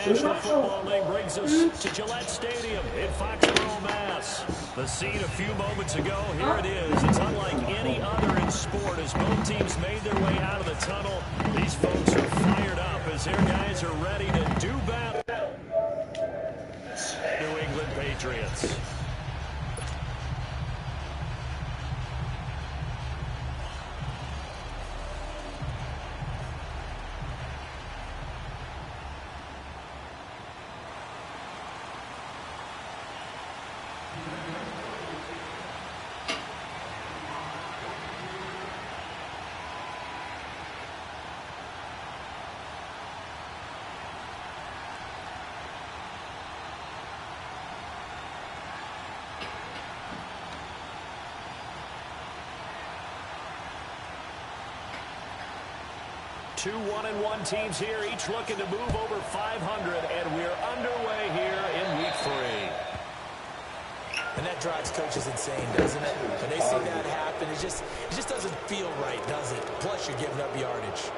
National Football League brings us to Gillette Stadium in Foxborough, Mass. The scene a few moments ago, here it is. It's unlike any other in sport as both teams made their way out of the tunnel. These folks are fired up as their guys are ready to do battle. New England Patriots. Two 1-1 teams here, each looking to move over 500, and we're underway here in Week 3. And that drives coaches insane, doesn't it? When they see that happen, it just doesn't feel right, does it? Plus, you're giving up yardage.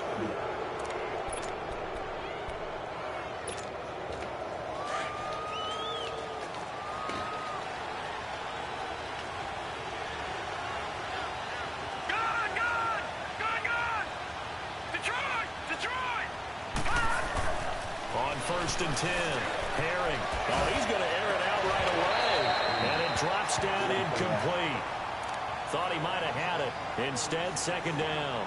First and 10. Herring. Oh, he's going to air it out right away. And it drops down incomplete. Thought he might have had it. Instead, second down.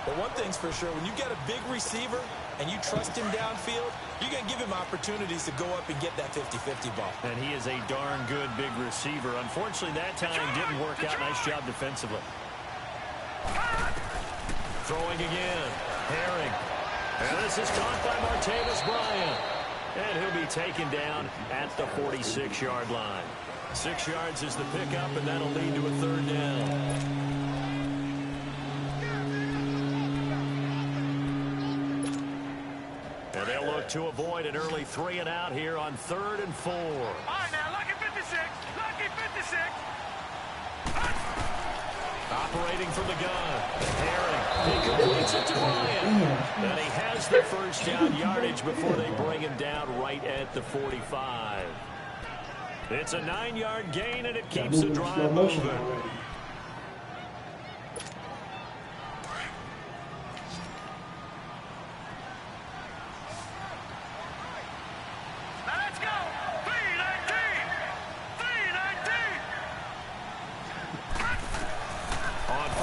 But one thing's for sure, when you get a big receiver and you trust him downfield, you're going to give him opportunities to go up and get that 50-50 ball. And he is a darn good big receiver. Unfortunately, that time didn't work out. Nice job defensively. Throwing again. Herring. And this is caught by Martavis Bryant. And he'll be taken down at the 46-yard line. 6 yards is the pickup, and that'll lead to a third down. And they'll look to avoid an early 3 and out here on 3rd and 4. All right, now, lucky 56. Lucky 56. Operating from the gun. Herring. He completes it to Bryant. And he has the first down yardage before they bring him down right at the 45. It's a 9-yard gain, and it keeps the drive moving.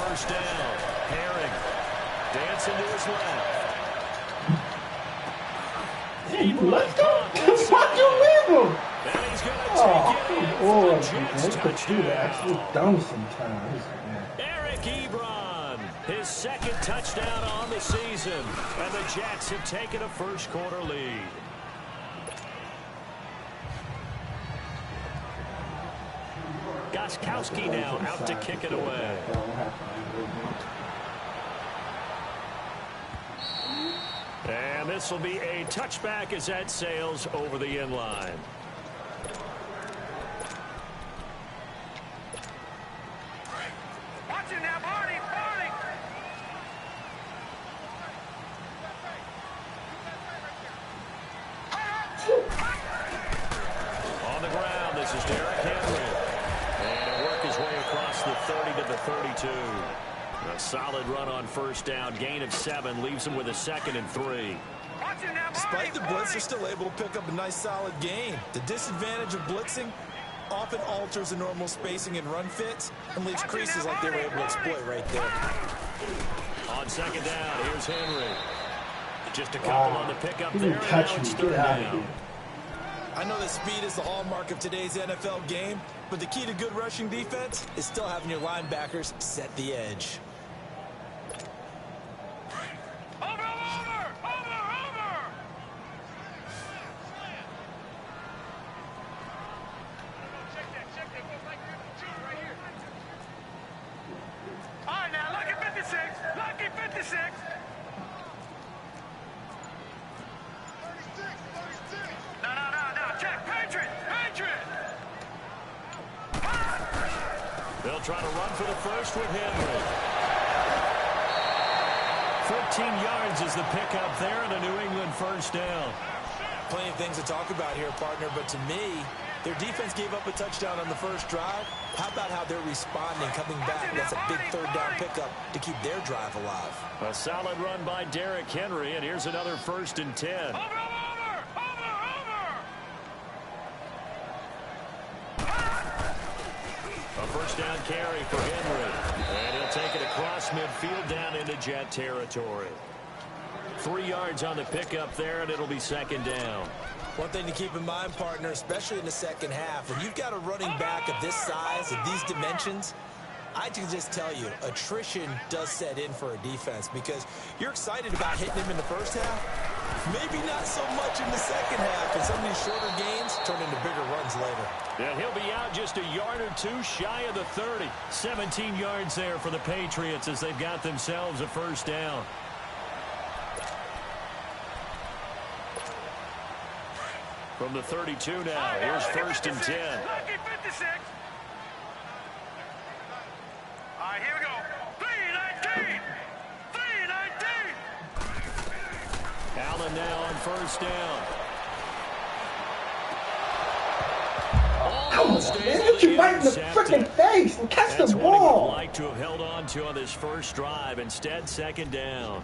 First down. Herring dancing to his left. Let's go. Why'd you leave him? And he's going to take it in for the Jets touchdown. Actually dumb sometimes. Eric Ebron, his second touchdown on the season. And the Jets have taken a first quarter lead. Gostkowski now out to kick it away. And this will be a touchback as that sails over the end line. Watch it now, Barney, Barney. On the ground, this is Derrick Henry. And he'll work his way across the 30 to the 32. A solid run on first down. Gain of 7 leaves him with a 2nd and 3. Despite the blitz, they're still able to pick up a nice solid gain. The disadvantage of blitzing often alters the normal spacing and run fits and leaves creases like they were able to exploit right there. On second down, here's Henry. Just a couple on the pickup there. Didn't touch me. Get out of here. I know that speed is the hallmark of today's NFL game, but the key to good rushing defense is still having your linebackers set the edge. They'll try to run for the first with Henry. 14 yards is the pickup there and a New England first down. Plenty of things to talk about here, partner, but to me, their defense gave up a touchdown on the first drive. How about how they're responding, coming back? That's a big third down pickup to keep their drive alive. A solid run by Derrick Henry, and here's another 1st and 10. A first down carry for Henry, and he'll take it across midfield down into Jet territory. 3 yards on the pickup there, and it'll be 2nd down. One thing to keep in mind, partner, especially in the second half, when you've got a running back of this size and these dimensions, I can just tell you, attrition does set in for a defense because you're excited about hitting him in the first half. Maybe not so much in the second half, and some of these shorter gains turn into bigger runs later. Yeah, he'll be out just a yard or two shy of the 30. 17 yards there for the Patriots as they've got themselves a first down. From the 32 now, here's 1st and 10. Lucky 56. All right, here we go. 319. 319. Allen now on 1st down. Almost Man, hit you right in the freaking face and catch the ball. That's what he would like to have held on to on this first drive. Instead, 2nd down.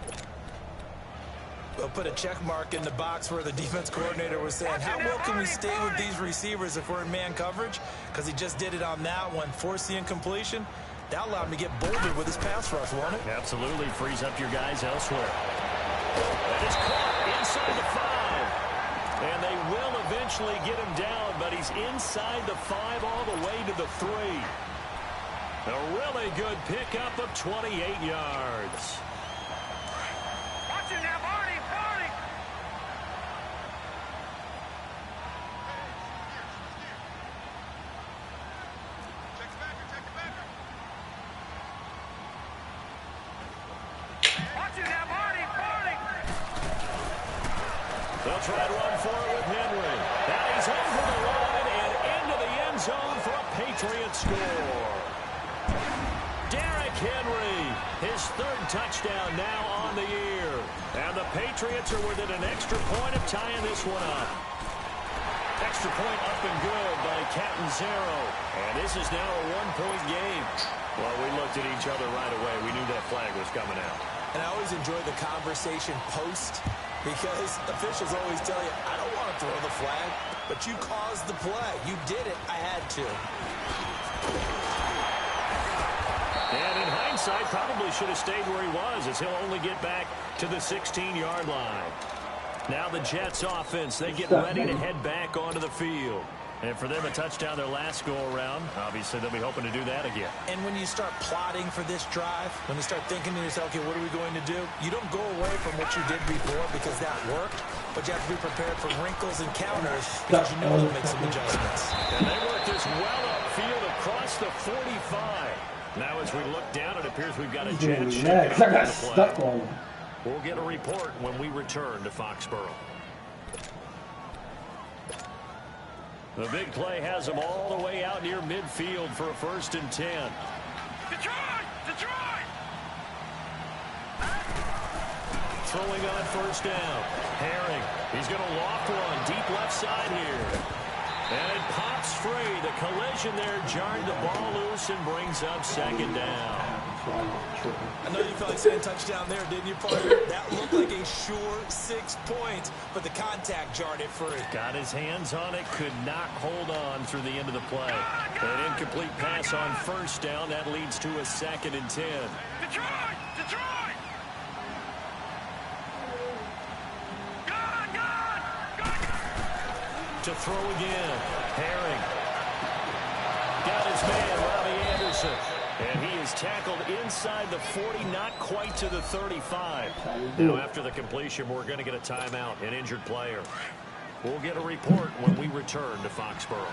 They'll put a check mark in the box where the defense coordinator was saying, how well can we stay with these receivers if we're in man coverage? Because he just did it on that one, forced the incompletion. That allowed him to get bolder with his pass rush, won't it? Absolutely frees up your guys elsewhere. And it's caught inside the 5. And they will eventually get him down, but he's inside the 5 all the way to the 3. A really good pickup of 28 yards. Watch it now, Barney. They'll try to run for it with Henry. And he's over the line and into the end zone for a Patriot score. Derrick Henry, his 3rd touchdown now on the year. And the Patriots are within an extra point of tying this one up. Extra point up and good by Captain Zero. And this is now a 1-point game. Well, we looked at each other right away. We knew that flag was coming out. And I always enjoy the conversation post because officials always tell you, I don't want to throw the flag, but you caused the play. You did it. I had to. And in hindsight, probably should have stayed where he was as he'll only get back to the 16-yard line. Now the Jets offense, they get ready to head back onto the field. And for them, a touchdown their last go-around. Obviously, they'll be hoping to do that again. And when you start plotting for this drive, when you start thinking to yourself, okay, what are we going to do? You don't go away from what you did before because that worked, but you have to be prepared for wrinkles and counters because you know you'll make some adjustments. And they work this well upfield across the 45. Now as we look down, it appears we've got a Jets I got stuck on. We'll get a report when we return to Foxborough. The big play has them all the way out near midfield for a 1st and 10. Detroit! Detroit! Throwing on 1st down. Herring. He's going to loft one deep left side here. And it pops free. The collision there jarred the ball loose and brings up 2nd down. I know you felt like saying touchdown there, didn't you, partner? That looked like a sure 6 points, but the contact jarred it free. Got his hands on it, could not hold on through the end of the play. An incomplete pass on 1st down. That leads to a 2nd and 10. Detroit! Detroit! Gone! To throw again. Herring. Got his man, Robbie Anderson. And he is tackled inside the 40, not quite to the 35. Now, after the completion, we're going to get a timeout, an injured player. We'll get a report when we return to Foxborough.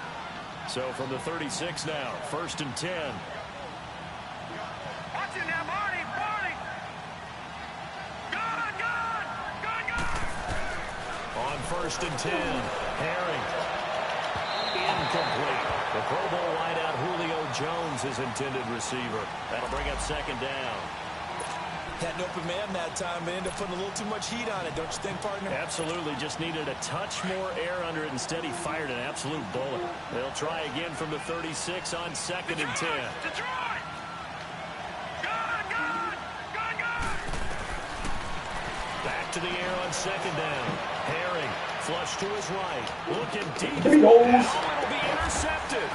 So from the 36 now, 1st and 10. Watch it now, Barney! Barney! Gone! On 1st and 10, Herring. Incomplete. The Pro Bowl wideout Julio Jones is intended receiver. That'll bring up 2nd down. Had an open man that time, but ended up putting a little too much heat on it, don't you think, partner? Absolutely. Just needed a touch more air under it. Instead, he fired an absolute bullet. They'll try again from the 36 on 2nd and 10. Detroit! Good! Back to the air on 2nd down. Herring, flush to his right. Looking deep. There he goes. It'll be intercepted.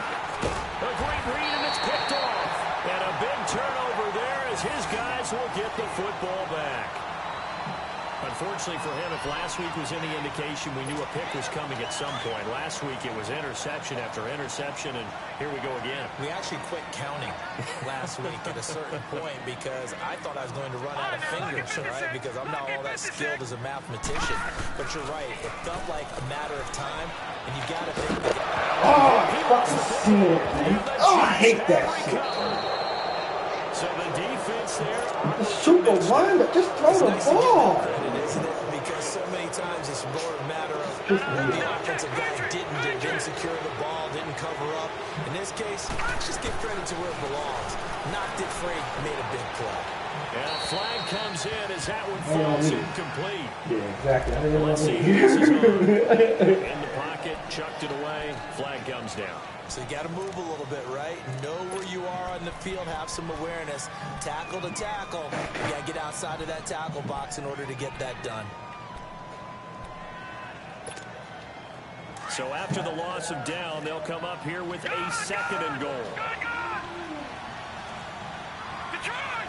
A great read, and it's picked off. And a big turnover there as his guys will get the football back. Unfortunately for him, if last week was any indication, we knew a pick was coming at some point. Last week it was interception after interception, and here we go again. We actually quit counting last week at a certain point because I thought I was going to run out of fingers, right? Because I'm not all that skilled as a mathematician. But you're right. It felt like a matter of time, and you got to think that... Oh, I fucking see it, man. Oh, I hate that shit. So the defense there... Just shoot the one, but just throw the ball. Isn't it? Because so many times it's more a matter of what the offensive guy didn't secure the ball, didn't cover up. In this case, just give credit to where it belongs. Knocked it free, made a big play. And a flag comes in as that one falls incomplete. Yeah, exactly. I didn't Let's want see to who this is on. hear. In the pocket, chucked it away, flag comes down. So you got to move a little bit, right? Know where you are on the field, have some awareness. Tackle to tackle. You got to get outside of that tackle box in order to get that done. So after the loss of down, they'll come up here with a 2nd and goal. Detroit!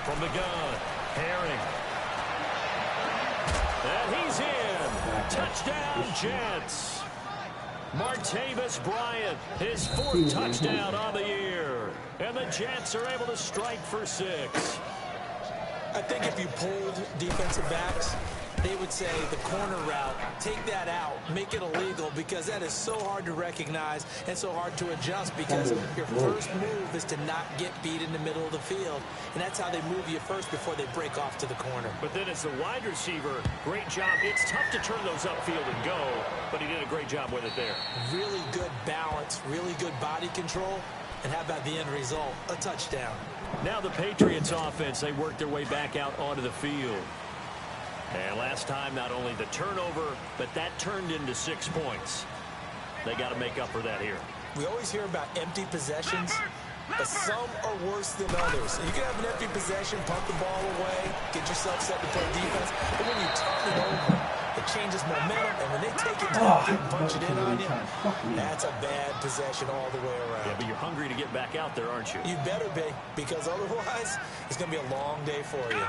From the gun, Herring. And he's in. Touchdown, Jets. Martavis Bryant, his 4th touchdown on the year. And the Jets are able to strike for 6. I think if you pulled defensive backs, they would say the corner route, take that out, make it illegal, because that is so hard to recognize and so hard to adjust, because your first move is to not get beat in the middle of the field, and that's how they move you first before they break off to the corner. But then as the wide receiver, great job. It's tough to turn those upfield and go, but he did a great job with it there. Really good balance, really good body control, and how about the end result? A touchdown. Now the Patriots offense, they work their way back out onto the field. And last time, not only the turnover, but that turned into 6 points. They got to make up for that here. We always hear about empty possessions, but some are worse than others. You can have an empty possession, punt the ball away, get yourself set to play defense, but when you turn it over, it changes momentum, and when they take it down and punch it in on you, that's a bad possession all the way around. Yeah, but you're hungry to get back out there, aren't you? You better be, because otherwise, it's going to be a long day for you.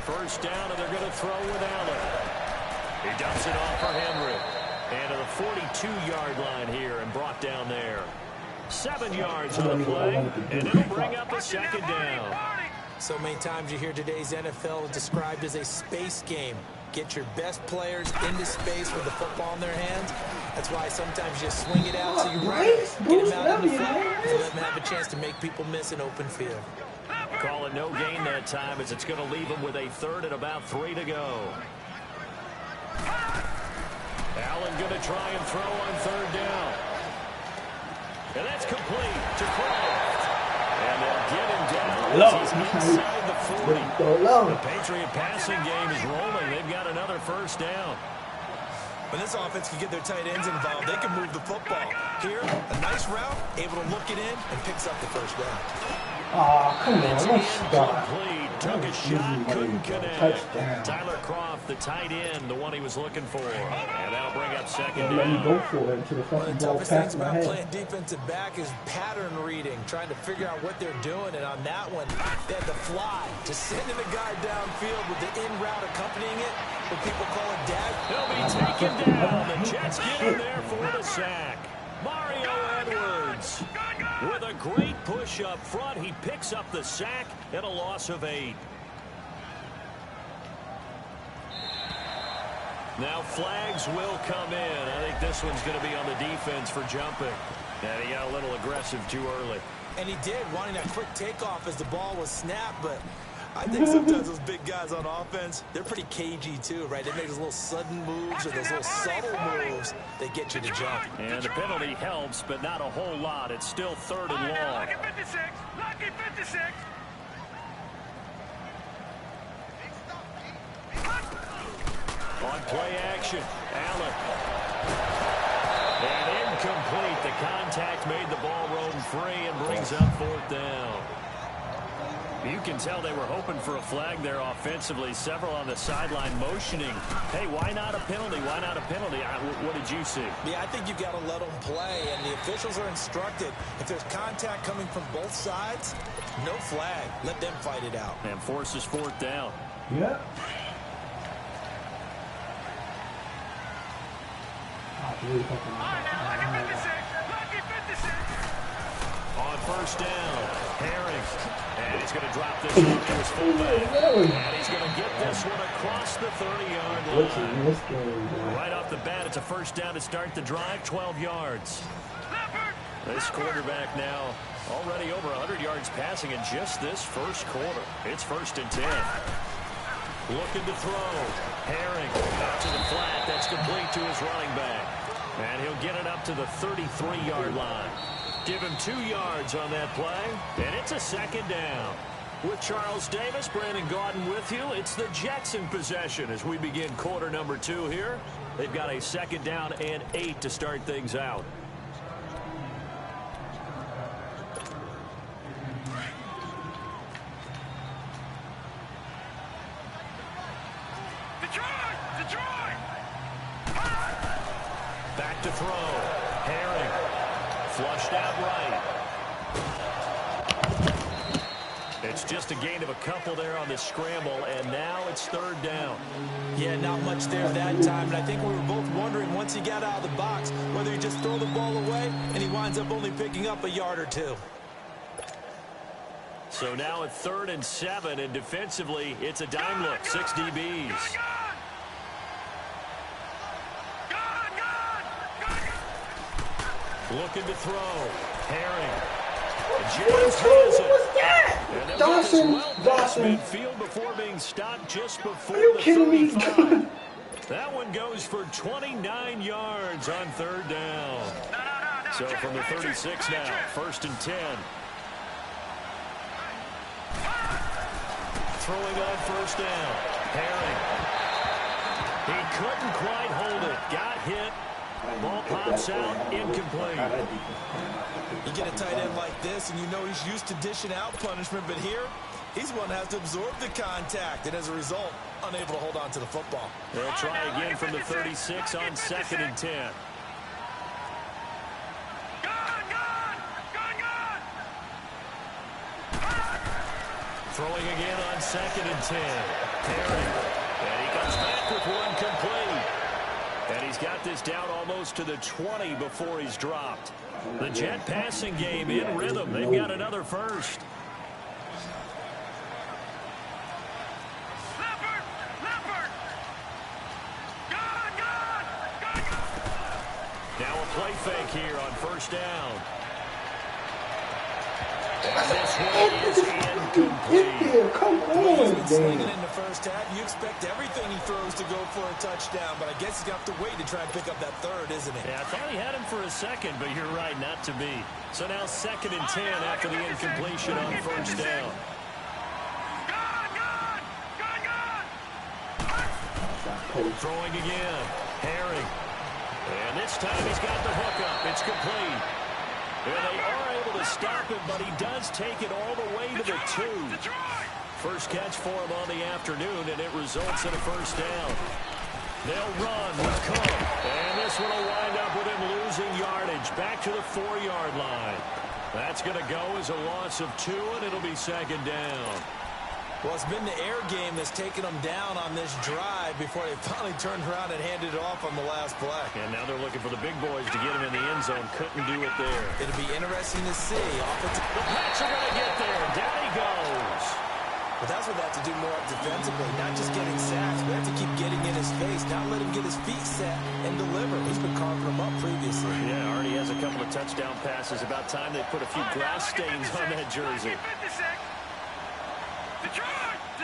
First down, and they're going to throw with Allen. He dumps it off for Henry. And to the 42-yard line here and brought down there. 7 yards on the play, and it'll bring up a 2nd down. So many times you hear today's NFL described as a space game. Get your best players into space with the football in their hands. That's why sometimes you swing it out to your right, get them out in the front, and let them have a chance to make people miss an open field. Call it no gain that time, as it's going to leave them with a 3rd and about 3 to go. Allen going to try and throw on 3rd down. And that's complete to Kraft. And they'll get him down as he's inside the 40. The Patriot passing game is rolling. They've got another 1st down. When this offense can get their tight ends involved, they can move the football. Here, a nice route, able to look it in, and picks up the 1st down. Oh, come on, let's stop. Took a shot, couldn't connect. Tyler Croft, the tight end, the one he was looking for. And that'll bring up 2nd Let me down. go for it until the One of fucking the ball toughest things past my about head. playing defensive back is pattern reading, trying to figure out what they're doing. And on that one, they had to fly, just sending a guy downfield with the in route accompanying it, what people call a dag. He'll be taken down. The Jets get him there for the sack. Mario Edwards with a great push up front. He picks up the sack and a loss of 8. Now flags will come in. I think this one's going to be on the defense for jumping. And he got a little aggressive too early. And he did, wanting that quick takeoff as the ball was snapped, but I think sometimes those big guys on offense, they're pretty cagey too, right? They make those little sudden moves or those little subtle moves that get you to jump. And the penalty helps, but not a whole lot. It's still 3rd and long. Lucky 56. Lucky 56. On play action, Allen. And incomplete. The contact made the ball roam free and brings up 4th down. You can tell they were hoping for a flag there offensively. Several on the sideline motioning. Hey, why not a penalty? Why not a penalty? What did you see? Yeah, I think you've got to let them play, and the officials are instructed. If there's contact coming from both sides, no flag. Let them fight it out. And forces 4th down. Yeah. Lucky 56. Lucky 56. On 1st down, Herring. And he's going to drop this one to his fullback. And he's going to get this one across the 30-yard line. Right off the bat, it's a 1st down to start the drive, 12 yards. This quarterback now already over 100 yards passing in just this 1st quarter. It's 1st and 10. Looking to throw. Herring out to the flat. That's complete to his running back. And he'll get it up to the 33-yard line. Give him 2 yards on that play, and it's a 2nd down. With Charles Davis, Brandon Gaudin with you. It's the Jets in possession as we begin quarter number 2 here. They've got a 2nd down and 8 to start things out. Detroit! Back to throw. Herring. Flushed out right. It's just a gain of a couple there on the scramble, and now it's 3rd down. Yeah, not much there that time, and I think we were both wondering once he got out of the box whether he just throw the ball away, and he winds up only picking up a yard or 2. So now at 3rd and 7, and defensively, it's a dime look, 6 DBs. Looking to throw. Herring. James has it. And Dawson. Midfield before being stopped just before the 35. That one goes for 29 yards on 3rd down. So from the 36 now, 1st and 10. Throwing on 1st down. Herring. He couldn't quite hold it. Got hit. Ball pops out, incomplete. You get a tight end like this, and you know he's used to dishing out punishment, but here, he's one that has to absorb the contact, and as a result, unable to hold on to the football. They'll try again from the 36 on 2nd and 10. Throwing again on 2nd and 10. Herring. And he comes back with one complete. And he's got this down almost to the 20 before he's dropped. The Jet passing game in rhythm. They've got another 1st. Now a play fake here on 1st down. And this one is incomplete. Come He's been on, slinging man. in the 1st half. You expect everything he throws to go for a touchdown, but I guess he's going to have to wait to try and pick up that 3rd, isn't he? Yeah, I thought he had him for a second, but you're right, not to be. So now 2nd and 10 after the incompletion on 1st down. Throwing again. Herring. And this time he's got the hookup. It's complete. And they are able to stop him, but he does take it all the way to the 2. First catch for him on the afternoon, and it results in a 1st down. They'll run with Cook. And this one will wind up with him losing yardage back to the 4-yard line. That's going to go as a loss of 2, and it'll be 2nd down. Well, it's been the air game that's taken them down on this drive before they finally turned around and handed it off on the last play. And now they're looking for the big boys to get him in the end zone. Couldn't do it there. It'll be interesting to see. The Pats are going to get there. Down he goes. But that's what they have to do more defensively, not just getting sacks. We have to keep getting in his face, not let him get his feet set and deliver. He's been carving them up previously. Yeah, already has a couple of touchdown passes. About time they put a few grass stains on that jersey. Detroit!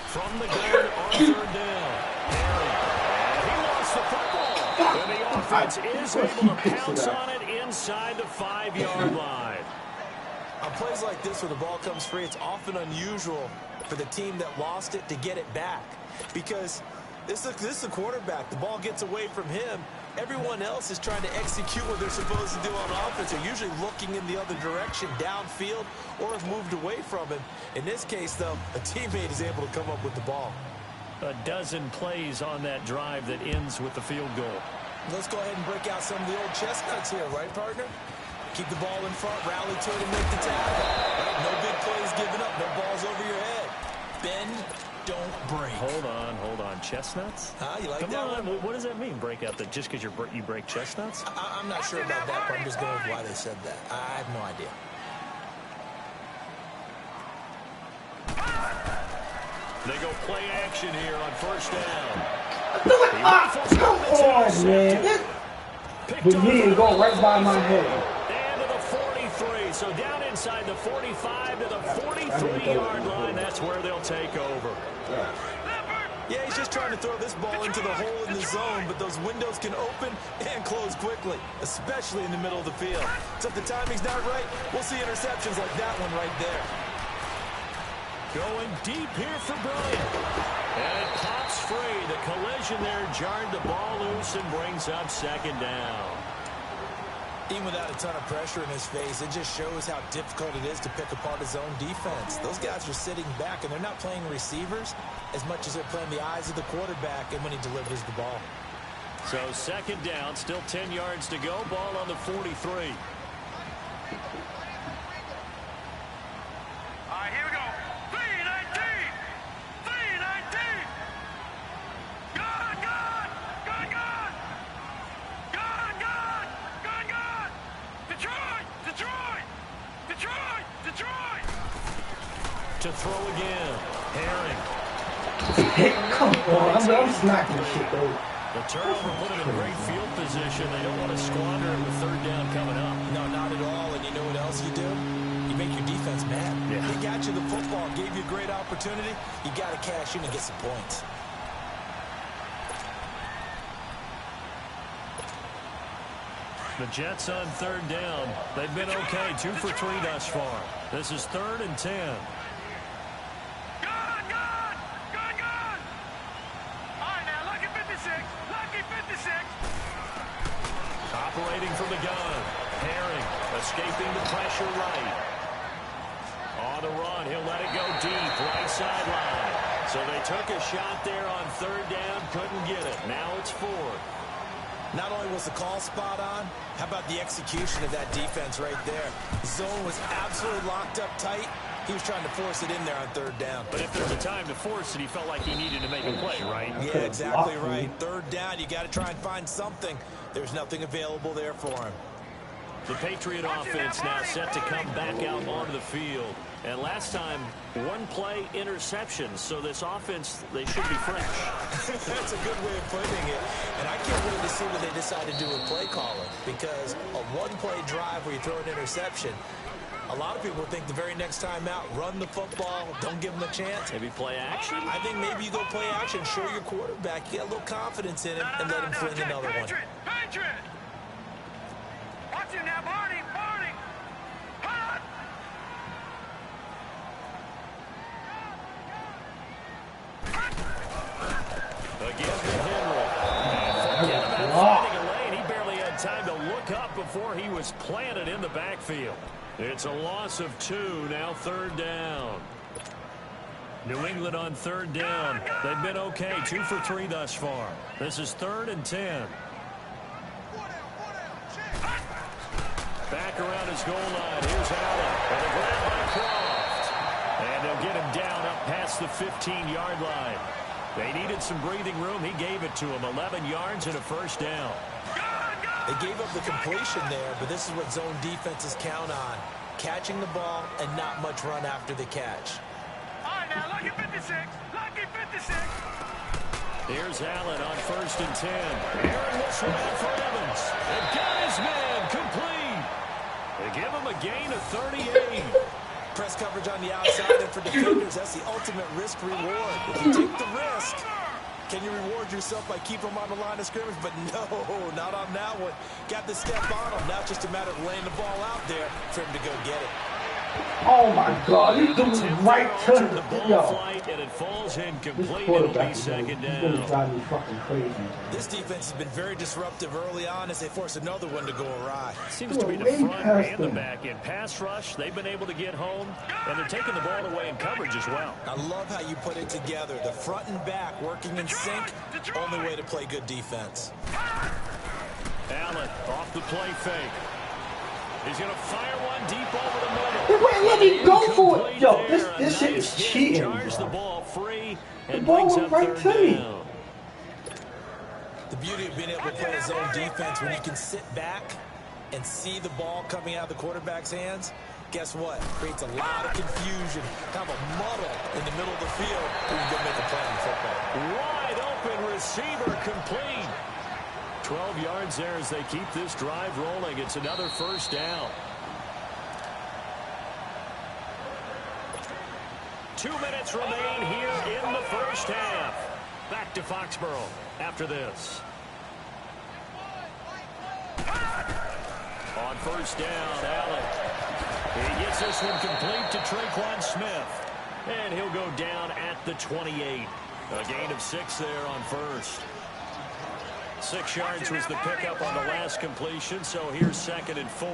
From the guard on third down. And he lost the football. And the offense is able to pounce on it inside the 5-yard line. On plays like this where the ball comes free, it's often unusual for the team that lost it to get it back. Because this is a quarterback. The ball gets away from him. Everyone else is trying to execute what they're supposed to do on offense. They're usually looking in the other direction, downfield, or have moved away from him. In this case, though, a teammate is able to come up with the ball. A dozen plays on that drive that ends with the field goal. Let's go ahead and break out some of the old chestnuts here, right, partner? Keep the ball in front, rally to it, and make the tackle. Right? No big plays given up, no balls over your head. Bend, don't break. Hold on. Chestnuts? You like Come that on. one? What does that mean, break out? That just because you break chestnuts? I'm not sure about that, but I'm just going with why they said that. I have no idea. They go play action here on first down. Come on, man. The knee go right by my head. And to the 43. So down inside the 45 to the 43-yard line. That's where they'll take over. Yeah, he's just trying to throw this ball into the hole in the zone, but those windows can open and close quickly, especially in the middle of the field. So if the timing's not right, we'll see interceptions like that one right there. Going deep here for Bryant. And it pops free. The collision there jarred the ball loose and brings up second down. Even without a ton of pressure in his face, it just shows how difficult it is to pick apart his own defense. Those guys are sitting back, and they're not playing receivers as much as they're playing the eyes of the quarterback and when he delivers the ball. So second down, still 10 yards to go. Ball on the 43. All right, here we go. 3-19. 3-19. Gone. Detroit. To throw again. Herring. Hey, come on. I'm smacking shit, though. The turnover put him in great field position. They don't want to squander it with third down coming up. No, not at all. And you know what else you do? You make your defense mad. Yeah. They got you the football, gave you a great opportunity. You got to cash in and get some points. The Jets on third down. They've been okay. 2 for 3 thus far. This is 3rd and 10. Gone. All right, now, lucky 56. Operating from the gun. Herring escaping the pressure right. On the run, he'll let it go deep, right sideline. So they took a shot there on third down, couldn't get it. Now it's 4th. Not only was the call spot on, how about the execution of that defense right there? The zone was absolutely locked up tight. He was trying to force it in there on third down. But if there's a time to force it, he felt like he needed to make a play, right? Yeah, exactly right. Third down, you got to try and find something. There's nothing available there for him. The Patriot offense now set to come back out onto the field. And last time, one play interceptions. So this offense, they should be fresh. That's a good way of putting it. And I can't wait to see what they decide to do with play calling. Because a one-play drive where you throw an interception, a lot of people think the very next time out, run the football, don't give them a chance. Maybe play action? I think maybe you go play action, show your quarterback, you got a little confidence in him, and let him fling another one. Patriot! Watch him now, Barney! Hot! Again to Henry. Forget about finding a lane. He barely had time to look up before he was planted in the backfield. It's a loss of 2, now third down. New England on third down. They've been okay, 2 for 3 thus far. This is 3rd and 10. Back around his goal line. Here's Allen. And a grab by Croft. And they'll get him down up past the 15-yard line. They needed some breathing room. He gave it to him. 11 yards and a first down. They gave up the completion there, but this is what zone defenses count on. Catching the ball and not much run after the catch. All right, now, lucky 56. Here's Allen on 1st and 10. Aaron this one out for Evans. And got his man complete. They give him a gain of 38. Press coverage on the outside, and for defenders, that's the ultimate risk reward. If you take the risk, can you reward yourself by keeping them on the line of scrimmage? But no, not on that one. Got the step on him. Now it's just a matter of laying the ball out there for him to go get it. Oh my God, he's doing right to the ball and it falls incomplete. It'll be second down. He's gonna drive me fucking crazy. This defense has been very disruptive early on as they force another one to go awry. Seems to be the front and the back end. Pass rush, they've been able to get home, and they're taking the ball away in coverage as well. I love how you put it together. The front and back working in sync, only way to play good defense. Allen off the play fake. He's going to fire one deep over the middle. He wouldn't let me go for it. Yo, this shit is cheating, Charge the bro. ball free and The ball brings went up right third to me. down. The beauty of being able to play a zone defense when you can sit back and see the ball coming out of the quarterback's hands, guess what? Creates a lot of confusion, kind of a muddle in the middle of the field where you can go make a play on football. Wide open receiver complete. 12 yards there as they keep this drive rolling. It's another first down. 2 minutes remain here in the first half. Back to Foxborough after this. On first down, Allen. He gets this one complete to Traquan Smith. And he'll go down at the 28. A gain of 6 there on first. 6 yards was the pickup on the last completion, so here's 2nd and 4.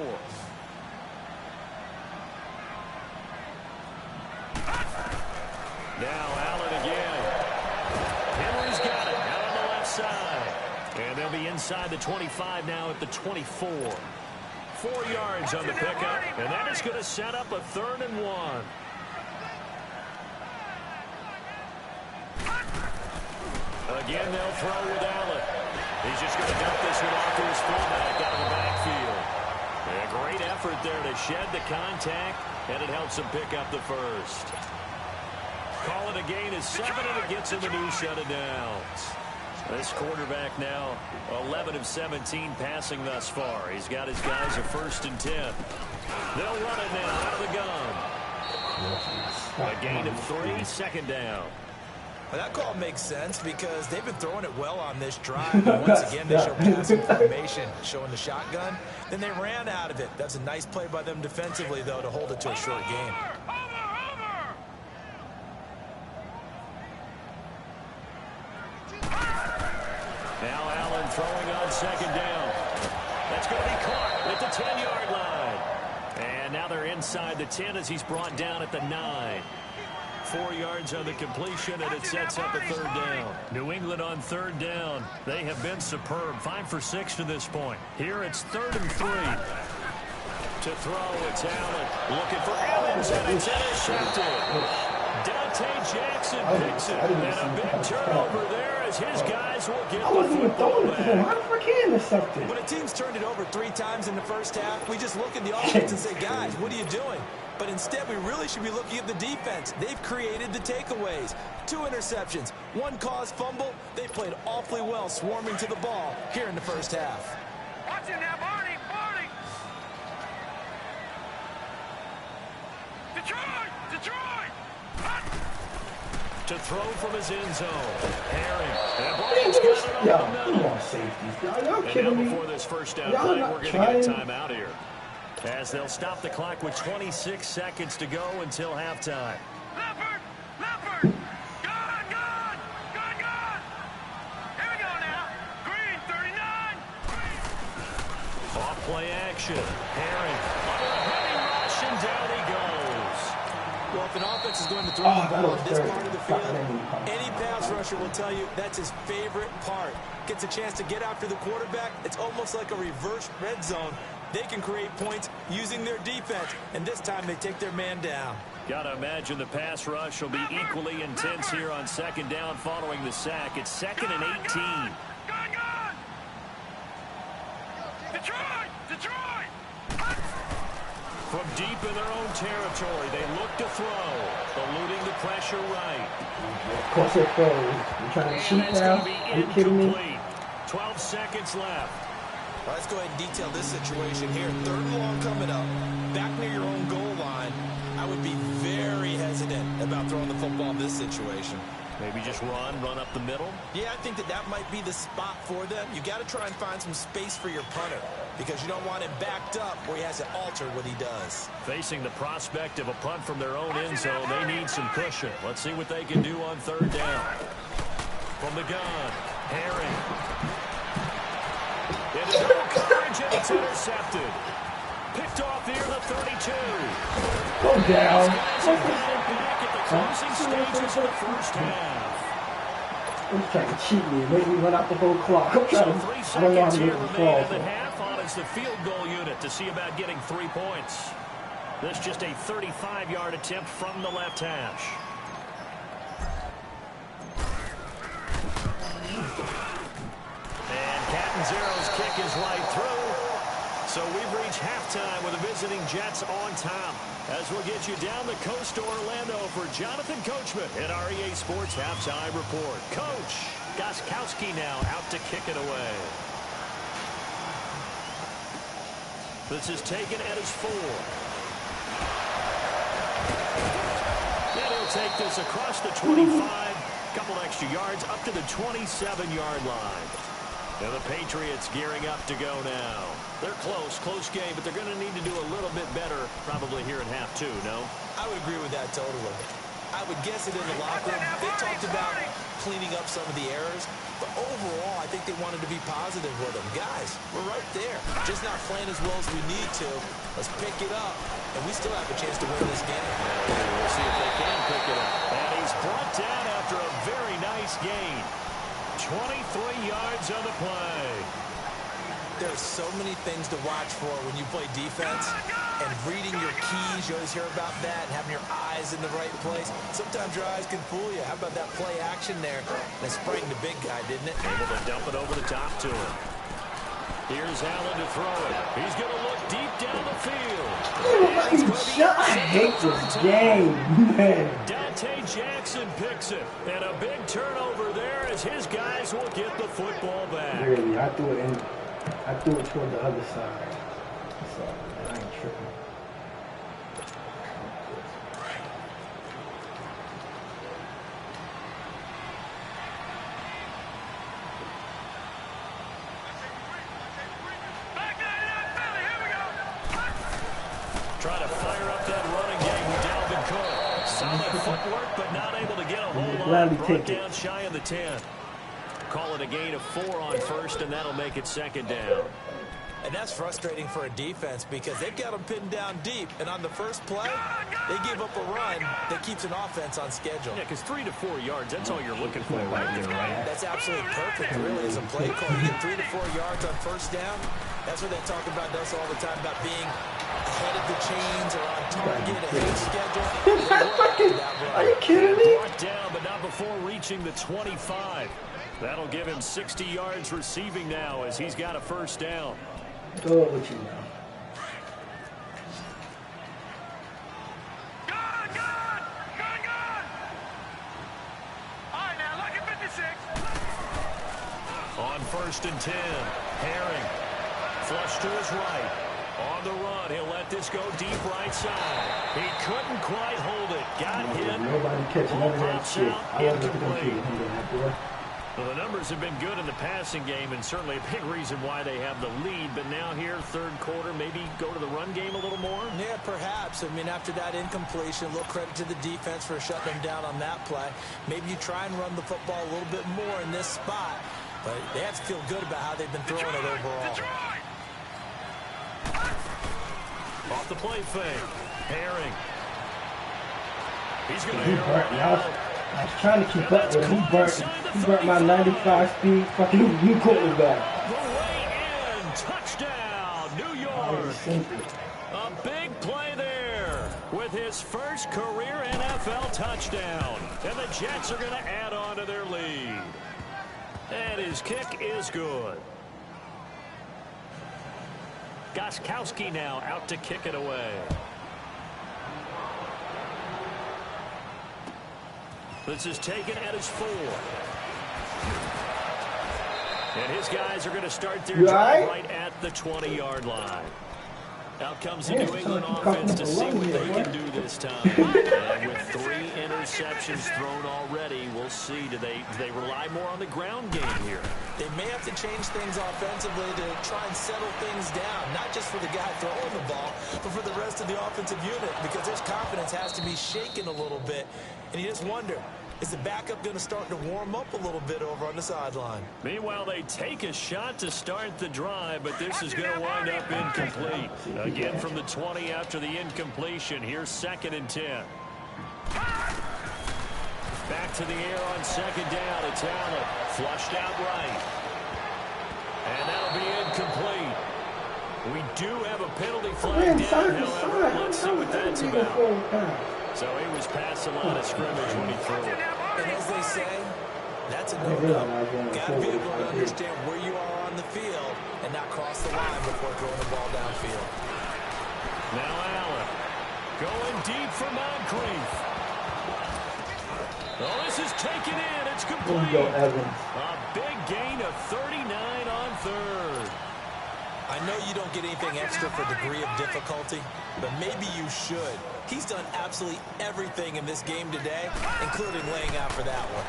Now Allen again. Henry's got it out on the left side. And they'll be inside the 25 now at the 24. 4 yards on the pickup, and that is going to set up a 3rd and 1. Again, they'll throw with Allen. He's just going to dump this one off to his fullback out of the backfield. A great effort there to shed the contact, and it helps him pick up the first. Call it a gain of 7, and it gets him a new set of downs. This quarterback now 11 of 17 passing thus far. He's got his guys a 1st and 10. They'll run it now out of the gun. A gain of 3, 2nd down. Well, that call makes sense because they've been throwing it well on this drive. And once again, they show passing formation, showing the shotgun. Then they ran out of it. That's a nice play by them defensively, though, to hold it to a short game. Now Allen throwing on 2nd down. That's going to be caught at the 10-yard line. And now they're inside the 10 as he's brought down at the 9. 4 yards on the completion, and it sets up a 3rd down. New England on 3rd down. They have been superb. 5 for 6 to this point. Here it's 3rd and 3. To throw, it's Allen. Looking for Evans, and it's intercepted. Dante Jackson picks it, and a big turnover there as his guys will get the football back. How the fuck he intercepted? When a team's turned it over 3 times in the first half, we just look at the offense and say, guys, what are you doing? But instead, we really should be looking at the defense. They've created the takeaways. 2 interceptions, 1 caused fumble. They played awfully well swarming to the ball here in the first half. Watch it now, Barney! Barney! Detroit! Detroit! To throw from his end zone. Herring. And Barney's got it Yo, over the come middle. on, safeties. Y'all And kidding now me? before this first down Y'all play, not we're going to get a trying? timeout here. As they'll stop the clock with 26 seconds to go until halftime. Leopard! Leopard! Gone! Gone! Gone! Gone! Here we go now. Green, 39. Off play action. Herring. Under a heavy rush, and down he goes. Well, if an offense is going to throw the ball in this dirty. part of the Fuck, field, I didn't even come. any pass rusher will tell you that's his favorite part. Gets a chance to get after the quarterback. It's almost like a reverse red zone. They can create points using their defense, and this time they take their man down. Gotta imagine the pass rush will be equally intense here on 2nd down following the sack. It's 2nd and 18. Gone! Gone! Detroit! Detroit! From deep in their own territory, they look to throw, eluding the pressure right. Of course it goes. You trying to cheat And it's now? going to be Are you kidding me? incomplete. 12 seconds left. All right, let's go ahead and detail this situation here. 3rd and long coming up. Back near your own goal line. I would be throwing the football in this situation. Maybe just run up the middle. Yeah, I think that might be the spot for them. You got to try and find some space for your punter because you don't want him backed up where he has to alter what he does. Facing the prospect of a punt from their own end zone, they need some cushion. Let's see what they can do on third down. From the gun, Herring. Into double coverage, and it's intercepted. Picked off near the 32. Go down. Back at the closing stages of the first half. I'm trying to cheat me. Make me run out the whole clock. I'm trying to. 3 I don't know how seconds to here make the remain in fall. the half. On is the field goal unit to see about getting 3 points. This just a 35-yard attempt from the left hash. And Catanzaro's kick is right through. So we've reached halftime with the visiting Jets on top. As we'll get you down the coast to Orlando for Jonathan Coachman at our EA Sports Halftime Report. Coach Gostkowski now out to kick it away. This is taken at his 4. And he'll take this across the 25. Couple extra yards up to the 27-yard line. Now the Patriots gearing up to go now. They're close game, but they're going to need to do a little bit better probably here in half 2, no? I would agree with that totally. I would guess it in the locker room. They talked about cleaning up some of the errors, but overall, I think they wanted to be positive with them. Guys, we're right there. Just not playing as well as we need to. Let's pick it up, and we still have a chance to win this game. We'll see if they can pick it up. And he's brought down after a very nice gain. 23 yards on the play. There's so many things to watch for when you play defense, and reading your keys, you always hear about that, and having your eyes in the right place. Sometimes your eyes can fool you. How about that play action there? That sprang the big guy, didn't it? Able to dump it over the top to him. Here's Allen to throw it. He's going to look deep down the field. I hate this game, man. Dante Jackson picks it. And a big turnover there as his guys will get the football back. Really, I threw it toward the other side. So, I ain't tripping. Trying to fire up that running game with Dalvin Cook. Solid footwork, but not able to get a whole lot. Brought down shy of the 10. Call it a gain of 4 on first, and that'll make it second down. And that's frustrating for a defense because they've got them pinned down deep. And on the first play, they give up a run that keeps an offense on schedule. Yeah, because 3 to 4 yards, that's all you're looking for right there, right? That's absolutely perfect, really, as a play call. You get 3 to 4 yards on first down. That's what they talk about us all the time, about being ahead of the chains or on target, ahead of schedule. Are you kidding me? Brought down, but not before reaching the 25. That'll give him 60 yards receiving now as he's got a first down. Throw it with you now. All right, now, look at 56. On first and 10, Herring. Flush to his right. On the run, he'll let this go deep right side. He couldn't quite hold it. Got hit. Nobody catching none of that shit. I love looking at them. Well, the numbers have been good in the passing game, and certainly a big reason why they have the lead. But now here, third quarter, maybe go to the run game a little more? Yeah, perhaps. I mean, after that incompletion, a little credit to the defense for shutting them down on that play. Maybe you try and run the football a little bit more in this spot. But they have to feel good about how they've been throwing it overall. Off the play fake. Herring. He's going to I was trying to keep up with him. He burnt my 95 speed fucking new quarterback. The way in. Touchdown, New York. A big play there with his first career NFL touchdown. And the Jets are going to add on to their lead. And his kick is good. Gostkowski now out to kick it away. This is taken at his 4. And his guys are going to start their drive right at the 20-yard line. Out comes the New England offense to see what they can do this time. And with 3 interceptions thrown already, we'll see. Do they rely more on the ground game here? They may have to change things offensively to try and settle things down, not just for the guy throwing the ball, but for the rest of the offensive unit, because their confidence has to be shaken a little bit. And you just wonder, is the backup going to start to warm up a little bit over on the sideline? Meanwhile, they take a shot to start the drive, but this is going to wind up incomplete. Again from the 20 after the incompletion. Here's 2nd and 10. Back to the air on 2nd down. It's Allen. Flushed out right. And that'll be incomplete. We do have a penalty flag down, however. Let's see what that's about. So he was past the line of scrimmage when he threw it. And as they say, that's a no-no. Got to be able to understand where you are on the field and not cross the line before throwing the ball downfield. Now Allen going deep for Moncrief. Oh, this is taken in. It's complete. A big gain of 39 on 3rd. I know you don't get anything extra for degree of difficulty, but maybe you should. He's done absolutely everything in this game today, including laying out for that one.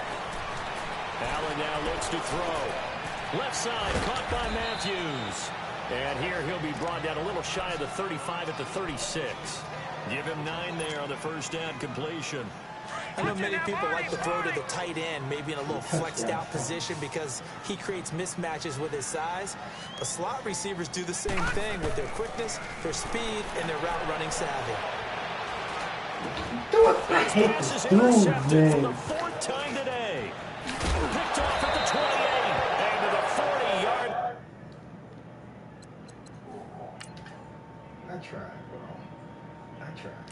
Allen now looks to throw. Left side, caught by Matthews. And here he'll be brought down a little shy of the 35 at the 36. Give him 9 there on the first down completion. I know many people like to throw to the tight end, maybe in a little flexed out position because he creates mismatches with his size. But slot receivers do the same thing with their quickness, their speed, and their route running savvy. This pass is intercepted for the 4th time today. Picked off at the 28 and to the 40-yard. I tried, bro. I tried.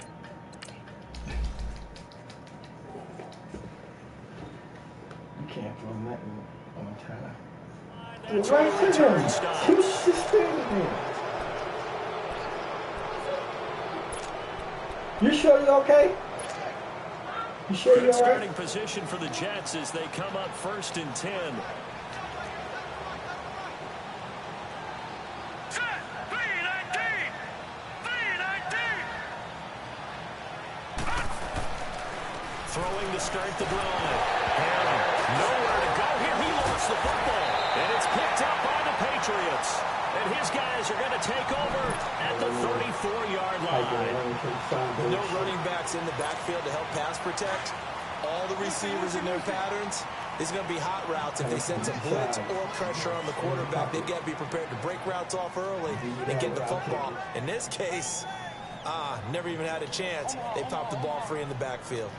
You can't throw nothing on time. Right to him. He was just standing there. You sure you okay? You sure you all right? Starting position for the Jets as they come up 1st and 10. Throwing to start the drive. Harry, nowhere to go here. He lost the football. And it's picked up by the Patriots. And his guys are going to take over at the 34-yard line. No running backs in the backfield to help pass protect. All the receivers in their patterns. These are going to be hot routes. If they sense a blitz or pressure on the quarterback, they've got to be prepared to break routes off early and get the football. In this case, never even had a chance. They popped the ball free in the backfield.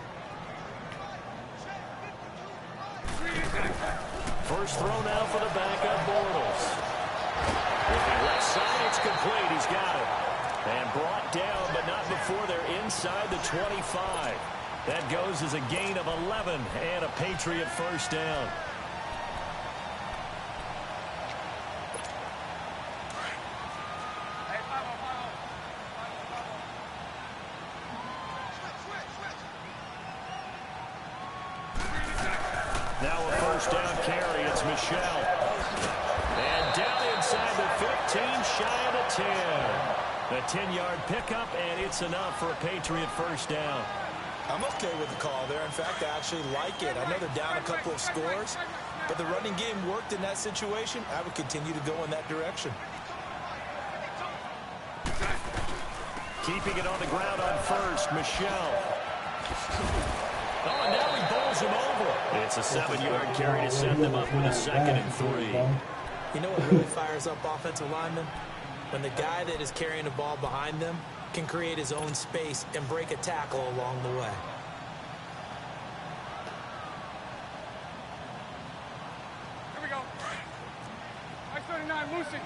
First throw now for the backup Bortles. With the left side, it's complete. He's got it. And brought down, but not before they're inside the 25. That goes as a gain of 11 and a Patriot first down. Now a first down carry. It's Michelle. And down inside the 15, shy of the 10. The 10-yard pickup, and it's enough for a Patriot first down. I'm okay with the call there. In fact, I actually like it. I know they're down a couple of scores, but the running game worked in that situation. I would continue to go in that direction. Keeping it on the ground on first, Michelle. Oh, and now he bowls him over. It's a 7-yard carry to set them up with a 2nd and 3. You know what really fires up offensive linemen? When the guy that is carrying the ball behind them can create his own space and break a tackle along the way. Here we go. I-39, Lucy.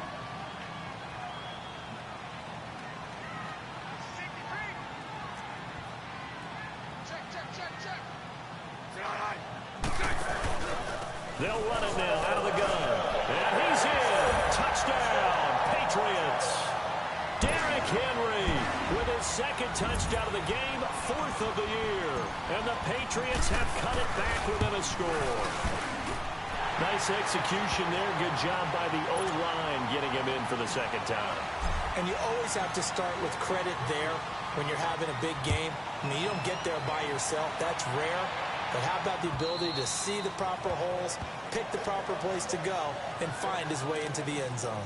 Check. They'll run it now out of the gun. And he's in. Touchdown, Patriots. Derrick Henry with his 2nd touchdown of the game, 4th of the year. And the Patriots have cut it back within a score. Nice execution there. Good job by the O-line getting him in for the 2nd time. And you always have to start with credit there when you're having a big game. I mean, you don't get there by yourself. That's rare. But how about the ability to see the proper holes, pick the proper place to go, and find his way into the end zone?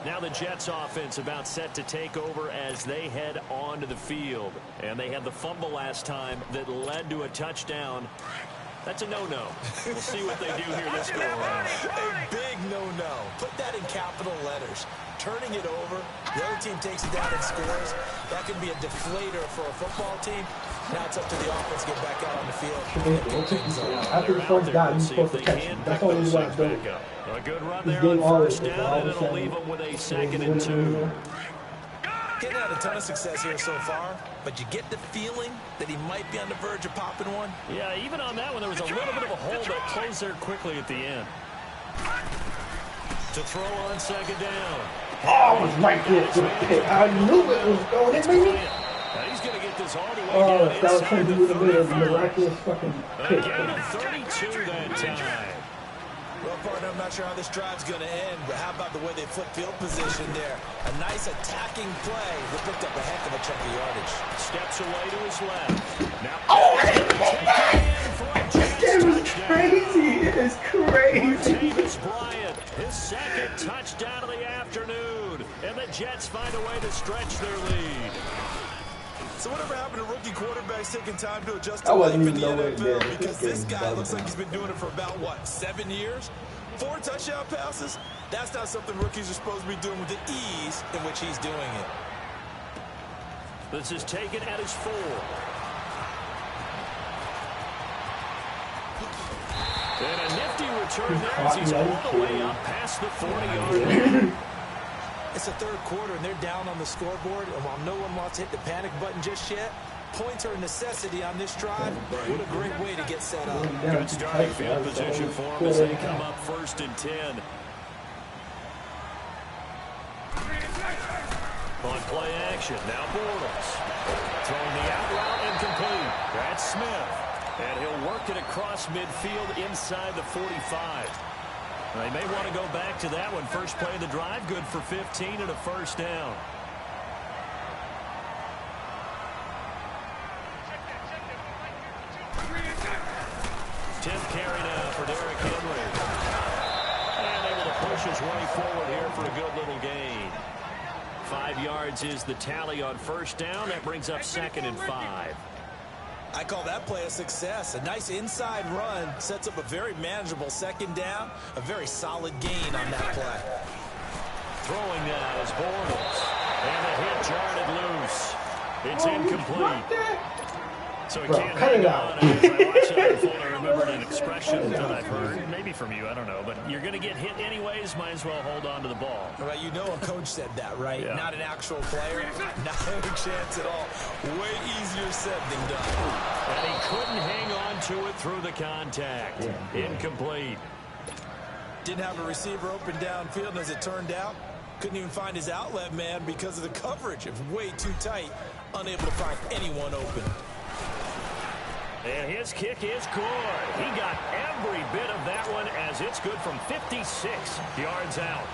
Now the Jets offense about set to take over as they head onto the field. And they had the fumble last time that led to a touchdown. That's a no-no. We'll see what they do here this go-around. A big no-no. Put that in capital letters. Turning it over, the other team takes it down and scores. That can be a deflator for a football team. Now it's up to the offense to get back out on the field and pick things up. After the first down, you're supposed to catch him. That's all you want to do. A good run there on first down, and it'll leave them with a 2nd and 2. Getting had a ton of success here so far, but you get the feeling that he might be on the verge of popping one. Yeah, even on that one, there was a little bit of a hole that closed there quickly at the end. To throw on 2nd down. Oh, it was right there to the pick. I knew it was going in, baby. He's going to get this all the way Oh, down that was inside going to the be a bit of a 35. miraculous fucking pick. Again, a 32 that time. Well, partner, I'm not sure how this drive's going to end, but how about the way they flip field position there? A nice attacking play that picked up a heck of a chunk of yardage. Steps away to his left. Now, It was crazy. It is crazy. Davis Bryant, his 2nd touchdown of the afternoon. And the Jets find a way to stretch their lead. So whatever happened to rookie quarterbacks taking time to adjust I to life wasn't in the even nowhere there. NFL? Because this guy looks like he's been doing it for about, what, 7 years? 4 touchdown passes? That's not something rookies are supposed to be doing with the ease in which he's doing it. This is taken at his 4. And a nifty return there as he's all the way up past the 40-yard line. It's the 3rd quarter, and they're down on the scoreboard. And while no one wants to hit the panic button just yet, points are a necessity on this drive. What a great way to get set up. Good starting field position for him as they come up 1st and 10. On play action, now Bortles. Throwing the out route incomplete. That's Smith. And he'll work it across midfield inside the 45. They may want to go back to that one. First play of the drive, good for 15 and a 1st down. Tenth carry now for Derrick Henry. And able to push his way forward here for a good little gain. 5 yards is the tally on 1st down. That brings up 2nd and 5. I call that play a success. A nice inside run sets up a very manageable 2nd down. A very solid gain on that play. Throwing now is Bortles. And the hit jarred it loose. It's incomplete. So he can't hang on. As I watch that unfold, I remembered an expression that I've heard, maybe from you, I don't know, but you're going to get hit anyways, might as well hold on to the ball. Right, you know a coach said that, right? Yeah. Not an actual player. Not a chance at all. Way easier said than done. And he couldn't hang on to it through the contact. Incomplete. Didn't have a receiver open downfield, and as it turned out, couldn't even find his outlet man because of the coverage. It was way too tight, unable to find anyone open. And his kick is good. He got every bit of that one as it's good from 56 yards out.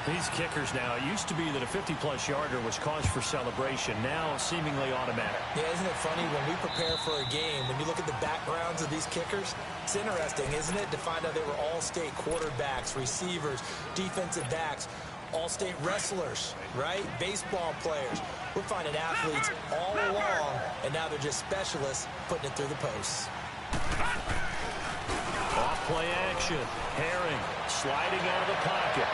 These kickers now, it used to be that a 50-plus yarder was cause for celebration. Now seemingly automatic. Yeah, isn't it funny when we prepare for a game, when you look at the backgrounds of these kickers, it's interesting, isn't it, to find out they were all-state quarterbacks, receivers, defensive backs, all-state wrestlers, right? Baseball players. We're finding athletes all along, and now they're just specialists putting it through the posts. Off play action. Herring sliding out of the pocket.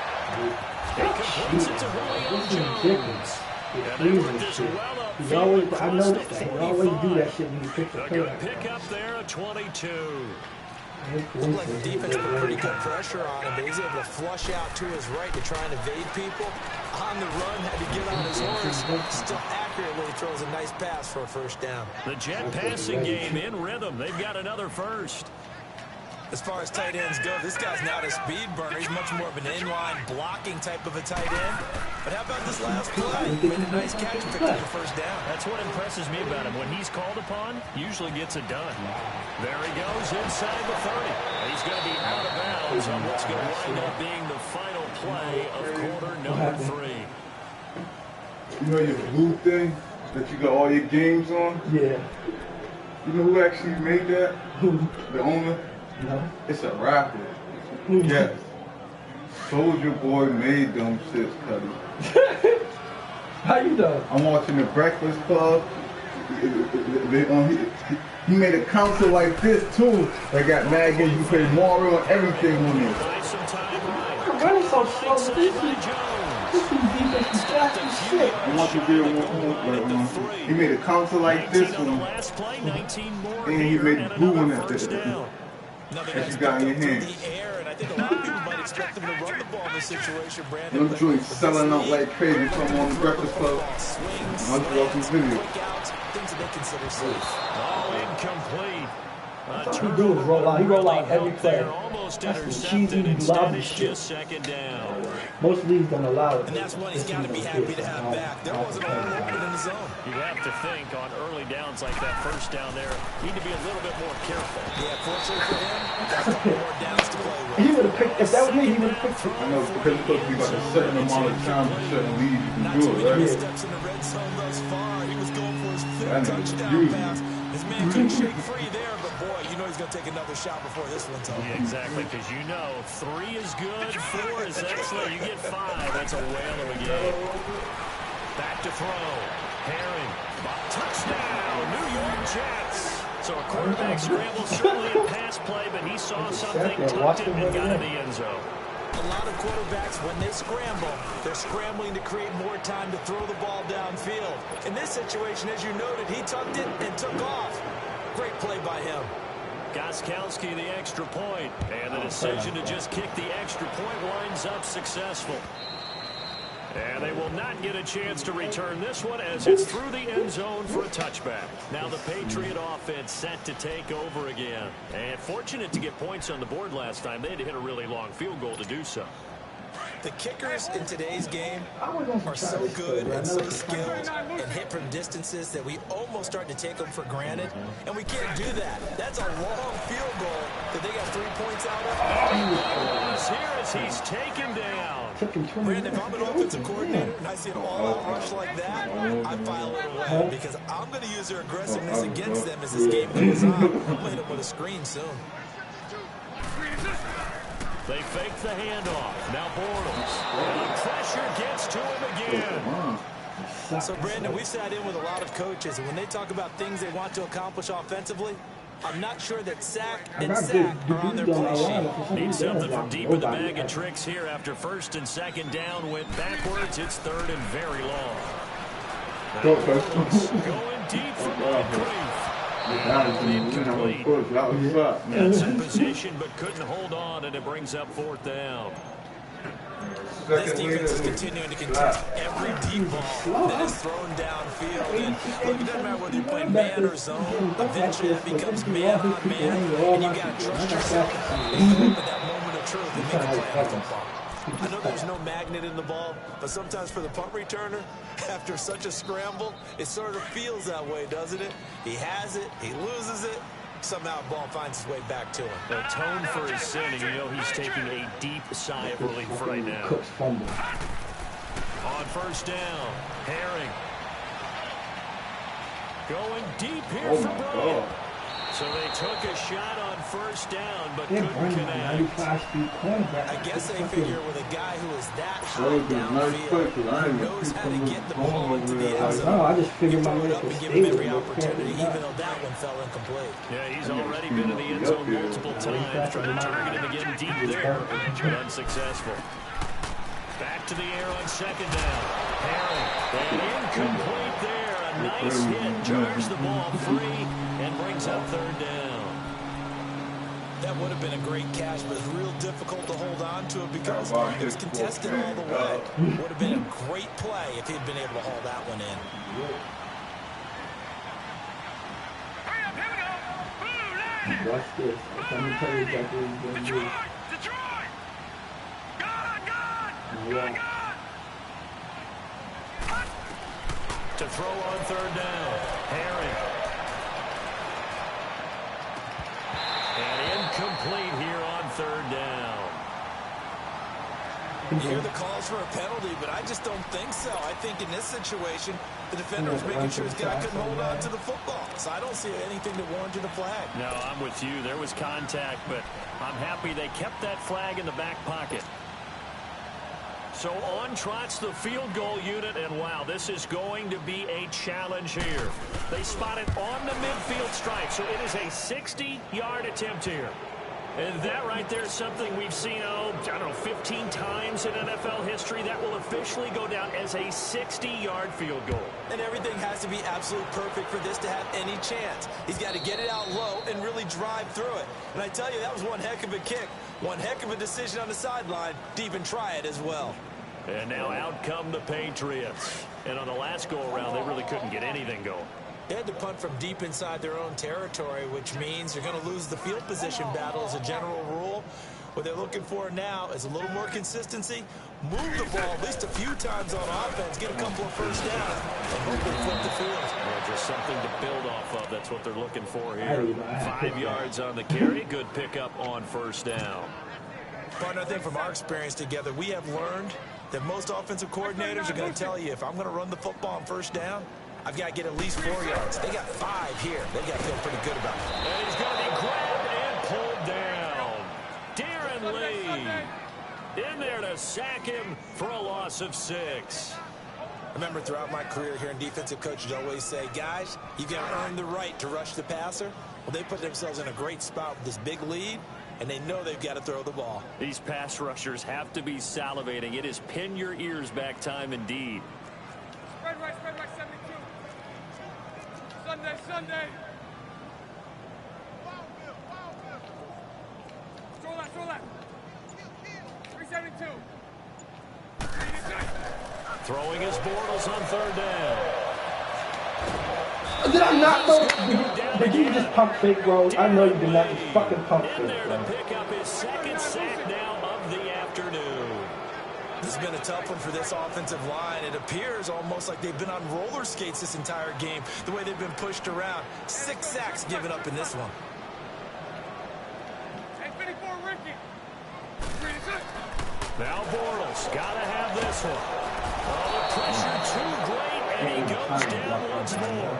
He completes it to Julio Jones. And they work this well up field across the 45. He always do that shit when you pick the A play. good pick up there at 22. Looked like the defense put pretty good pressure on him, but he's able to flush out to his right to try and evade people. On the run, had to get on his horse. Still accurately throws a nice pass for a 1st down. The Jet passing game in rhythm. They've got another first. As far as tight ends go, this guy's not a speed burner. He's much more of an inline blocking type of a tight end. But how about this last play? Made a nice catch, picked up the 1st down. That's what impresses me about him. When he's called upon, usually gets it done. There he goes inside the 30. He's going to be out of bounds on what's going to wind up being the final play of quarter number 3. You know your blue thing that you got all your games on? Yeah. You know who actually made that? Who? The owner? No. It's a rapper. Who? Yes. Soulja Boy made them shits, Cuddy. How you know? I'm watching The Breakfast Club. He made a console like this too. They got mad games. You play Mario and everything on it. Running so slow. This is defense fast as shit. I'm watching video he made a console like this one. And he made blue one that you got in your hands. I think a lot of people might expect them to run the ball in this situation, Brandon. Them joints selling out like crazy. Come on the Breakfast Club. I'll drop some video. Things that they consider safe. All incomplete. All he do is roll out. He roll out every play. Almost That's the intercepted. cheesy Instead, lobby it's shit. just second down. Most leagues don't allow it. And that's one he's got to be happy to have back. There wasn't a whole open in the zone. You have to think on early downs like that first down there, need to be a little bit more careful. Yeah, fortunately for him, got a couple more downs to play with. He would have picked, if that was me, he would have picked it. I know because it's supposed to be like a certain amount of time for certain leagues you can do it, right? Steps in the red zone thus far. He was going for his fifth That touchdown nigga's pass. His man couldn't shake free there, but boy, you know he's going to take another shot before this one's over. Yeah, exactly, because you know 3 is good, 4 is excellent, you get 5. That's a whale of a game. Back to throw. Herring. Touchdown, New York Jets. So a quarterback scramble, certainly a pass play, but he saw something, tucked it, and got in the end zone. A lot of quarterbacks, when they scramble, they're scrambling to create more time to throw the ball downfield. In this situation, as you noted, he tucked it and took off. Great play by him. Gostkowski the extra point, and the decision to just kick the extra point winds up successful. And they will not get a chance to return this one as it's through the end zone for a touchback. Now the Patriot offense set to take over again. And fortunate to get points on the board last time. They had to hit a really long field goal to do so. The kickers in today's game are so good and so skilled and hit from distances that we almost start to take them for granted. And we can't do that. That's a long field goal that they got 3 points out of. Here as he's taken down. Brandon, if I'm an offensive coordinator and I see an all-out rush like that, I file it away because I'm going to use their aggressiveness against them as this game goes on. I'm going to hit them with a screen soon. They fake the handoff. Now Bortles. And the pressure gets to him again. So, Brandon, we sat in with a lot of coaches, and when they talk about things they want to accomplish offensively, I'm not sure that sack and sack are on their play sheet. Need something from deep in the bag of tricks here after first and second down went backwards. It's third and very long. Going deep from Moncrief. Incomplete. Got some position but couldn't hold on, and it brings up fourth down. This defense is continuing to contest every deep ball that is thrown downfield. And look, it doesn't matter whether you're playing man or zone. Eventually, it becomes man on man, and you got to trust yourself at that moment of truth and make a play on the ball. I know there's no magnet in the ball, but sometimes for the punt returner, after such a scramble, it sort of feels that way, doesn't it? He has it, he loses it. Somehow the ball finds its way back to him. The tone for his sin, and you know he's taking a deep sigh of relief right now. On first down, Herring. Going deep here for Bryant. So they took a shot on first down, but couldn't connect. I guess they figure with a guy who is that high downfield, who knows how to get the ball into the end zone, you throw it up and give him every opportunity, even though that one fell incomplete. Yeah, he's already been in the end zone multiple times, trying to target him again deep there, but unsuccessful. Back to the air on second down. Herring, and incomplete there. A nice hit, jars the ball free, and brings up third down. That would have been a great catch, but it's real difficult to hold on to it because it was contested all the way. Would have been a great play if he'd been able to haul that one in. Hurry up, here we go. Blue line. Watch this. Let me tell you exactly what he's going to do. Detroit. Good. Yeah. To throw on third down, Herring. And incomplete here on third down. You hear the calls for a penalty, but I just don't think so. I think in this situation, the defender was making sure his guy couldn't hold on to the football. So I don't see anything to warrant a flag. No, I'm with you. There was contact, but I'm happy they kept that flag in the back pocket. So on trots the field goal unit, and wow, this is going to be a challenge here. They spot it on the midfield stripe, so it is a 60-yard attempt here. And that right there is something we've seen, I don't know, 15 times in NFL history. That will officially go down as a 60-yard field goal. And everything has to be absolutely perfect for this to have any chance. He's got to get it out low and really drive through it. And I tell you, that was one heck of a kick. One heck of a decision on the sideline to even try it as well. And now out come the Patriots. And on the last go-around, they really couldn't get anything going. They had to punt from deep inside their own territory, which means you're going to lose the field position battle as a general rule. What they're looking for now is a little more consistency, move the ball at least a few times on offense, get a couple of first downs, and hopefully flip the field. Well, just something to build off of. That's what they're looking for here. 5 yards on the carry. Good pickup on first down. Partner, I think from our experience together, we have learned that most offensive coordinators are going to tell you, if I'm going to run the football on first down, I've got to get at least 4 yards. They got 5 here. They got to feel pretty good about it. And he's going to be grabbed and pulled down. Darren Lee in there to sack him for a loss of 6. I remember throughout my career here in defensive coaches always say, guys, you got to earn the right to rush the passer. Well, they put themselves in a great spot with this big lead, and they know they've got to throw the ball. These pass rushers have to be salivating. It is pin your ears back time indeed. Spread right, 72. Sunday. Throw left. 372. Throwing his Bortles on third down. Did I not know? Did you just pump fake, bro? I know you did not just fucking pump fake, In there bro. to pick up his second sack now of the afternoon. This has been a tough one for this offensive line. It appears almost like they've been on roller skates this entire game, the way they've been pushed around. 6 sacks given up in this one. 10-54, Ricky. Now Bortles got to have this one. Oh, the pressure too great, and he goes down once more.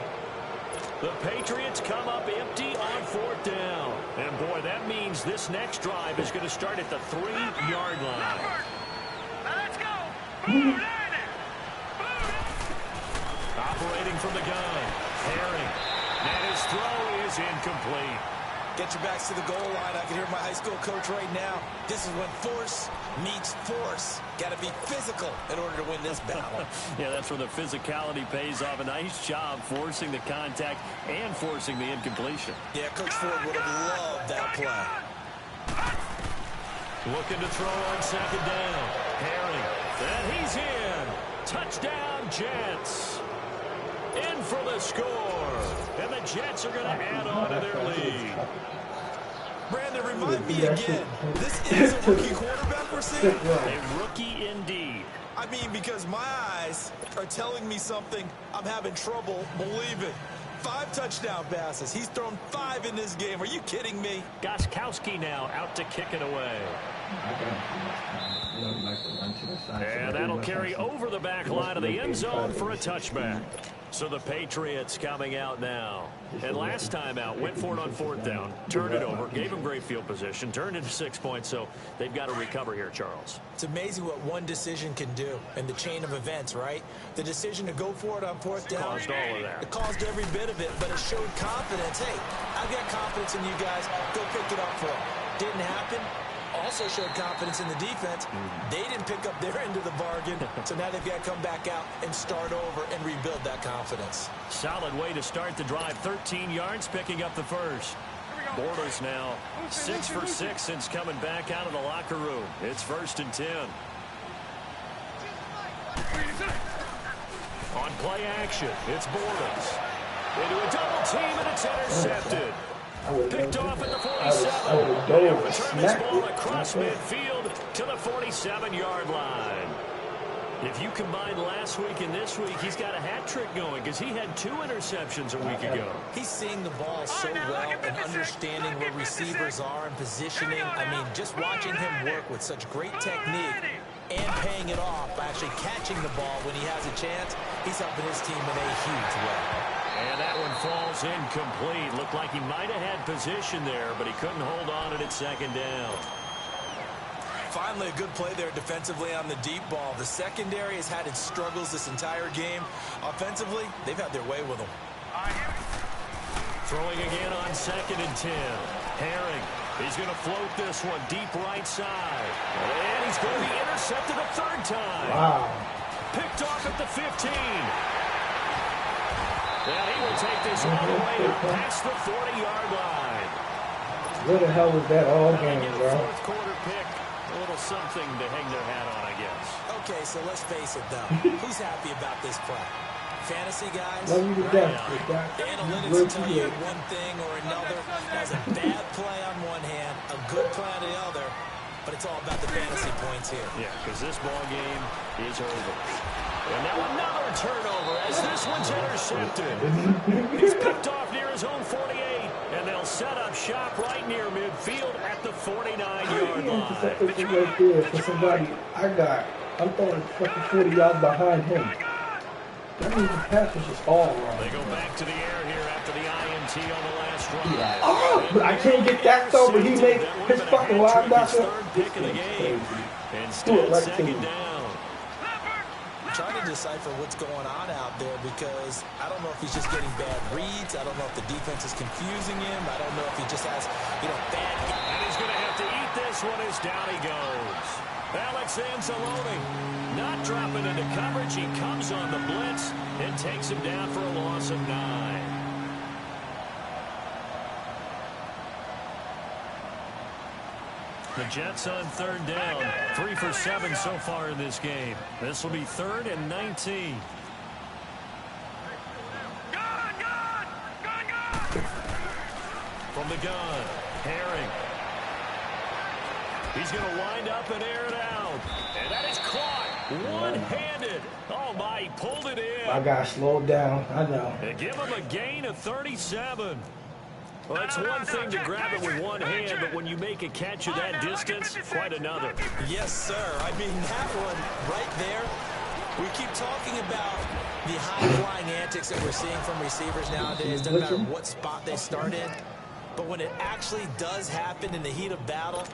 The Patriots come up empty on fourth down. And boy, that means this next drive is going to start at the 3-yard line. Let's go. Boom, Operating from the gun, Herring. And his throw is incomplete. Get your backs to the goal line. I can hear my high school coach right now. This is when force meets force. Got to be physical in order to win this battle. Yeah, that's where the physicality pays off. A nice job forcing the contact and forcing the incompletion. Yeah, Coach Ford would have loved that play. Looking to throw on second down. Herring. And he's in. Touchdown, Jets. In for the score. And the Jets are going to add on to their lead. Brandon, remind me again, this is a rookie quarterback we're seeing? A rookie indeed. I mean, because my eyes are telling me something I'm having trouble believing. 5 touchdown passes. He's thrown 5 in this game. Are you kidding me? Goskowski now out to kick it away. And that'll carry over the back line of the end zone for a touchback. So the Patriots coming out now. And last time out, went for it on fourth down, turned it over, gave them great field position, turned into 6 points, so they've got to recover here, Charles. It's amazing what one decision can do in the chain of events, right? The decision to go for it on fourth down. Caused all of that. It caused every bit of it, but it showed confidence. Hey, I've got confidence in you guys. Go pick it up for them. Didn't happen. Also showed confidence in the defense. They didn't pick up their end of the bargain, so now they've got to come back out and start over and rebuild that confidence. Solid way to start the drive. 13 yards, picking up the first. Bortles now 6 for 6 since coming back out of the locker room. It's 1st and 10. On play action, it's Bortles. Into a double team, and it's intercepted. Picked off at the 47. And return this ball across midfield to the 47-yard line. If you combine last week and this week, he's got a hat trick going because he had 2 interceptions a week ago. He's seeing the ball so well and understanding where receivers are and positioning. I mean, just watching him work with such great technique, and paying it off by actually catching the ball when he has a chance. He's helping his team in a huge way. And that one falls incomplete. Looked like he might have had position there, but he couldn't hold on to it at second down. Finally, a good play there defensively on the deep ball. The secondary has had its struggles this entire game. Offensively, they've had their way with them. Throwing again on 2nd and 10. Herring. He's going to float this one deep right side. And he's going to be intercepted a third time. Wow. Picked off at the 15. And he will take this all the way past the 40-yard line. Where the hell was that all game, bro? Fourth quarter pick. A little something to hang their hat on, I guess. Okay, so let's face it, though. Who's happy about this play? Fantasy guys? Love you to death. The analytics will tell you one thing or another. That's a bad play on one hand, a good play on the other, but it's all about the fantasy points here. Yeah, because this ball game is over. And now another turnover as this one's intercepted. He's picked off near his own 48, and they'll set up shop right near midfield at the 49-yard line. Right there for somebody I'm throwing fucking 40 yards behind him. That means the pass was just all wrong. They go back to the air here after the INT on the last drive. Yeah. Oh, but I can't get that though, but he made his fucking linebacker. Third pick of the game. Instead, right second down. I'm trying to decipher what's going on out there because I don't know if he's just getting bad reads. I don't know if the defense is confusing him. I don't know if he just has, bad. And he's going to have to eat this one as down he goes. Alex Anzalone not dropping into coverage. He comes on the blitz and takes him down for a loss of 9. The Jets on third down. 3 for 7 so far in this game. This will be 3rd and 19. From the gun, Herring. He's going to wind up and air it out. And that is caught one-handed. Oh, my, he pulled it in. My guy slowed down. I know. And give him a gain of 37. Well, it's one thing to grab it with one hand, but when you make a catch at that distance, quite another. Yes, sir. I mean, that one right there, we keep talking about the high-flying antics that we're seeing from receivers nowadays. Doesn't matter what spot they start in. But when it actually does happen in the heat of battle,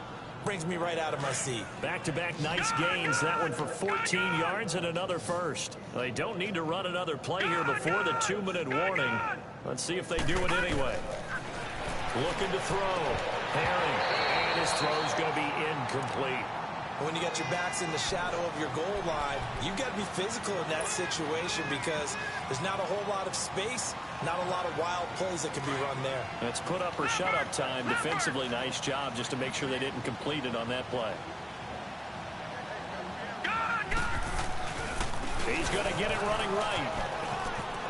brings me right out of my seat. Back-to-back nice gains. That one for 14 yards and another first. They don't need to run another play here before the 2-minute warning. Let's see if they do it anyway. Looking to throw. Herring. And his throw's going to be incomplete. When you got your backs in the shadow of your goal line, you've got to be physical in that situation because there's not a whole lot of space, not a lot of wild plays that can be run there. It's put up or shut up time. Defensively, nice job just to make sure they didn't complete it on that play. He's going to get it running right.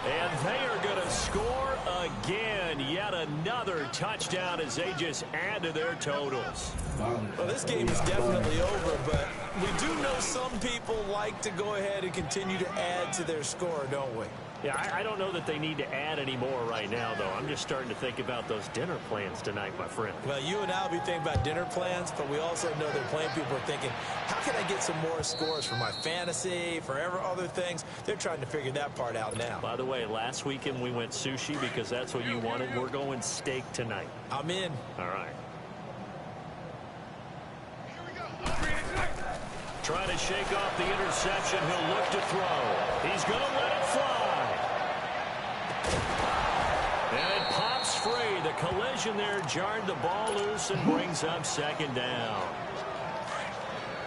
And they are going to score again. Yet another touchdown as they just add to their totals. Well, this game is definitely over, but we do know some people like to go ahead and continue to add to their score, don't we? Yeah, I don't know that they need to add any more right now, though. I'm just starting to think about those dinner plans tonight, my friend. Well, you and I will be thinking about dinner plans, but we also know that playing people are thinking, how can I get some more scores for my fantasy, for other things? They're trying to figure that part out now. By the way, last weekend we went sushi because that's what you wanted. We're going steak tonight. I'm in. All right. Trying to shake off the interception. He'll look to throw. He's going to let it fly. And it pops free. The collision there jarred the ball loose and brings up second down.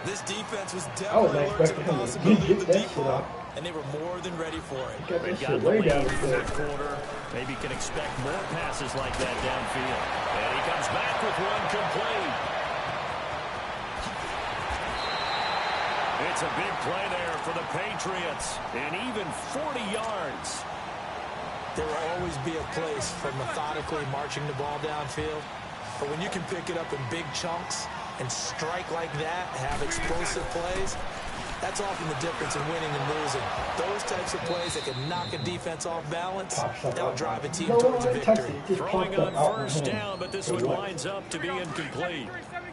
This defense was definitely alert to the possibility of the deep ball, and they were more than ready for it. They've got the lead in the quarter. Maybe can expect more passes like that downfield. And he comes back with one complete. It's a big play there for the Patriots, and even 40 yards. There will always be a place for methodically marching the ball downfield, but when you can pick it up in big chunks and strike like that, have explosive plays, that's often the difference in winning and losing. Those types of plays that can knock a defense off balance, that'll drive a team towards a victory. Throwing on first down, but this one winds up to be incomplete.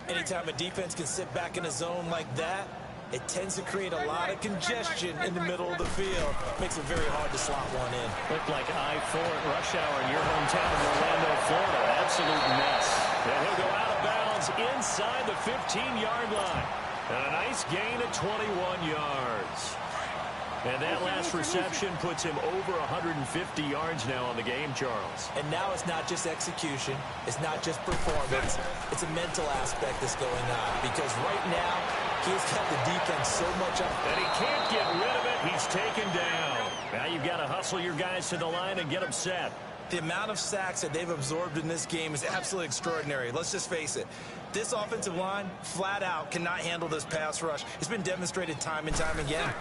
Anytime a defense can sit back in a zone like that it tends to create a lot of congestion in the middle of the field. Makes it very hard to slot one in. Looked like I-4 at rush hour in your hometown of Orlando, Florida. Absolute mess. And he'll go out of bounds inside the 15-yard line. And a nice gain of 21 yards. And that last reception puts him over 150 yards now on the game, Charles. And now it's not just execution. It's not just performance. It's a mental aspect that's going on. Because right now, he's got the defense so much up. And he can't get rid of it. He's taken down. Now you've got to hustle your guys to the line and get them set. The amount of sacks that they've absorbed in this game is absolutely extraordinary. Let's just face it. This offensive line, flat out, cannot handle this pass rush. It's been demonstrated time and time again.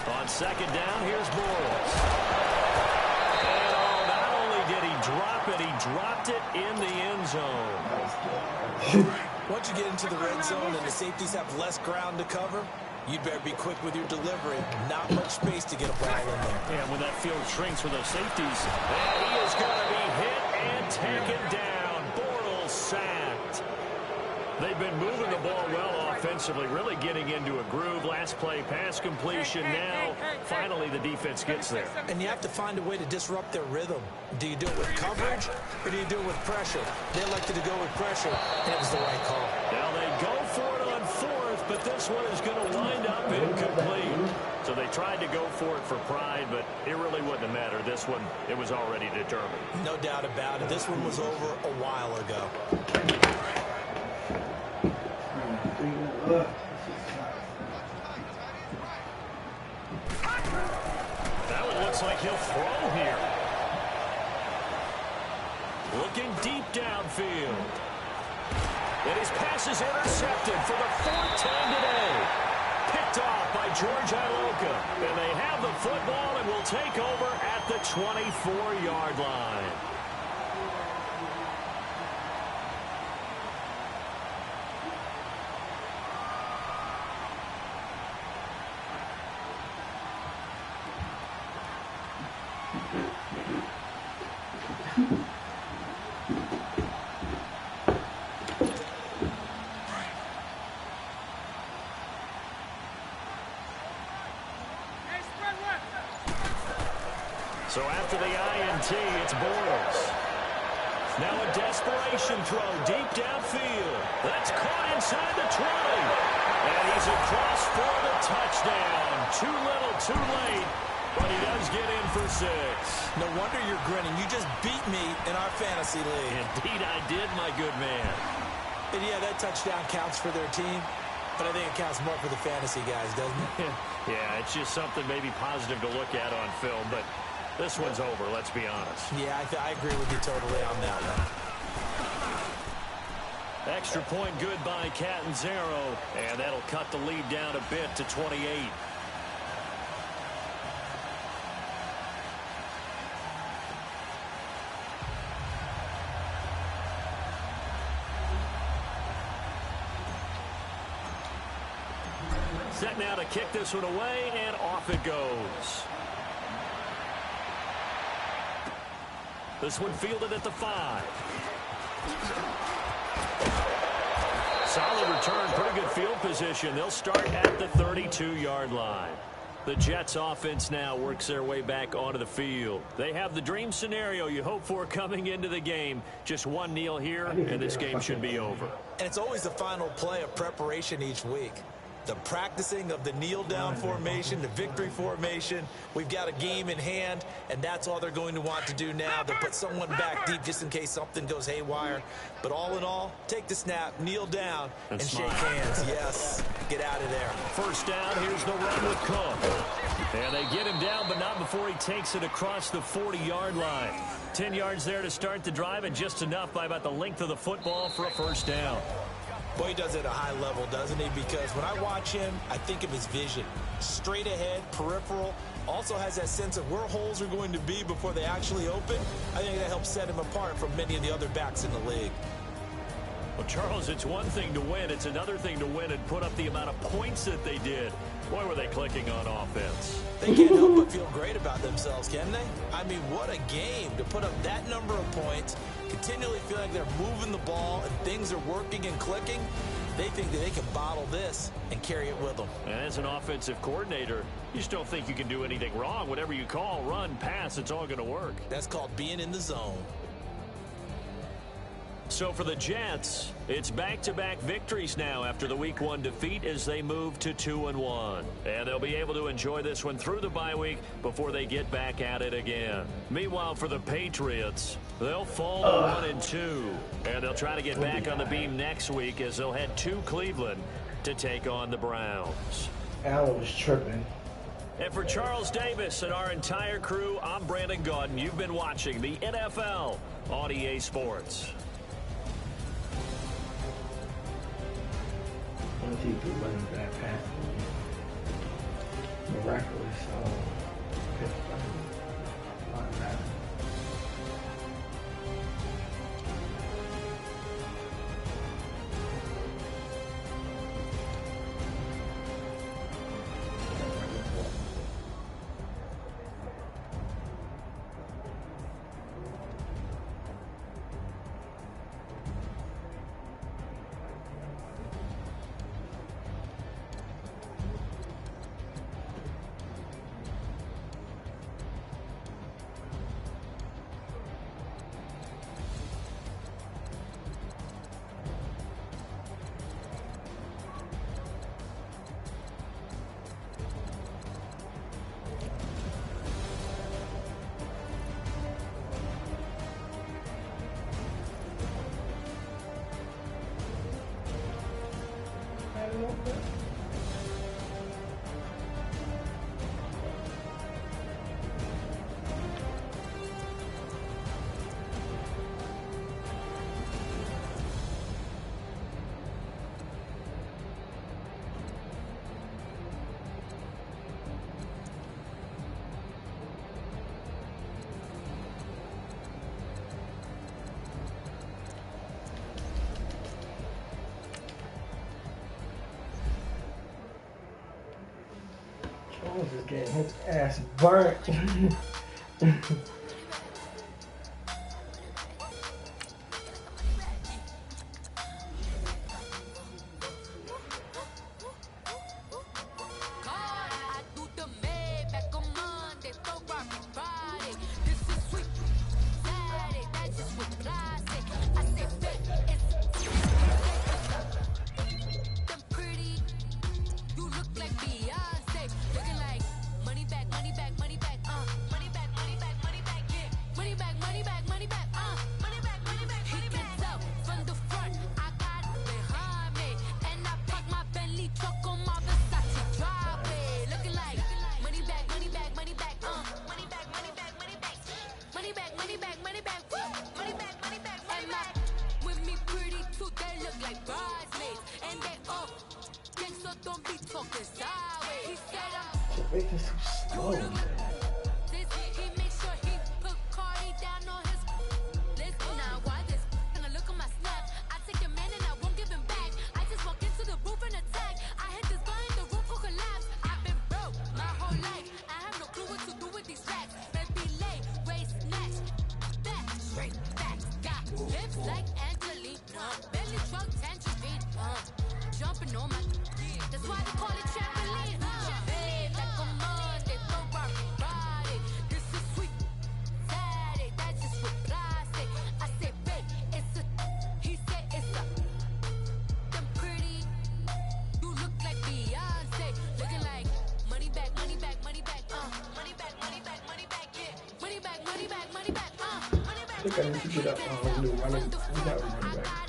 On second down, here's Bortles. And not only did he drop it, he dropped it in the end zone. Once you get into the red zone and the safeties have less ground to cover, you better be quick with your delivery. Not much space to get a ball in there. Yeah, when that field shrinks for those safeties, and he is going to be hit and taken down. Bortles sacked. They've been moving the ball well offensively, really getting into a groove. Last play, pass completion. Now, finally, the defense gets there. And you have to find a way to disrupt their rhythm. Do you do it with coverage, or do you do it with pressure? They elected to go with pressure, and it was the right call. Now they go for it on fourth, but this one is going to wind up incomplete. So they tried to go for it for pride, but it really wouldn't have mattered. This one, it was already determined. No doubt about it. This one was over a while ago. That one looks like he'll throw here. Looking deep downfield. And his pass is intercepted for the fourth time today. Picked off by George Iloka. And they have the football and will take over at the 24-yard line. So after the INT, it's Bortles. Now a desperation throw deep downfield. That's caught inside the 20. And he's across for the touchdown. Too little, too late. But he does get in for 6. No wonder you're grinning. You just beat me in our fantasy league. Indeed I did, my good man. And yeah, that touchdown counts for their team. But I think it counts more for the fantasy guys, doesn't it? Yeah, it's just something maybe positive to look at on film. But this one's over, let's be honest. Yeah, I agree with you totally on that one. Extra point good by Catanzaro, and that'll cut the lead down a bit to 28. Set now to kick this one away, and off it goes. This one fielded at the 5. Solid return, pretty good field position. They'll start at the 32-yard line. The Jets offense now works their way back onto the field. They have the dream scenario you hope for coming into the game. Just one kneel here, and this game should be over. And it's always the final play of preparation each week. The practicing of the kneel-down formation, the victory formation. We've got a game in hand, and that's all they're going to want to do now. They'll put someone back deep just in case something goes haywire. But all in all, take the snap, kneel down, and shake hands. Yes, get out of there. First down, here's the run with Cook. And they get him down, but not before he takes it across the 40-yard line. 10 yards there to start the drive, and just enough by about the length of the football for a first down. Boy, he does it at a high level, doesn't he? Because when I watch him, I think of his vision. Straight ahead, peripheral. Also has that sense of where holes are going to be before they actually open. I think that helps set him apart from many of the other backs in the league. Well, Charles, it's one thing to win. It's another thing to win and put up the amount of points that they did. Boy, were they clicking on offense. They can't help but feel great about themselves, can they? I mean, what a game to put up that number of points, continually feel like they're moving the ball and things are working and clicking. They think that they can bottle this and carry it with them. And as an offensive coordinator, you just don't think you can do anything wrong. Whatever you call, run, pass, it's all going to work. That's called being in the zone. So for the Jets, it's back-to-back victories now after the Week 1 defeat as they move to 2-1. And they'll be able to enjoy this one through the bye week before they get back at it again. Meanwhile, for the Patriots, they'll fall to 1-2. And they'll try to get back on the beam next week as they'll head to Cleveland to take on the Browns. Allen was tripping. And for Charles Davis and our entire crew, I'm Brandon Gaudin. You've been watching the NFL on EA Sports. He threw running back pass. Miraculous. Jones is getting his ass burnt. I think I need to get up new running. We got running back.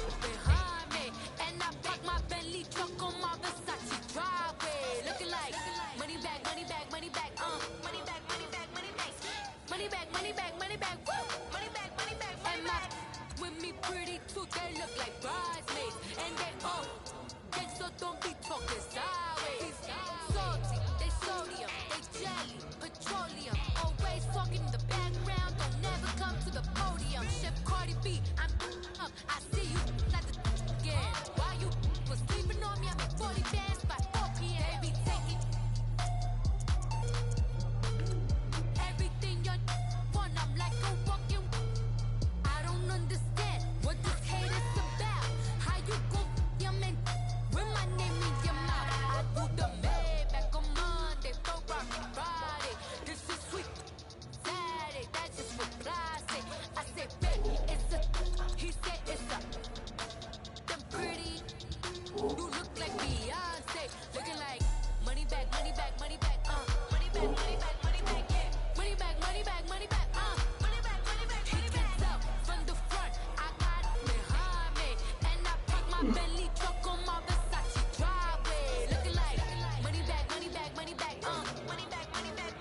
Bentley truck on my Versace driveway. Looking like money back, money back, money back, money back, money back,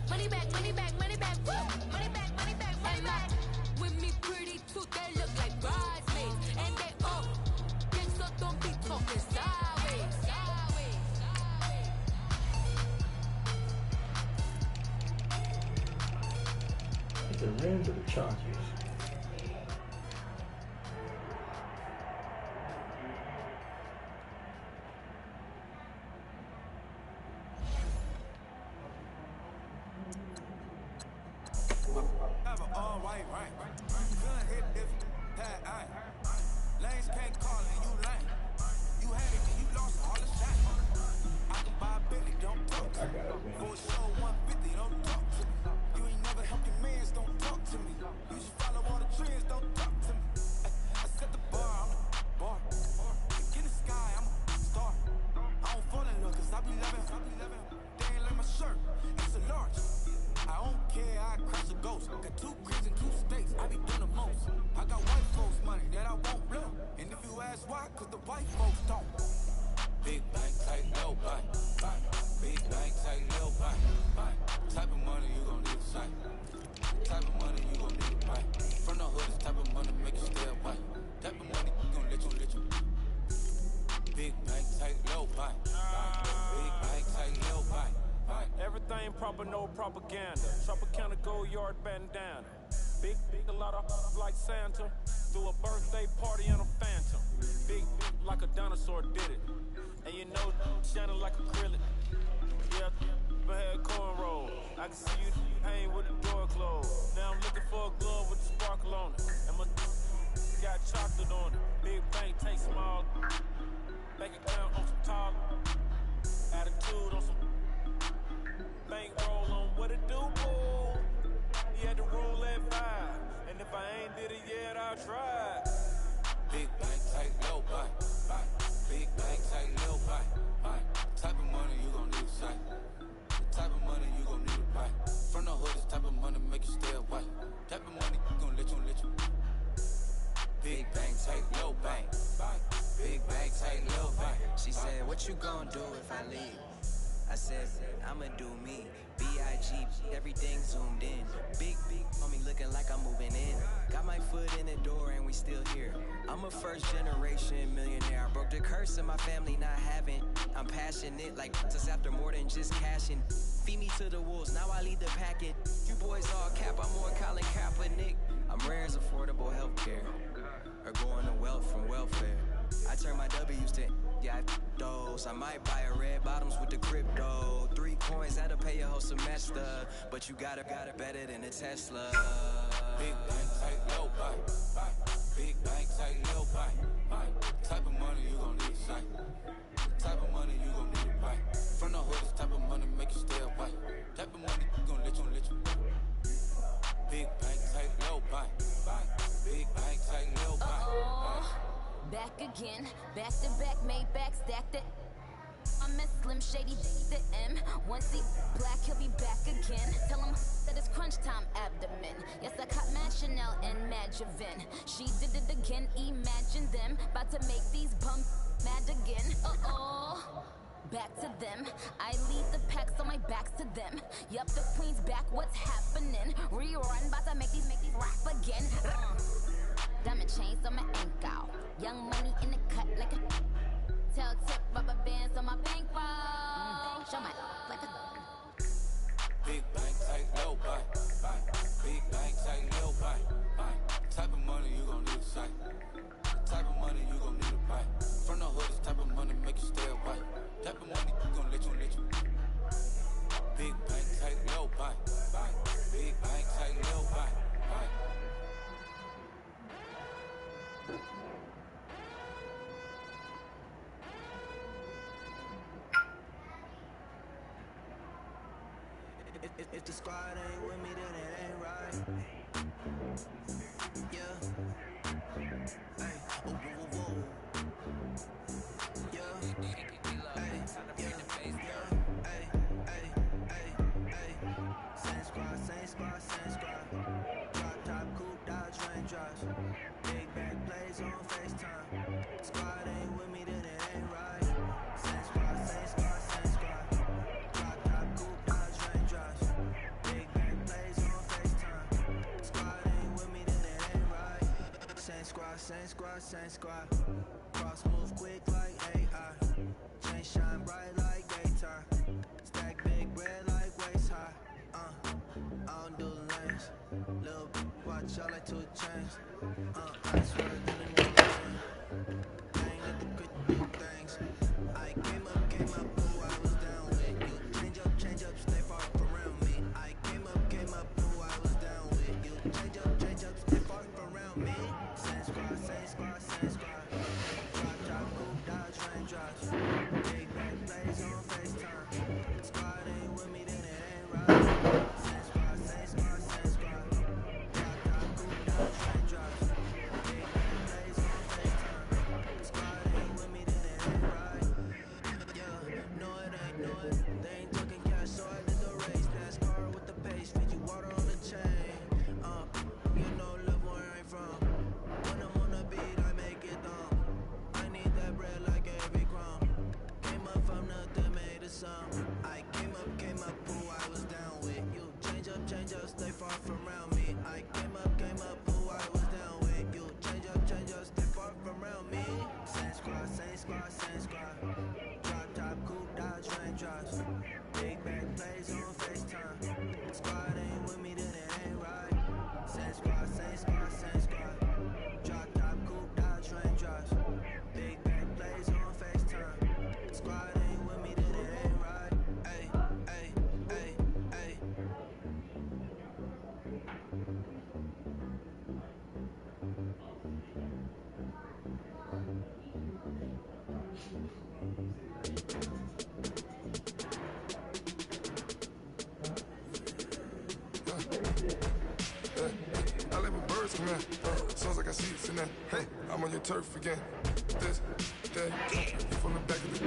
money back, money back, money back, money back, money back, money back, money back. With me pretty too, they look like bridesmaids, and they gang, so don't be talking sideways. The Rams or the Chargers? Have an all-white rank. Couldn't hit if you had aim. Lanes can't call it, you lame. You had it, then you lost all the shine. I can buy a Bentley, don't talk to me. For a show 150, don't talk to me. You ain't never helped your mans, don't talk to me. You just follow all the trends, don't talk to me. I set the bar, I'm the bar. Look in the sky, I'm a star. I don't fall in love, cause I be loving. They ain't like my shirt, it's a large. I don't care, I crush a ghost. Got 2 cribs in 2 states, I be doing the most. I got white folks money that I won't blow. And if you ask why, cause the white folks don't. Big bank, tight, low bank. Big bank, tight, low bank. Type of money you gon' need to sight. Type of money you gon' need to buy. From the hood, this type of money make you stay away. Type of money you gon' let you. Big bank, tight, low bank. Big bank, tight, low bank. Everything proper, no propaganda. Tropicana gold yard bandana. Big, a lot of like Santa. Threw a birthday party in a phantom. Big like a dinosaur did it. And you know, shining like acrylic. Yeah, I had cornrows. I can see you hang with the door closed. Now I'm looking for a glove with a sparkle on it. And my got chocolate on it. Big bank, take small. Bank account on some tall. Attitude on some. Bankroll on what it do, boo. He had the roulette vibe, and if I ain't did it yet, I'll try. Big bank, tight, low bank. Big bank, tight, low bank. Type of money you gon' need to sight. The type of money you gon' need to buy. From the hood, this type of money make you stay away. Type of money you gon' let you. Big bank, tight, low bank. Big bank, tight, low bank. She said, what you gon' do if I leave? I said, I'ma do me. B.I.G. Everything zoomed in. Big on me looking like I'm moving in. Got my foot in the door and we still here. I'm a first generation millionaire. I broke the curse of my family not having. I'm passionate like just after more than just cashing. Feed me to the wolves, now I lead the packet. You boys all cap, I'm more Colin Kaepernick. I'm rare as affordable healthcare. Or going to wealth from welfare. I turn my W's to those. I might buy a red bottoms with the crypto. 3 coins, that'll pay your whole semester. But you got it better than a Tesla. Big bank, tight, low bank. Big bank, tight, low bank. Type of money you gon' need to sight. Type of money you gon' need to buy. From the hood, this type of money make you stay away. Type of money you gon' let you. Big bank, tight, low bank. Big bank, tight, low bank. Back again, back to back, made back, stacked it. I'm a Slim Shady, the M. Once he black, he'll be back again. Tell him that it's crunch time abdomen. Yes, I caught Mad Chanel and Mad Javin. She did it again, imagine them. About to make these bums mad again. Back to them. I lead the pack, so my back's to them. Yup, the queen's back, what's happening? Rerun, about to make these rap again. Diamond chains on my ankle. Young money in the cut like a tail tip, rubber bands on my bankroll. Show my like a Big bank, tight, low bank. Big bank, tight, low bank. Type of money you gon' need to sight. Type of money you gon' need to buy. From the hood, this type of money make you stay away. Type of money you gon' let you. Big bank, tight, low bank. Big bank, tight, low bank. If the squad ain't with me, then it ain't right. Yeah. Hey, oh, whoa, whoa, whoa. Yeah. Hey, yeah. Hey. Same squad. Drop top, coupe, Dodge, Range drives. Big bag plays on FaceTime. same squad, same squad. Cross move quick like AI. Chain shine bright like daytime. Stack big bread like waist high. I don't do lanes. Little watch y'all like 2 chains. I swear to the new thing. I ain't let the good things. I came up, who I was down with. You change up, stay far around me. I came up, who I was down with. You change up, stay far around me. Same squad, same squad, same squad. Drop, cool, dodge, rain drops. Big bang plays on FaceTime. Squad ain't with me, then it ain't right. Same squad, same squad, same squad. Drop, cool, dodge, rain drops. Big bang plays on FaceTime. Squad ain't with me, then it ain't right. Yeah, no it ain't, they ain't talking cash, so I did the race. NASCAR with the pace, feed you water on the chain. You know, live where I ain't from. When I'm on the beat, I make it dumb. I need that bread like every crumb. Came up from nothing, made a sum. I came up, who I was down with. You change up, stay far from around me. I came up, who I was down with. You change up, stay far from around me. Same squad, same squad, same squad. Drop top, coupe, dodge, rain drops. Big bag plays on FaceTime. Squad ain't with me, then it ain't right. Same squad, same squad, same squad. Drop top, coupe, dodge, rain drops. Big bag plays on FaceTime. Squad ain't with me, then it ain't right. Ay, ay, ay, ay. I live with birds come in. Sounds like I see you in that. Hey, I'm on your turf again. This, that, you from the back of the.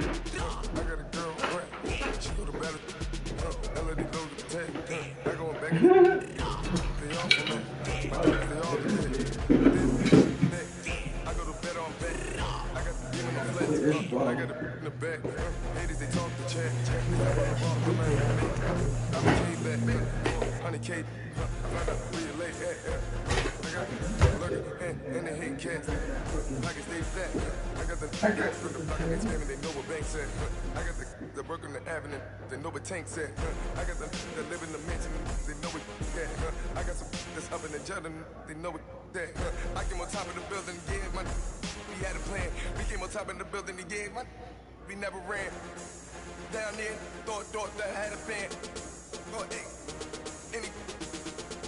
I got a girl, right? She go to battle. LAD load the tag. I going back. They all from that. My niggas, they all the I go to bed on bed. I got the demon on flat. I got the in the back. Ladies, they talk the chat. I'm a K-back. 100K. Find out where you lay at. I got and they hate cats. Pockets stay fat. I got the guys from the block and they scamming, they know what banks at. I got the work on the avenue, they know what tanks at. I got the live in the mansion, they know what that. I got some that's up in the Jordan, they know what that. I came on top of the building, yeah, we had a plan. We came on top of the building, yeah, we never ran. Down there, thought that I had a fan. Thought, hey, any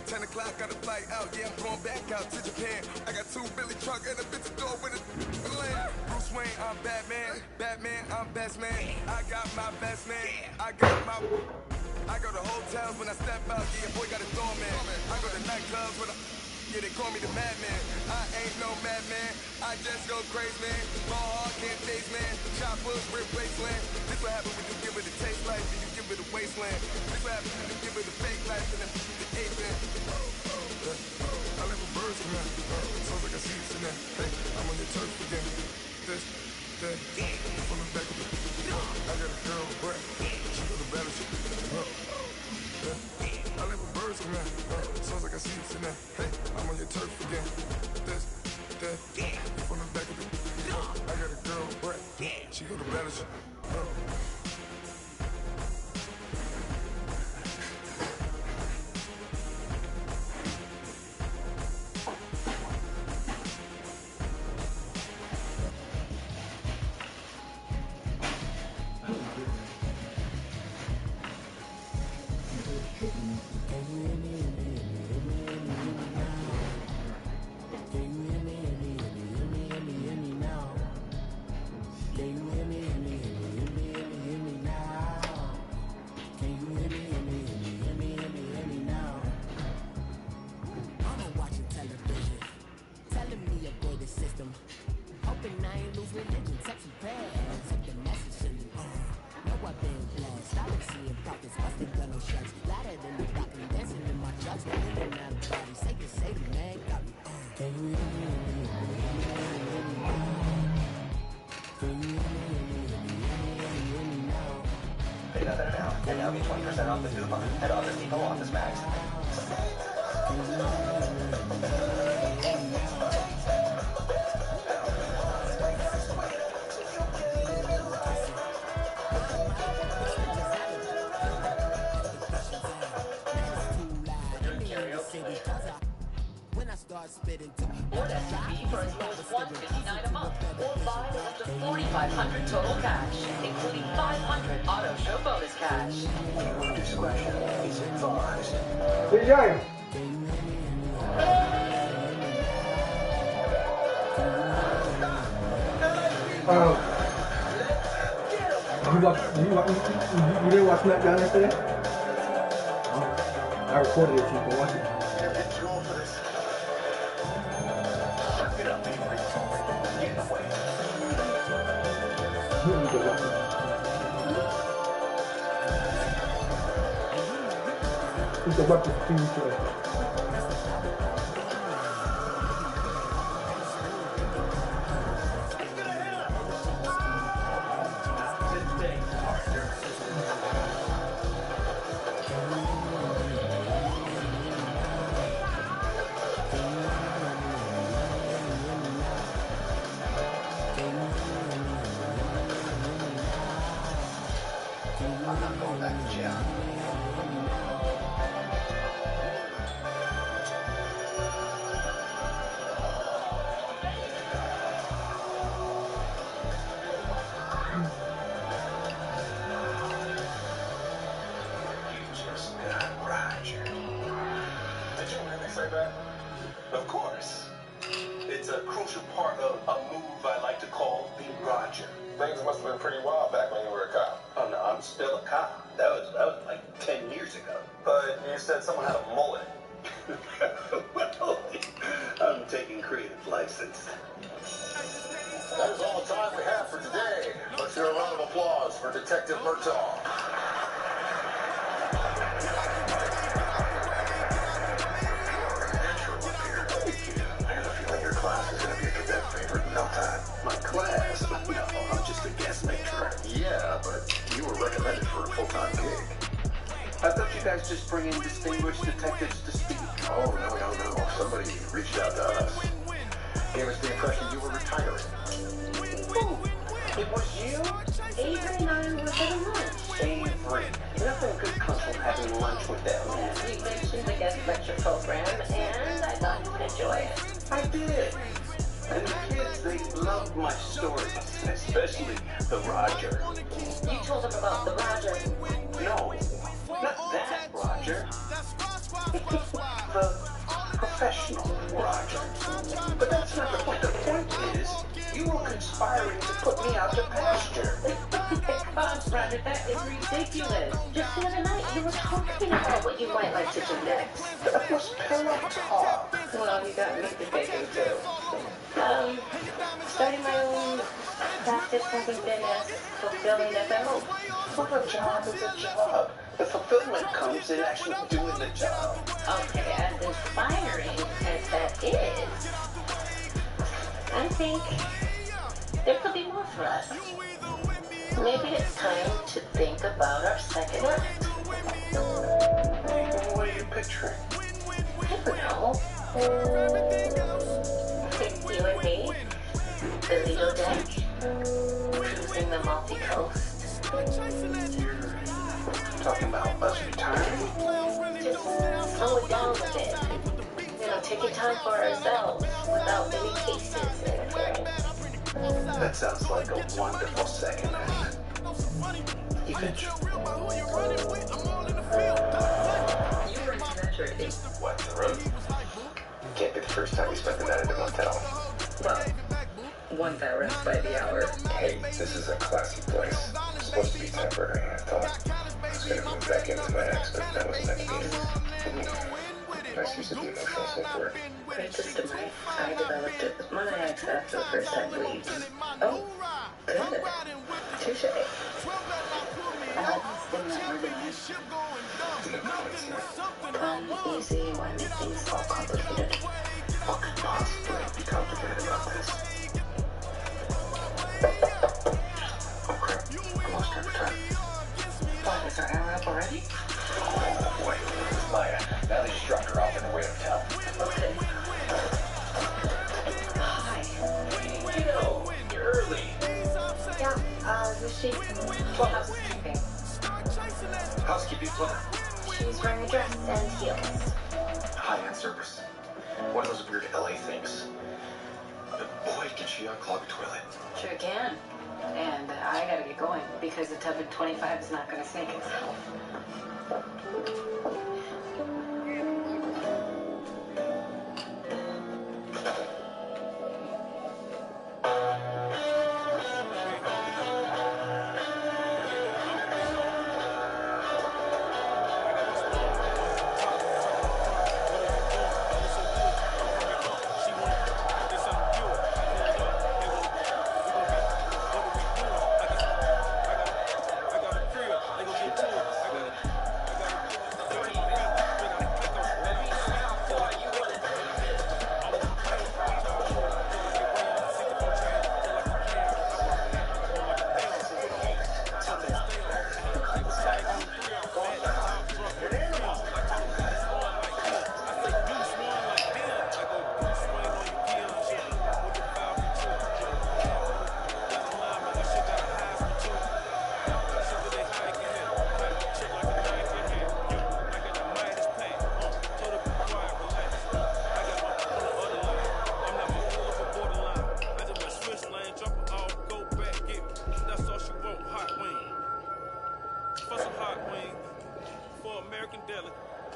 10 o'clock, got a flight out, yeah, I'm going back out to Japan. I got 2 Billy truck and a bitch door with a land. Bruce Wayne, I'm Batman, I'm best man. I got my best man, I go to hotels when I step out, yeah, boy got a doorman. I go to nightclubs when yeah, they call me the madman. I ain't no madman, I just go crazy, man. Ball hard, can't face, man. Choppers, rip wasteland. This what happen when you give it a taste life, then you give it a wasteland. This what happen when you give it a fake life, and then the ape man. I live with birds from that. Sounds like I see you in that. Hey, I'm on your turf again. This, that, from the back of the. I got a girl, right? She go to battle. I live with birds from that. Sounds like I see you in that. Hey, I'm on your turf again. This, that, from the back of the. I got a girl, right? She go to battle. And now get 20% off the coupon at Office Depot Office Max. One SUV for as low as $159 a month, or buy with up to $4,500 total cash, including $500 auto show bonus cash. Discretion is advised. Hey, Jay. You didn't watch SmackDown yesterday? Oh, I recorded it so you can watch it. It's a weapon for TV. I'm not going back to jail. Of course. It's a crucial part of a move I like to call the Roger. Things must have been pretty wild back when you were a cop. Oh no, I'm still a cop. That was like 10 years ago. But you said someone had a mullet. Well, I'm taking creative license. That is all the time we have for today. Let's hear a round of applause for Detective Murtaugh. My class? No, I'm just a guest major. Yeah, but you were recommended for a full-time gig. I thought you guys just bring in distinguished detectives to speak. Oh, no. Somebody reached out to us. Gave us the impression you were retiring. Ooh, it was you? Avery and I were having lunch. Avery. Nothing good comes from having lunch with them. Yeah, you mentioned the guest lecture program, and I thought you'd enjoy it. I did. And the kids, they loved my stories, especially the Roger. You told them about the Roger? No, not that Roger. The professional Roger. But that's not the point. The point is, you were conspiring to put me out to pasture. Gosh, Roger, that is ridiculous. Just the other night, you were talking about what you might like to do next. That was pillow talk. Well, you got me thinking too. Starting my own practice having been as fulfilling as I hope. Well, a job is a job. The fulfillment comes in actually doing the job. Okay, as inspiring as that is, I think there could be more for us. Maybe it's time to think about our second act. What are you picturing? I don't know. You and me, the Lido deck, cruising the multi-coast. You're talking about us retiring? Just slow it down a bit. You know, taking time for ourselves without any cases interfering. That sounds like a wonderful second act. Eventually. You were exaggerating. What, the road? Can't be the first time we spent the night at a motel. Well, one that runs by the hour. Hey, this is a classy place. It's supposed to be temporary, I thought. I was going to move back into my ex, but that wasn't meant to be. Nice use of the emotional support. Great system, right? I developed it with my ex after the first time we... Oh, good. Touche. Easy, why make things all complicated? What could possibly be complicated about this? Oh crap, I lost track of time. What, is our hour up already? Oh, wait, Maya, now they just dropped her off in the way to town. Okay. Hi. Ew, you're early. Yeah, who's she? Well, housekeeping. Housekeeping what? She's wearing a dress and heels. High-end service. one of those weird LA things. Boy, can she unclog a toilet. Sure can. And I gotta get going because the tub at 25 is not gonna sink itself.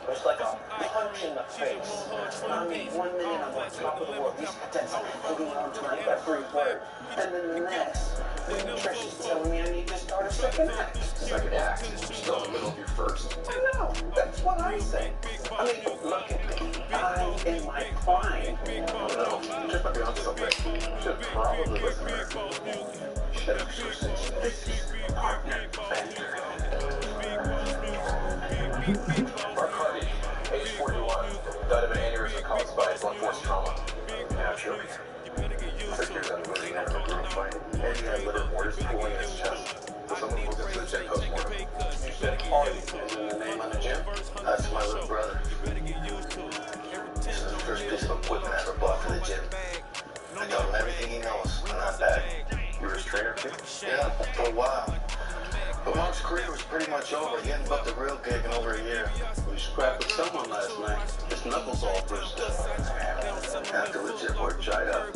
It's like a punch in the face. I mean, 1 minute I'm on top of the world, these cadets holding on to my every word. And then the next, Trish is telling me I need to start a second act. Second act? Still in the middle of your first. I know, that's what I say. I mean, look at me. I'm in my prime. No, just might be on something. Should probably listen to her. Shut up, Susan. This is partner Fender. Mark Hardy, age 41, died of an aneurysm caused by blunt force trauma. Yeah, sure. 6 years out of the never a brutal fight, and he had liver mortars pooling in his chest. So someone will get to the jet post-mortem. You said Hardy is in the name on the gym? That's my little brother. This is the first piece of equipment I ever bought for the gym. I taught him everything he knows, and not bad. You were his trainer too? Yeah, for a while. But Mark's career was pretty much over. He hadn't booked a real gig in over a year. We scrapped with someone last night. His knuckles all bruised up. After legit work dried up,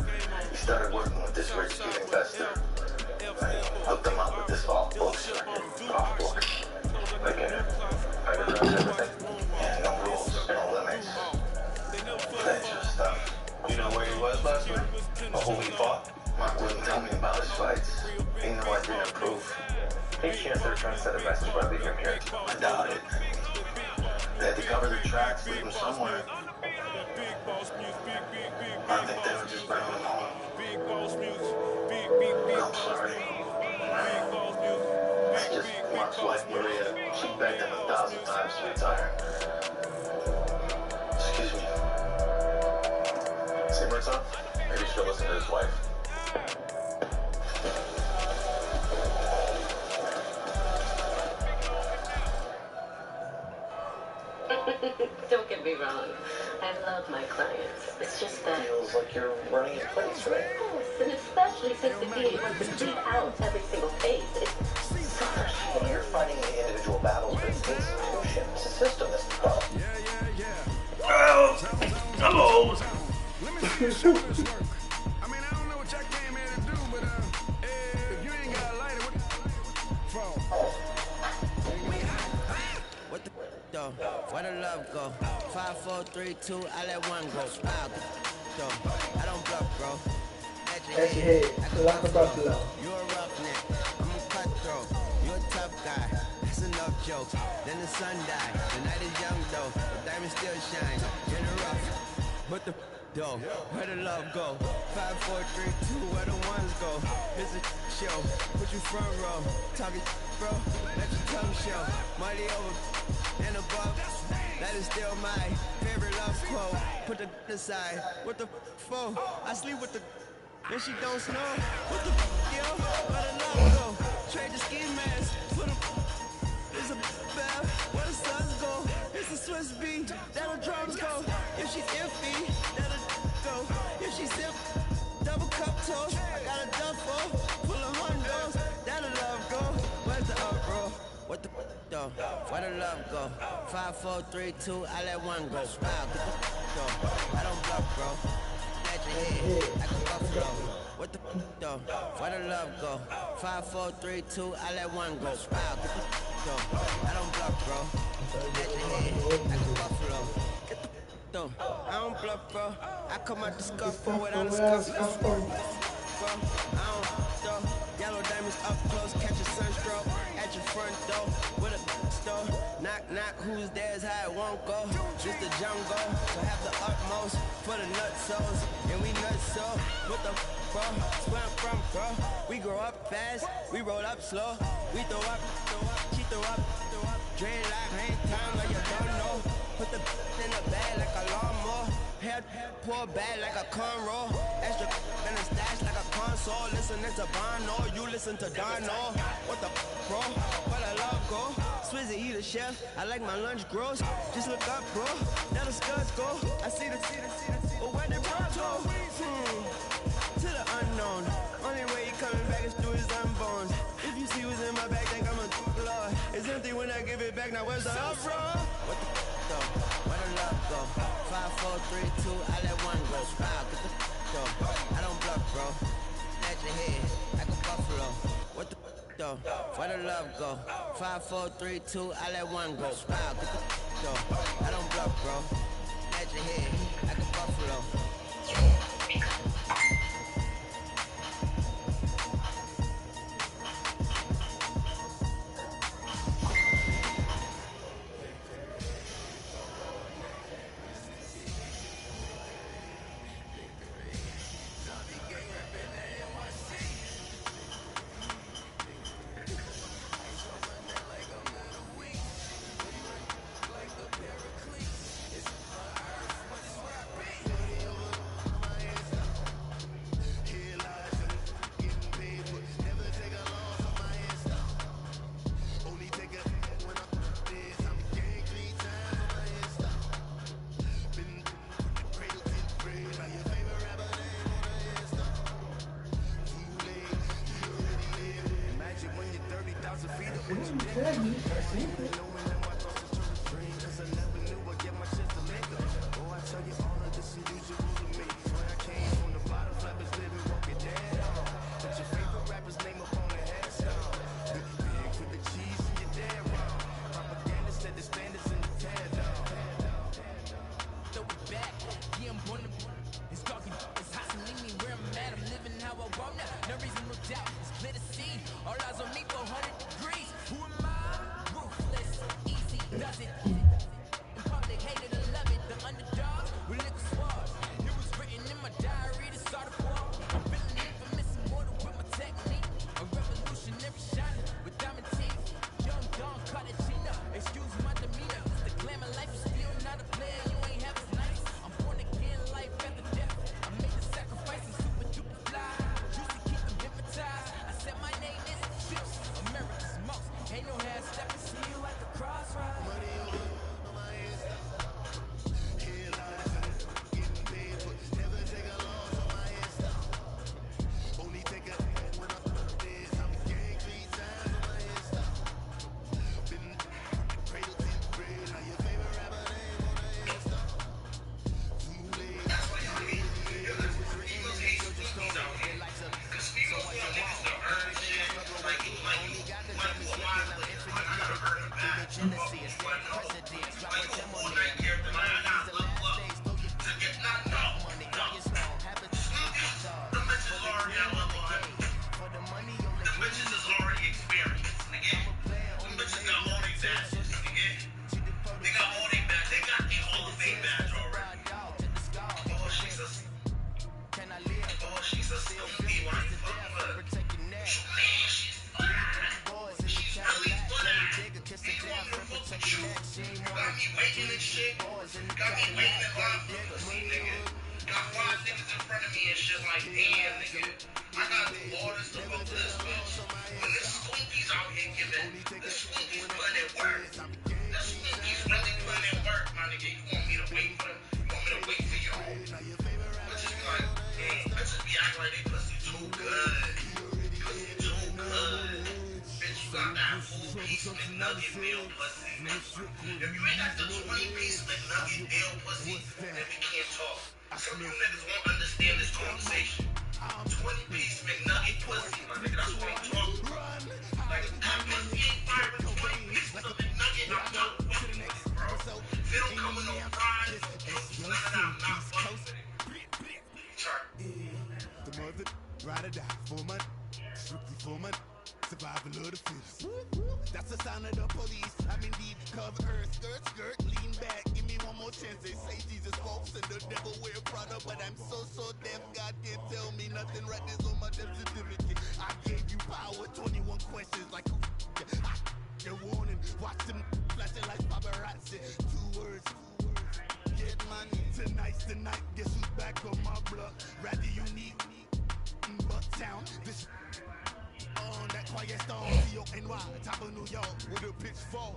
he started working with this rich-kid investor. I hooked him up with this off-book circuit. Off-book. I get it. I can run everything. Yeah, no rules, no limits. Dangerous stuff. You know where he was last night? Or who he fought? Mark wouldn't tell me about his fights. He knew I didn't approve. Any chance they're trying to send a message by leaving him here? I doubt it. They had to cover the tracks, leave him somewhere. I think they were just bringing him home. I'm sorry. It's just Mark's wife, Maria. She begged him 1,000 times to retire. Excuse me. See, Murtaugh? Maybe you should listen to his wife. Don't get me wrong. I love my clients. It's just that... Feels like you're running a place, right? Yes, and especially since the being able to beat out every single phase. It's Well, you're fighting the individual battles, but it's the institution. It's a system that's the problem. Oh, hello. Let me see you show this work. I mean, I don't know what y'all came here to do, but if you ain't got a lighter, what the though? Where the love go? 5, 4, 3, 2, I let one go. Smile, though. I don't bluff, bro. That's your head. Like a buffalo. You a roughneck. I'm a cutthroat. You a tough guy. That's enough jokes. Then the sun died. The night is young though. The diamond still shine. In the rough. What the though? Where the love go? 5, 4, 3, 2, where the ones go? It's a show. Put you front row. Talking bro. Let your tongue show. Money over and above. That is still my favorite love quote. Put the aside. What the for? I sleep with the and she don't snow. What the yo? Where the love go? Trade the ski mask. Put a it's a bell. Where the suns go? It's a Swiss beat. That'll drums go. If she's iffy, that'll go. If she's sip, double cup toast. I got a duffel full of hundos. That'll love go. Where's the up, bro? What the though? Where the love go? 5, 4, 3, 2, I let one go. Smile, get the though. I don't bluff, bro. At your head, like a buffalo. What the though? Where the love go? 5, 4, 3, 2, I let one go. Wow, get the though. I don't bluff, bro. At your head, like a buffalo. Get the though. I don't bluff, bro. I come out the scuffle without a scuffle. Bro, I don't though. Yellow diamonds up close, catch a sunstroke at your front door with a store. Knock, knock, who's there's how it won't go. Just the jungle, so have the utmost for the nutsos, and we nutso. What the bro? Where I'm from, bro? We grow up fast, we roll up slow. We throw up, she throw up. Dreadlock, hang time like you don't know. Put the in the bag like a lawnmower. Hair pull back like a cornrow. Extra in the stash like a console. Listening to Bono, you listen to Darno. What the bro? Where the love go? Swizzy eat a chef. I like my lunch gross. Just look up, bro. Now the scuds go. I see the. But where the bro go? To the unknown. Only way he coming back is through his unborns. If you see what's in my bag, think I'm a Lord. It's empty when I give it back. Now where's the up, bro? What the though? Where the love go? 5, 4, 3, 2, I let one go. Wow, get the though. I don't bluff, bro. At your head, like a buffalo. What the though? Where the love go? 5, 4, 3, 2, I let one go. Wow, get the though. I don't bluff, bro. At your head, like a buffalo. Some of you niggas won't understand this conversation. 20-piece McNugget pussy, my nigga. That's what I'm talking about. Like, if that pussy ain't fire with 20 pieces of McNugget, I'm not fucking with it, bro. If it don't come with no fries, I'm not fucking with it. The mother ride or die for my strictly for my survival of the fittest. That's the sign of the police. I'm indeed cover earth, skirt, lean back, give me one more chance. They say Jesus walks and the devil wear Prada, but I'm so deaf, God can't tell me nothing. Right there's on my death certificate. I gave you power, 21 questions like your warning. Watch them flashing like paparazzi. Two words. Get money. Tonight's the night. Guess who's back on my block? Rather unique. Bucktown. This on that quiet storm. C-O-N-Y. Top of New York with a pitchfork.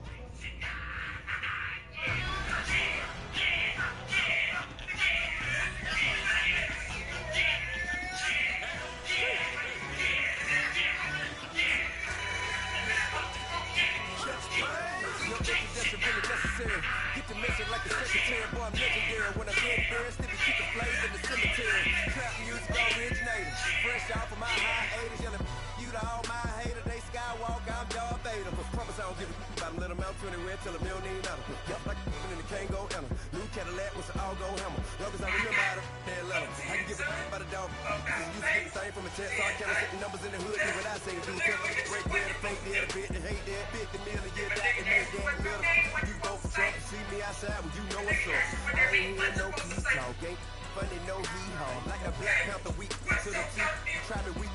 Get the mission like a secretary, boy, I'm legendary. When I'm dead, there, still keep the flames in the cemetery. Trap music originator, fresh out from my high 80s, yelling you to all my haters. They skywalk, I'm Darth Vader. Promise I don't give a about them. Let them out 20 red till a million need out. Yep, like in the Kango Enter. New Cadillac with an all-go hammer. Long as I remember how to dead letter. I can give a about a dog. Cause you used to get the same from a test, so I can't set the numbers in the hood. Do what I say, do break dead, the fake dead, a bit, the hate dead, 50 million, get that, and make that little. You go for Trump, see me outside, well, you know what's up. I ain't hear no peace talk, ain't funny, no hee-haw. Like a Black Panther, weak to the teeth, try to weak.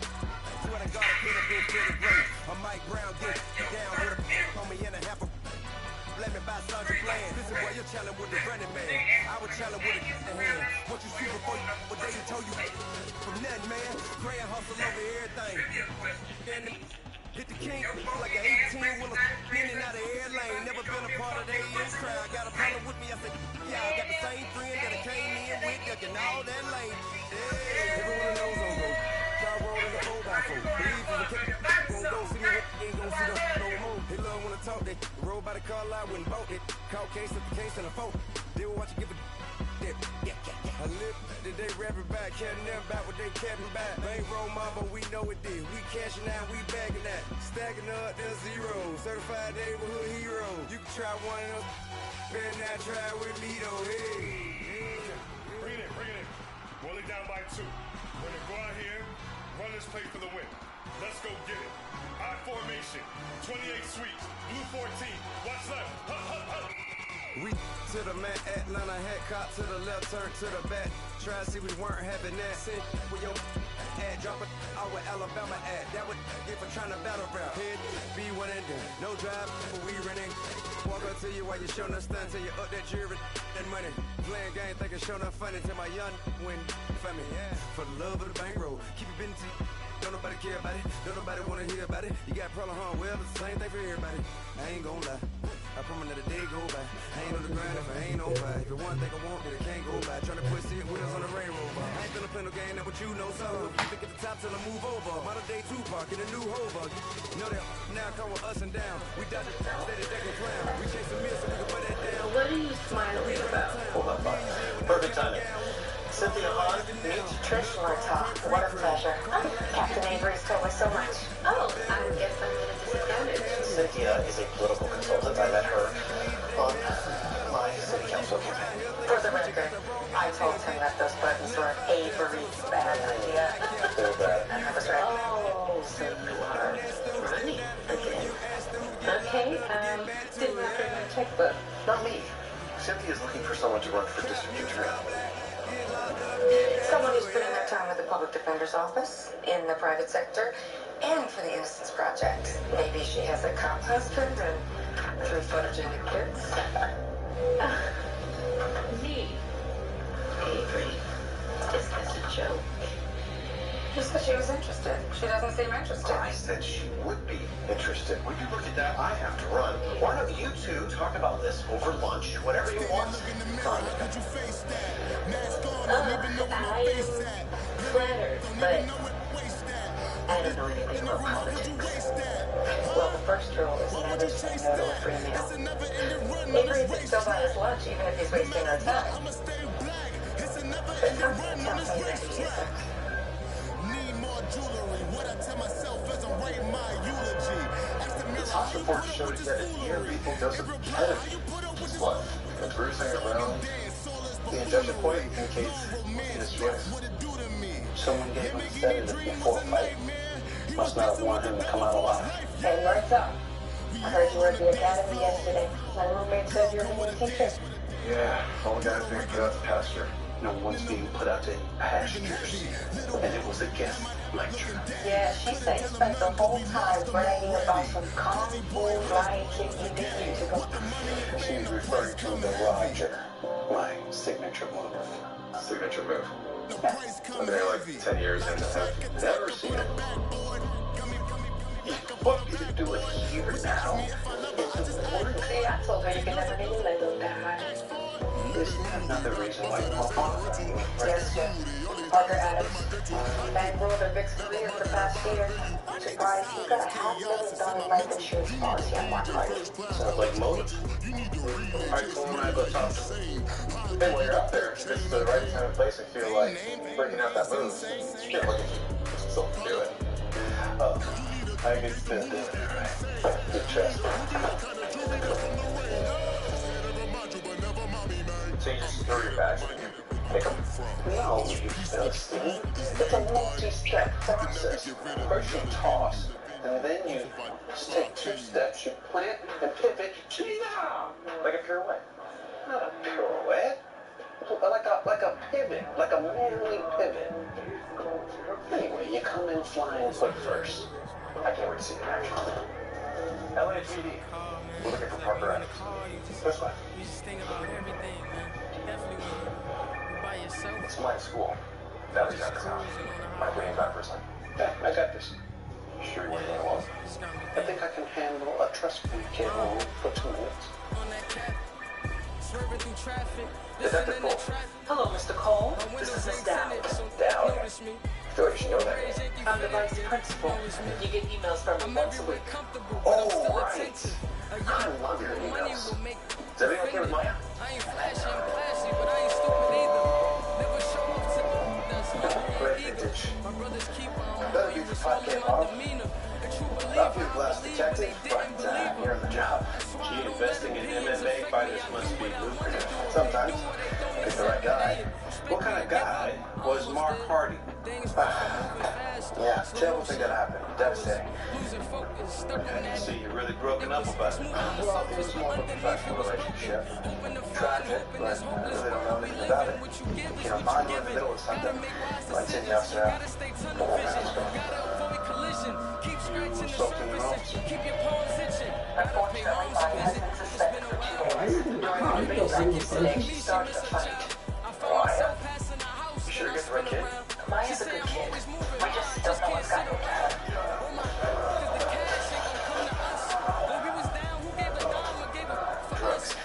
Swear to God, I could have been pretty great. A Mike Brown get down with a on me and a half a let me buy Sergeant Bland. Listen, boy, you're challenging with the running man. I was challenging with a hand. What you see before you, what they told you from nothing, man. Grand hustle over everything. Then hit the king like an 18 with a in and out of air lane. Never been a part of the AS crowd. Got a problem with me. I said, yeah, I got the same friend that I came in with, ducking all that lane. Yeah. Everyone knows I'm go. Y'all roll in the 4x4. Believe in the kick. Gon' go see me. Ain't gon' see no more. They love when I talk. They roll by the car lot when bought it. Call case at the case and a phone. They will watch you give a dip. I live that they rapping back, can't never back what they capping back. Bankroll mama, we know it did. We cashing out, we bagging that. Stacking up the zero. Certified neighborhood hero. You can try one of those. Better not try with me though. Hey. Bring it in. Roll it down by 2. We're gonna go out here, run this play for the win. Let's go get it. I formation, 28 sweeps, blue 14. Watch left. We to the man, Atlanta hat cop to the left, turn to the back. Try to see we weren't having that. Sit with your ad, drop it out with Alabama ad. That would get for trying to battle rap. Head, be one and done. No drive, but we running. Walk up to you while you showing us stunt till you up that jury and money. Playing game, thinking showing up funny till my young win for me. Yeah. For the love of the bankroll, keep it busy. Don't nobody care about it. Don't nobody wanna hear about it. You got problem, huh? Well, it's the same thing for everybody. I ain't gon' lie. I promise that a day go by. I ain't on the grind if I ain't on fire. If you one thing I want, then it can't go by. Tryna put seat wheels on the railroad bar. I ain't finna play no game, that what you know, so keep it at the top till I move over. Model day Tupac in a new hover. Know that now come with us and down. We dodge it, steady deck and clown. We chase a meal so we can put that down. What are you smiling about? Hold up, bud. Perfect timing. Cynthia Hahn, Meet Trish Martov. What a pleasure. Captain Avery's told me so much. Oh, I guess I'm a little disappointed. Cynthia is a political consultant. I met her on my city council campaign. For the record, I told him that those buttons were Avery's bad idea. They're bad. And I was right. Oh, so you are running again. Okay, didn't have to my checkbook. Not me. Cynthia's looking for someone to run for district attorney. Someone who's put in their time with the public defender's office, in the private sector, and for the Innocence Project. Maybe she has a cop husband and 3 photogenic kids. Me? Avery, is this a joke? She said she was interested. She doesn't seem interested. I said she would be interested. Would you look at that? I have to run. Why don't you two talk about this over lunch? Whatever you want. Fine. I am flattered, but I don't know anything about politics. Well, the first rule is never say no to a free meal. Avery would still buy his lunch even if he's wasting our time. But Need more jewelry. What I tell myself as I'm writing my eulogy. Ask the mirror how you put up with this foolery. What? The bruising around the injection point indicates distress. Someone gave him a sedative before a fight. Must not have wanted him to come out alive. Hey, Martha, I heard you were at the academy yesterday. My roommate said you're a new teacher. Yeah, all the guys being put out to pasture. No one's being put out to any pastures. And it was a guest lecture. Yeah, she said you spent the whole time bragging about some kung fu flying kick you did years ago. She's referring to the Roger, my signature move. Signature move. I've been here like 10 years and I've never seen it. What did you do it here now? See, I told her you can never really let them die. Is there another reason why you want to follow me? Yes, sir. Parker Adams. Bankrolled her Vic's career for the past year. Surprised he got a $500,000 life insurance policy on one heart. Sounds like motive. Alright, so when I go talk to him. Hey, while you're out there, if this is the right time and place and feel like breaking out that move, shit, look at you. Still do it. I can still do it, right? Good chest. So you just throw your bags and you pick them? No, you Philistine. It's a multi-step process. First you toss, and then you just take 2 steps. You plant and pivot. Like a pirouette. Not a pirouette. Like a pivot. Like a manly pivot. Anyway, you come in flying foot first. I can't wait to see it in action. LAPD. We're looking for Parker Adams. This way. It's my school. Valley's out of town. Mind waiting back for a second? Yeah, I got this. Sure you want to go along? I think I can handle a trust fund cable for 2 minutes. Detective Cole. Hello, Mr. Cole. This is Miss Dowd. Dowd. I feel like you should know that. I'm the vice principal. You get emails from me once a week. Oh, right. I love your emails. Is everything okay with Maya? Great vintage. Better be the podcast off. Not be a blast detective, but you're on the job. Gee, investing in MMA fighters must be lucrative. Sometimes. Pick the right guy. What kind of guy was Mark Hardy? Yeah, terrible thing that happened. Devastating. So you really broken up about it? Well, it was more of a professional relationship. Tragic, but I really don't know anything about it. You know, mine were in the middle of something. Like 10 years now. But what else going You soaked in the ropes? Unfortunately, my husband suspected for 2 days. During the investigative stage, she started a fight. Maya? You sure you get the right kid? Maya's a good kid. We just don't know what's got into her. Drugs.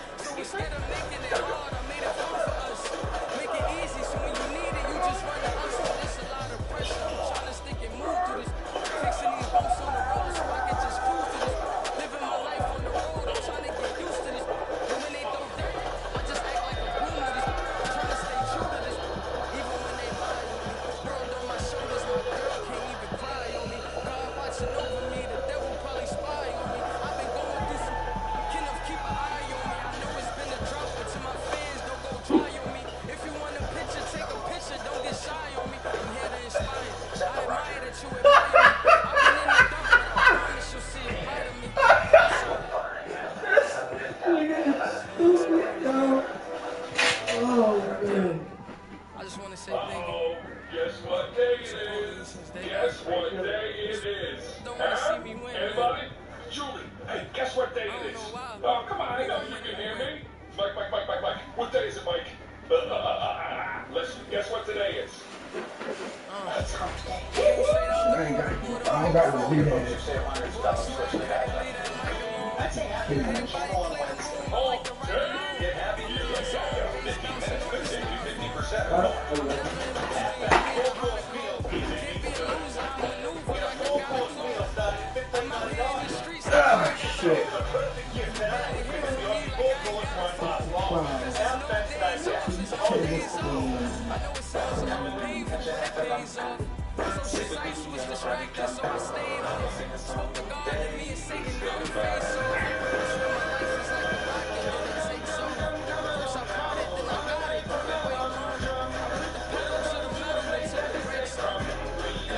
days off. So she like she was distracted, so I stayed off. Spoke to God and me and Satan never face off. Swear my life is like a rocket and it takes off. First I brought it, then I got it, put it way home. I put the pedal to the metal until the brakes stop.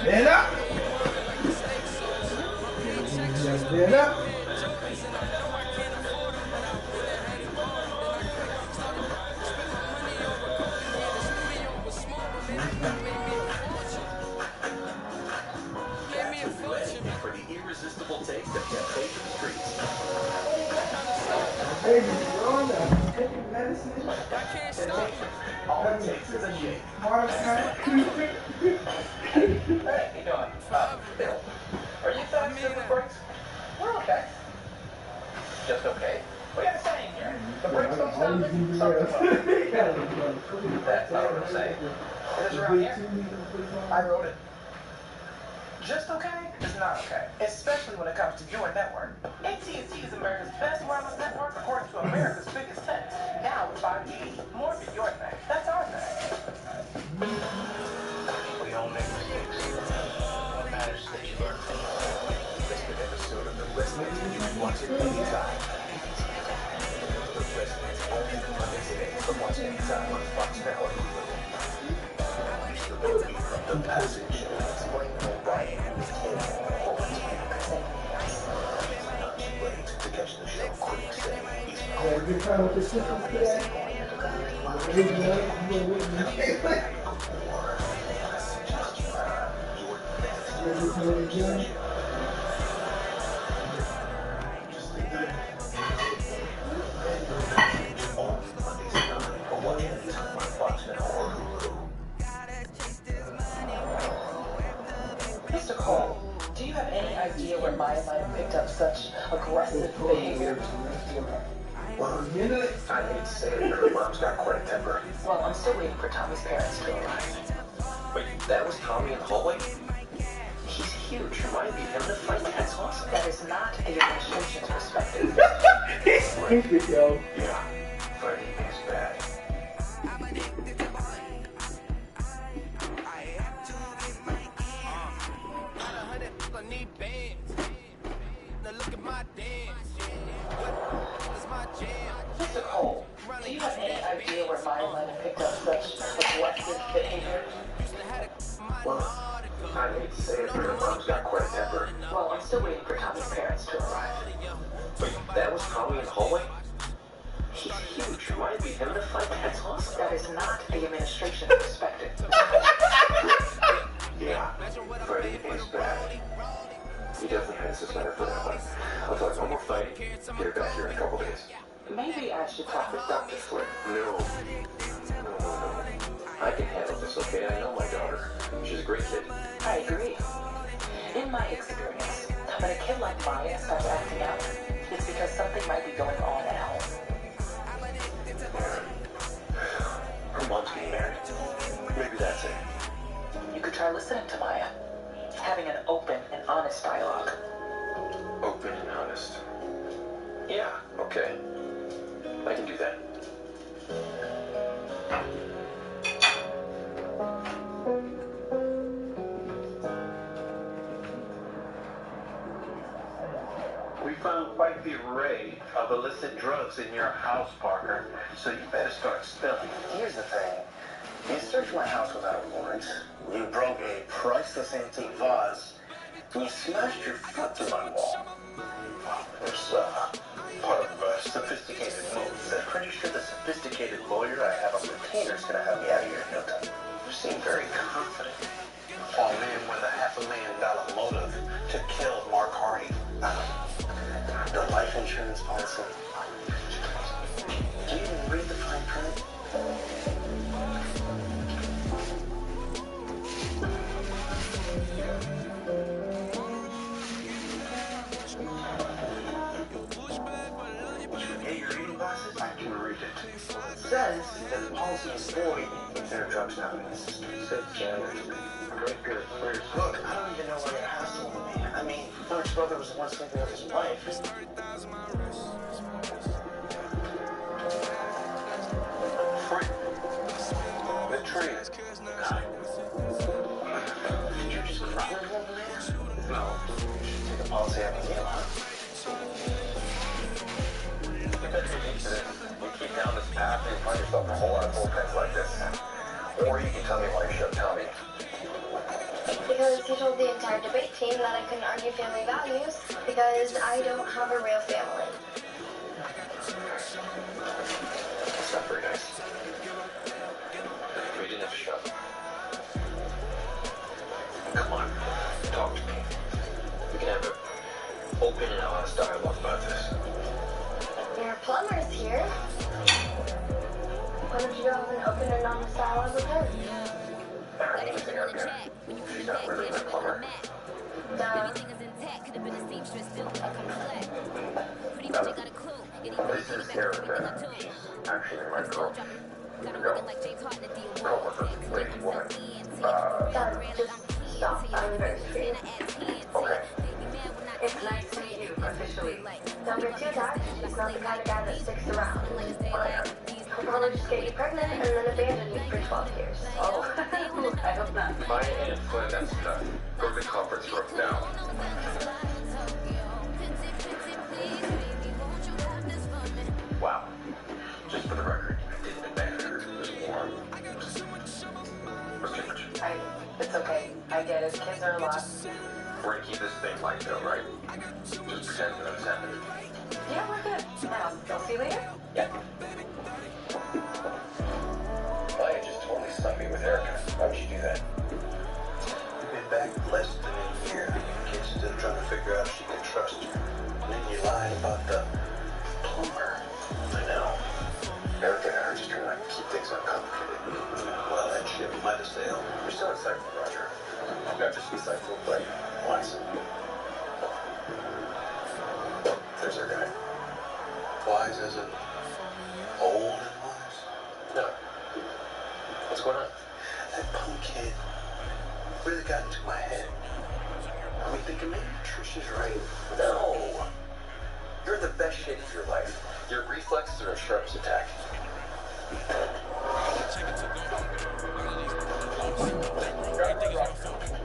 And I keep it 100 like the steak sauce. My paycheck just to be a pair of Jordans, and I know I can't afford them, but I went ahead and bought them. Then I quick started spend my money on recording. Yeah, the studio was small, but man, that made me a fortune. Made me a fortune. For the irresistible taste of cafe from the streets. Hey, you're on that. Taking medicine. I can't stop. All it takes is a shake. Heart attack. Hey, how you doing? Bill. Are you fast at the brakes? We're okay. Just okay. We got a saying here. The brakes don't stop it. Something wrong. That's not what I'm saying. It is around here. I wrote it. Just okay is not okay, especially when it comes to your network. AT&T is America's best wireless network according to America's biggest tech. Now with 5G, more for your thing. That's our thing. We all make mistakes. What matters is that you learn from them. This good episode of The Listening, you can watch it anytime. The Listening, only Monday today from watching anytime on Fox Network. The movie from The Passage. Explain O'Brien was told to catch the show quick, say he's Good time with the systems today. Mr. Cole, do you have any idea where Maya might have picked up such aggressive behavior? Well, I hate to say it, but her mom's got quite a temper. Well, I'm still waiting for Tommy's parents to arrive. Wait, that was Tommy in the hallway? He's huge. Remind me of him to fight. That's awesome. That is not the administration's perspective. He's stupid, yo. Yeah, fighting is bad. Mr. Cole, do you have any idea where Maya might have picked up such aggressive behavior? Well, I hate to say it, but her mom's got quite a temper. Well, I'm still waiting for Tommy's parents to arrive. Wait, that was Tommy in the hallway? He's huge. Remind me of him to fight. That's awesome. That is not the administration's perspective. Yeah, fighting is bad. He definitely had a suspender for that one. I'll talk no more fighting. Get her back here in a couple days. Maybe I should talk with Dr. Flynn. No. I can handle this, okay? I know my daughter. She's a great kid. I agree. In my experience, when a kid like Maya starts acting out, it's because something might be going on at home. Her mom's getting married. Maybe that's it. You could try listening to Maya, having an open and honest dialogue. Open and honest. Yeah, okay. I can do that. We found quite the array of illicit drugs in your house, Parker, so you better start spilling. Here's the thing. You searched my house without a warrant. You broke a priceless antique vase. And you smashed your foot through my wall. It's part of a sophisticated move. I'm pretty sure the sophisticated lawyer I have on retainer is going to have me out of here in no time. You seem very confident. For a man with a $500,000 motive to kill Mark Hardy. The life insurance policy. Do you even read the fine print? I can read it. It says that the policy is void if there are drugs not in the system. Great, good. Look, I don't even know why you're hassling me. I mean, Mark's brother was the one sleeping with his wife. Free. The train. say I'm a game on. You better get used to this. You keep down this path, you'll find yourself a whole lot of bullpens like this. Or you can tell me why you should tell me. Because he told the entire debate team that I couldn't argue family values because I don't have a real family. That's not very nice. We didn't have to shove. Come on, talk to me. We can have an open and honest dialogue about this. Your plumber's here. Why don't you go have an open and honest dialogue with her? Her name is Erica. She's not really my plumber. This is Erica. She's actually my girl. No, coworker, lady, woman. Just stop. I'm very sweet. Okay. It's nice to meet you officially. Don't get too attached. He's not the kind of guy that sticks around. He'll probably just get you pregnant and then abandon you for 12 years. Oh, I hope not. My name is Flynn. That's go to the conference room now. Wow. Just for the record, I didn't admit her. It was warm. It was too much. It's okay. I get it. Kids are a lot. We're gonna keep this thing light though, right? Just pretend that it's happening. Yeah, we're good. Now, I'll see you later. Yeah. Maya just totally stumped me with Erica. Why'd you do that? You've been back less than a year. Kid's still trying to figure out if she can trust you. And then you lied about the plumber. I know. Erica and I are just trying to keep things uncomplicated. Well, that ship might have sailed. You're still insightful, Roger. Not just insightful, but wise. There's our guy. Wise as in old and wise? No. What's going on? That punk kid really got into my head. I'm thinking maybe Trisha's right. No. You're the best shape of your life. Your reflexes are as sharp as a tack.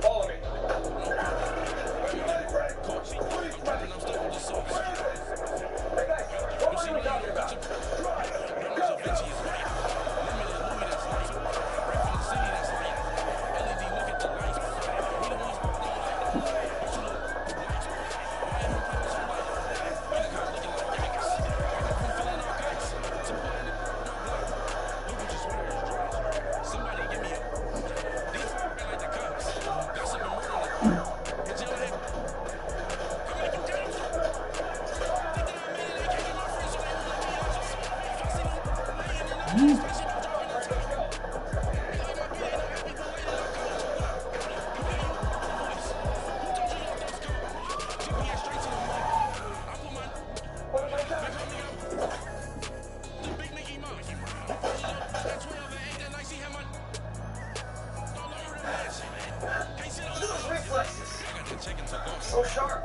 Follow me. Hey guys, what are we talking about? So sharp.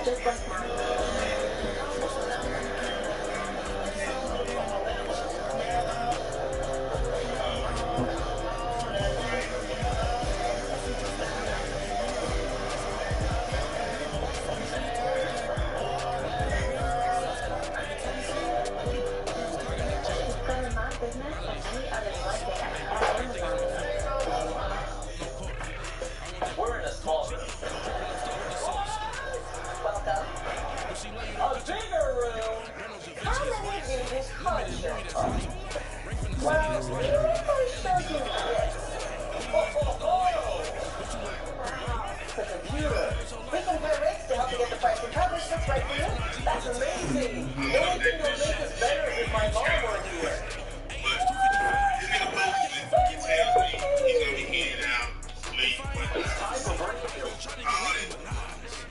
Just like mine. box right there? That's amazing. The only thing that'll make this better is my mom weren't here. It's time for Bernie Field.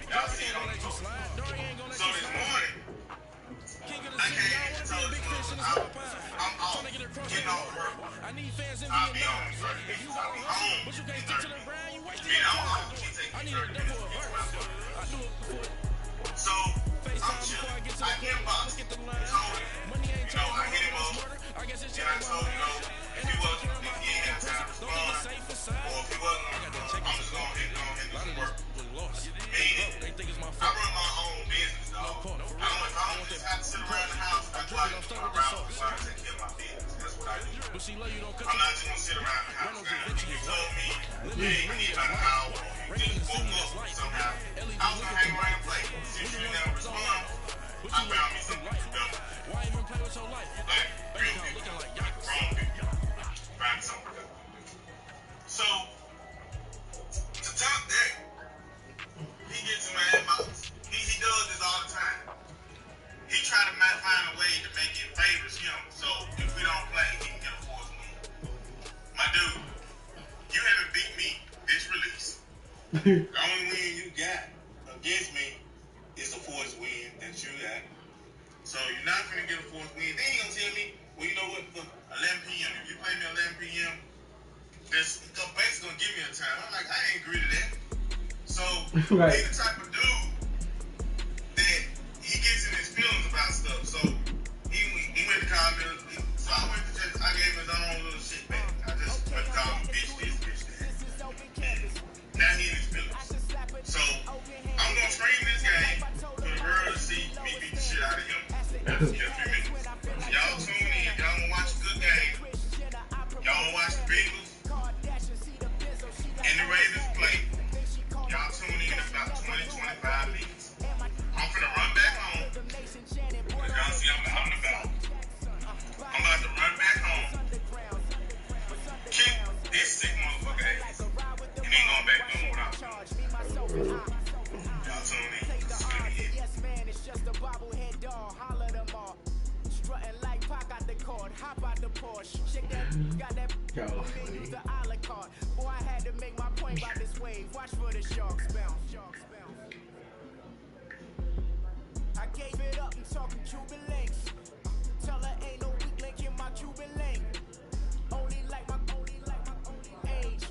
Y'all see it on the post. So this morning, I came and told him I'm off, getting off work. I'll be on first. I'll be home in 30 minutes. Man, I'm off. It takes me 30 minutes to get where I'm going. So, I'm chilling. I inboxed him. Told him, I hit him up. And I told him, if he ain't got time to respond, or if he wasn't, I'm just going to hit this work. I run my own business, dog. I don't just have to sit around the house. I try to do my route before I take care of my business. That's what I do. I'm not just going to sit around the house. He told me, hey, we need about an hour. Just woke up somehow. I was going to hang around and play. Since you didn't ever respond, I found me something to do. Like, real people. Like, wrong people. Found something to do. So, to top that, he gets in my inbox. He does this all the time. He try to find a way to make it favors him, so if we don't play, he can get a fourth win. My dude, you haven't beat me this release. The only win you got against me is the fourth win that you got. So you're not gonna get a fourth win. Then he gonna tell me, well, you know what, for 11 p.m. If you play me at 11 p.m., that's basically gonna give me a time. I'm like, I ain't agree to that. So right. He's the type of dude that he gets in his feelings about stuff. So he went to call me. So I gave him his own little shit back. I just went to call him bitch this, bitch that. Now he in his feelings. So I'm gonna stream this game for the world to see me beat the shit out of him. In 3 minutes. Y'all tune in. Y'all wanna watch a good game. Y'all wanna watch the Bengals and the Ravens play. Y'all tune in about 20-25 minutes. I'm finna run back home. Y'all see I'm out and about. I'm about to run back home. Kick this sick motherfucker ass. And ain't going back no more without doing. Y'all tune in. Yes, man, it's just a bobblehead doll. Holler them all. Strutting like Pac out the court. Hop out the Porsche. Shake that. Got that. Use the a la carte. Boy, I had to make my point by this wave. Watch for the sharks bounce. I gave it up and talking Cuban links. Tell her ain't no weak link in my Cuban link. Only like my age.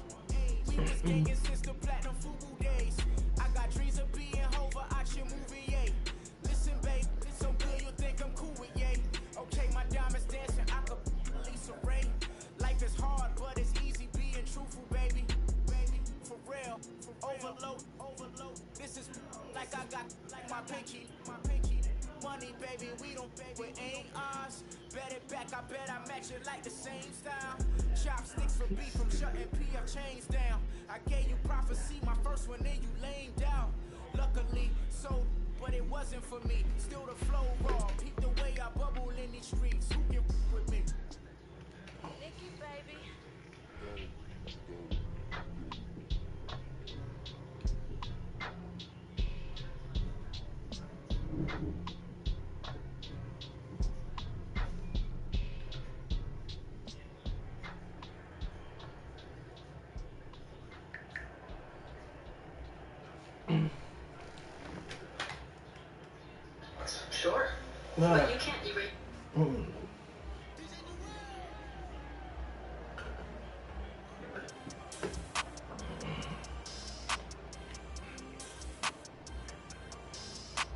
We was gangin' since the platinum Fubu days. I got dreams of being Hova out your movie, yay. Listen, babe, it's so good you think I'm cool with yay. Okay, my diamonds dancing, I could Lisa Ray. Life is hard, but it's easy being truthful, baby. For real, overload. This is like I got like my pinky. Money, baby, we don't pay, but ain't ours. Bet it back, I bet I match it like the same style. Chopsticks for beef from shutting PF chains down. I gave you prophecy, my first one, then you laying down. Luckily, so, but it wasn't for me. Still the flow raw, peep the way I bubble in these streets. Who can with me? Nikki, baby. Sure. No. But you can't erase.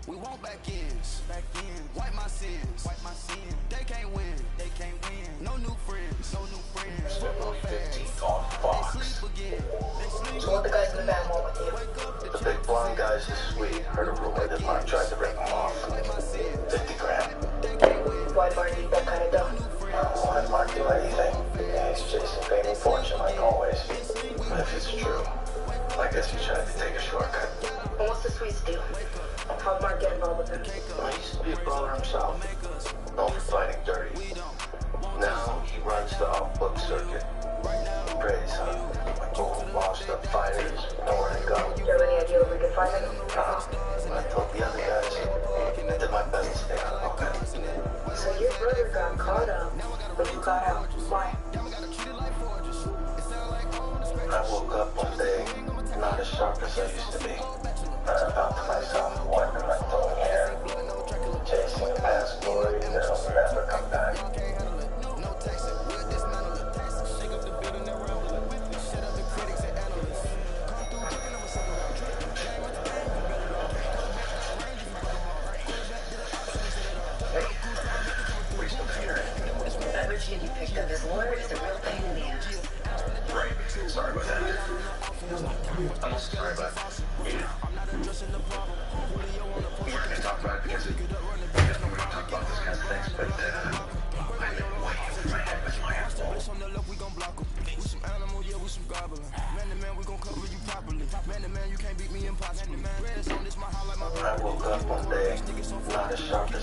We want back ends. Wipe my sins. They can't win. No new friends. Football fans. They sleep again. So what the guys in the van want with you? The big blonde guys this week heard a rumor that Mark tried to rip him off. 50 grand. Why Barney need that kind of dough? Why did Mark do anything? Yeah, he's chasing fame and fortune like always. But if it's true, I guess he tried to take a shortcut. And what's the Swedes deal? How'd Mark get involved with him? Well, he used to be a brawler himself. Known for fighting dirty. Now he runs the off-book circuit. He prays on old washed-up fighters, nowhere to go. Do you have any idea where we can find him? I told the other guys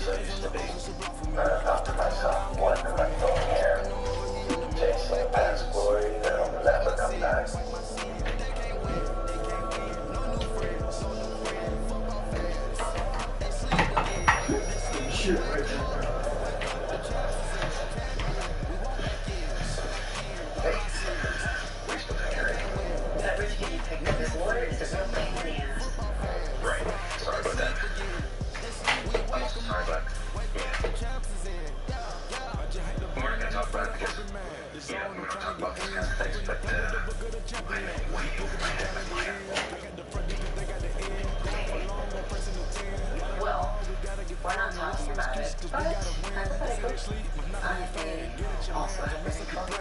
So I used to be. But I thought to myself, what am I doing here? Chasing past glory that'll never come back. Shit, right there. Hey, we still take care of you. That rich kid you picked up this water is a real pain in the ass. Right. Sorry about that. I'm also sorry, but yeah. We're not gonna talk about it because we don't talk about these kinds of things, but I made way over my head with mine. Well, we're not talking about it, but hypothetically, I may also have been in trouble.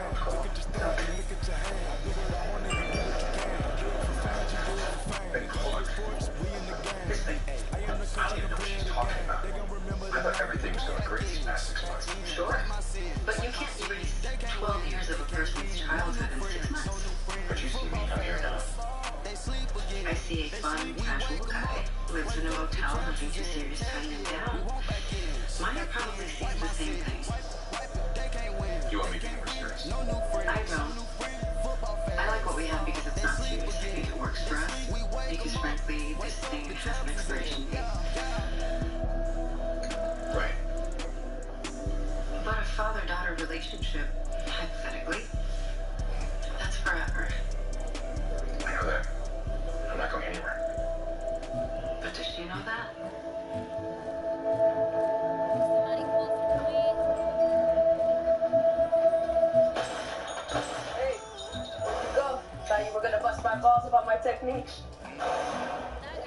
Hey, hold on. This thing, I don't even know what she's talking about. I thought everything was going great these past 6 months. Sure, but you can't erase 12 years of a person's childhood in 6 months. But you see me out here now. I see a fun, casual guy, lives in a motel, nothing too serious tying him down. Mine probably sees the same thing. You want me to be more serious? I don't. I like what we have because it's not serious. I think it works for us. Because frankly, this thing has an expiration date. Right. But a father-daughter relationship, hypothetically, that's forever. I know that. I'm not going anywhere. But does she know that? Hey, where'd you go? Thought you were gonna bust my balls about my techniques.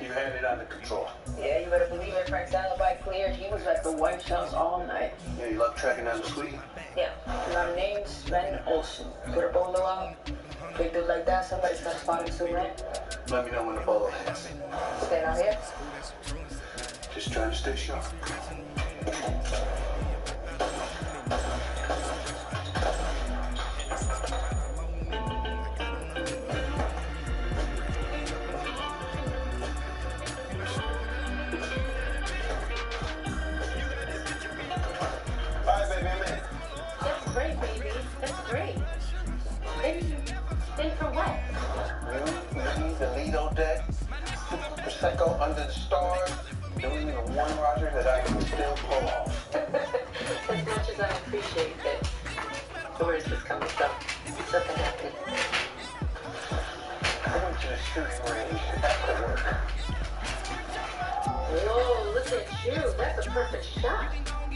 You had it under control. Yeah, you better believe it. Frank's alibi cleared. He was at the White House all night. Yeah, you love tracking down the sweetie? Yeah, my name's Sven Olsen. Put a bowler out. Big dude like that, somebody's got to spot him soon, right? Let me know when the ball hits. Stay out here. Just trying to stay sharp. Bye, baby, I'm in. That's great, baby. That's great. Then for what? You, me, the Lido deck, Prosecco under the stars, doing the one Roger that I can still pull off. As much as I appreciate it, where is this coming from? Something happened. I went to the shooting range after work. Whoa, look at you. That's a perfect shot.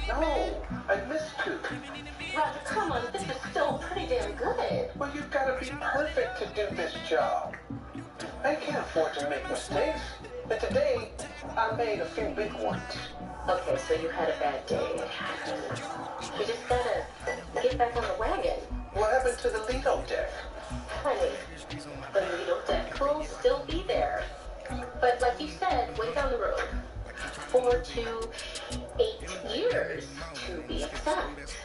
No, I missed two. Roger, come on. This is still pretty damn good. Well, you've got to be perfect to do this job. I can't afford to make mistakes. But today, I made a few big ones. Okay, so you had a bad day. It happens. You just gotta get back on the wagon. What happened to the Lido deck? Honey, the Lido deck will still be there. But like you said, way down the road. 4 to 8 years, to be exact.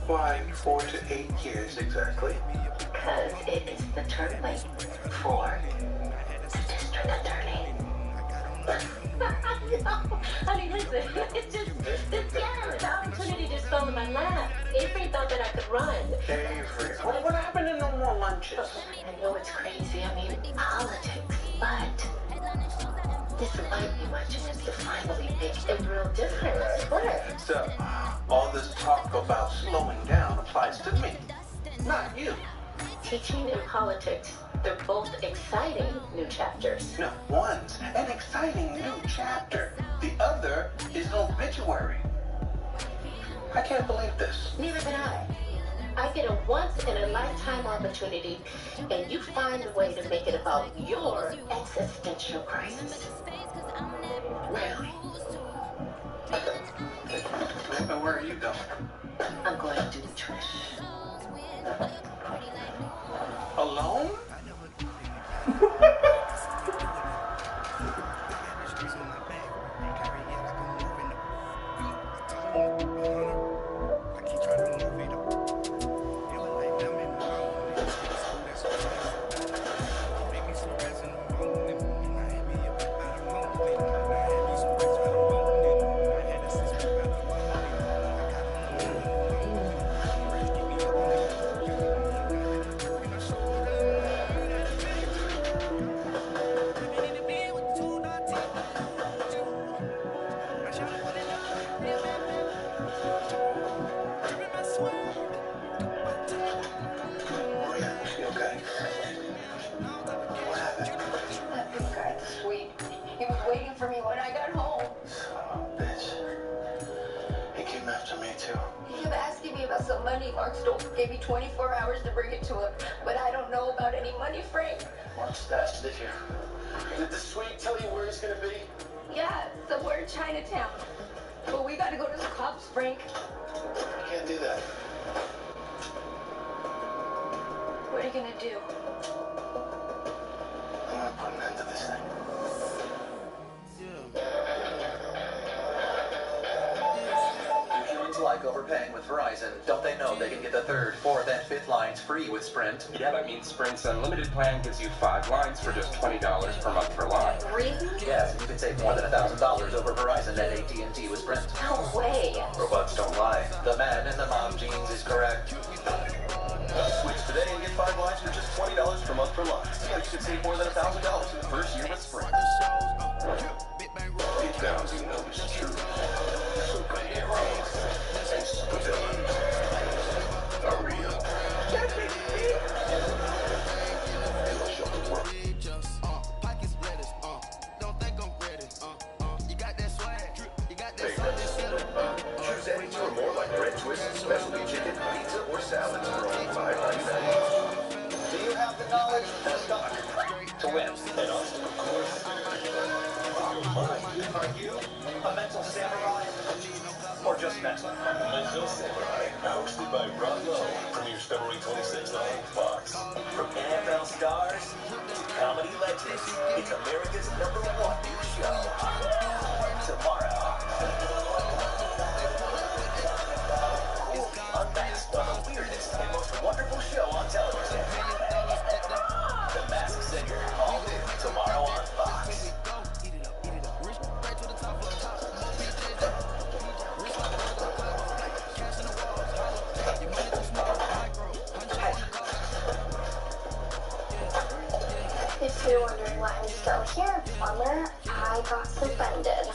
Why 4 to 8 years exactly? Because it is the turn lane for district attorney. Honey, listen, it's just, the opportunity just fell in my lap. Avery thought that I could run. Avery, what happened to no more lunches? I know it's crazy, I mean, politics, but this might be my chance to finally make a real difference. What? So, all this talk about slowing down applies to me, not you. Teaching and politics, they're both exciting new chapters. No, one's an exciting new chapter. The other is an obituary. I can't believe this. Neither can I. I get a once-in-a-lifetime opportunity, and you find a way to make it about your existential crisis. Really? But where are you going? I'm going to do the trash. Alone? I got home. Son of a bitch. He came after me too. He kept asking me about some money. Mark Stolper gave me 24 hours to bring it to him, but I don't know about any money, Frank. Mark stashed it here. Did the Swede tell you where he's gonna be? Yeah, somewhere in Chinatown. But we gotta go to the cops, Frank. I can't do that. What are you gonna do? I'm gonna put an end to this thing. Humans like overpaying with Verizon. Don't they know they can get the 3rd, 4th, and 5th lines free with Sprint? Yeah, that means Sprint's unlimited plan gives you 5 lines for just $20 per month per line. Really? Yes, you can save more than $1,000 over Verizon and AT&T with Sprint. No way. Robots don't lie. The man in the mom jeans is correct. Switch today and get 5 lines for just $20 per month per line. Yeah, you could save more than $1,000 in the first year with Sprint. Deep down, you know it's true. Superheroes and supervillains are real. They'll show the world. Pockets lettuce, don't think I'm ready, you got that swag, you got that swag. Choose any two or more like bread twists, specialty chicken, pizza, or salads for only $5.99. Do you have the knowledge and the stock to win? And also, of course, Are you a mental samurai or just mental? Mental Samurai, hosted by Rob Lowe, premieres February 26th on Fox. From NFL stars to comedy legends, it's America's #1 news show. Tomorrow. Unmasked on the weirdest and most wonderful show on television. The Masked Singer, all new tomorrow on Fox. If you're wondering why I'm still here, plumber, I got suspended.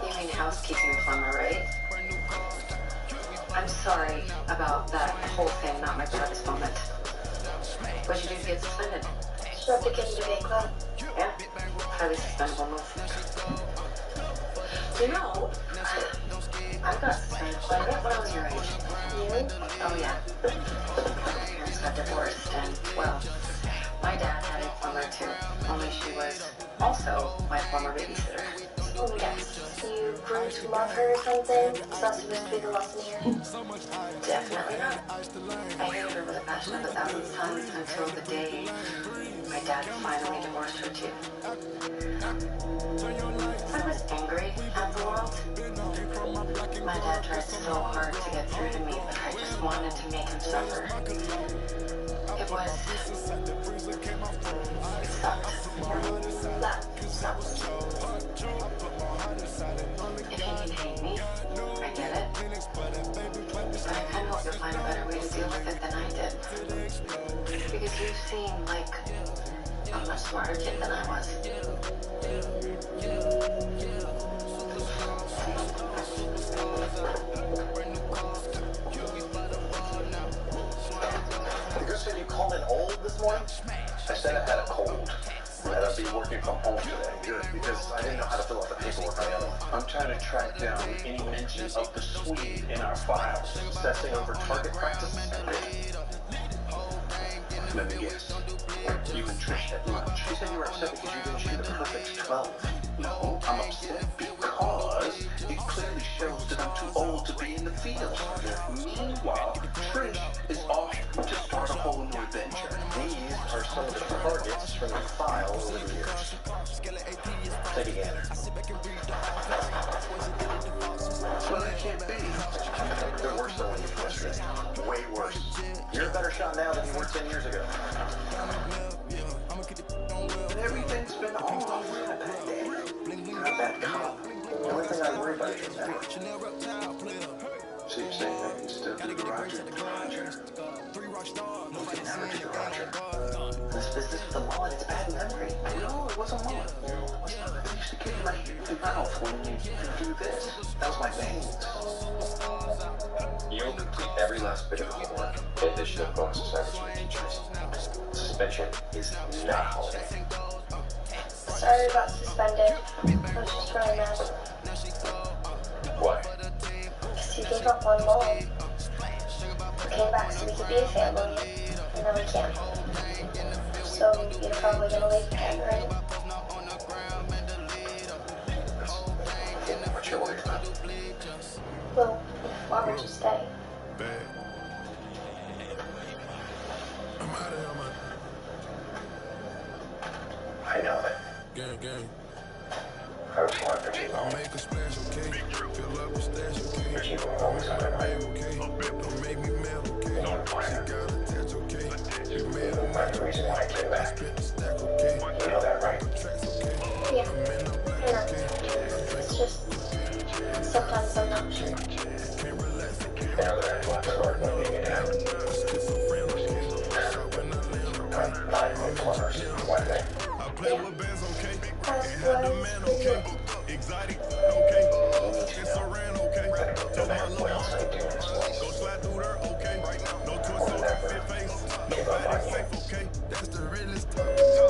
You mean housekeeping plumber, right? I'm sorry about that whole thing, not my proudest moment. What'd you do to get suspended? Shoved a kid in the big club. Yeah, highly suspendable move. You know, I got suspended quite a bit when I was your age. You? Oh yeah. My parents got divorced and, well, my dad had a plumber too, only she was also my former babysitter. Oh yes. You grew to love her or something? Is that supposed to be the lesson here? Definitely not. I hated her with a passion of 1,000 times until the day my dad finally divorced her too. I was angry at the world. My dad tried so hard to get through to me, but I just wanted to make him suffer. It sucked. That sucks. If you can hate me, I get it. But I kind of hope you'll find a better way to deal with it than I did. Because you seem like a much smarter kid than I was. The girl said you called in old this morning? I said I had a cold. That I'd be working from home today. Good, because I didn't know how to fill out the paperwork on the other one. I'm trying to track down any mention of the Swede in our files, obsessing over target practice. Let me guess. You and Trish had lunch. She said you were upset because you didn't shoot a perfect 12. No, I'm upset because it clearly shows that I'm too old to be in the field. Meanwhile, Trish is off to start a whole new adventure. These are some of the targets from the file over the years. Take a gander. Well, that can't be. They're worse than when you were yesterday. Way worse. You're a better shot now than you were 10 years ago. But everything's been off. You're a bad cop. The only thing I worry about is your memory. So you're saying I can still do the Roger? You can never do the Roger. This business with the mullet, it's bad memory. No, it wasn't one. I used to kick my mouth when you do this. That was my veins. You'll complete every last bit of the homework, in addition to bonus assignments for teachers. Suspension is now. Sorry about suspended. gave up on Mom. We came back so we could be a family, and then we can't. So you're probably gonna leave again, right? What you're worried about? Well, why would you stay? I know it. I was born for too long. But you were always on my mind. More important. That's the reason why I came back. You know that, right? Yeah, I know. It's just, sometimes I'm not sure. Now that I've left the Lord moving it out. I'm 9 plumbers one day. No matter what else I do in this place, I'll never give up on you. So,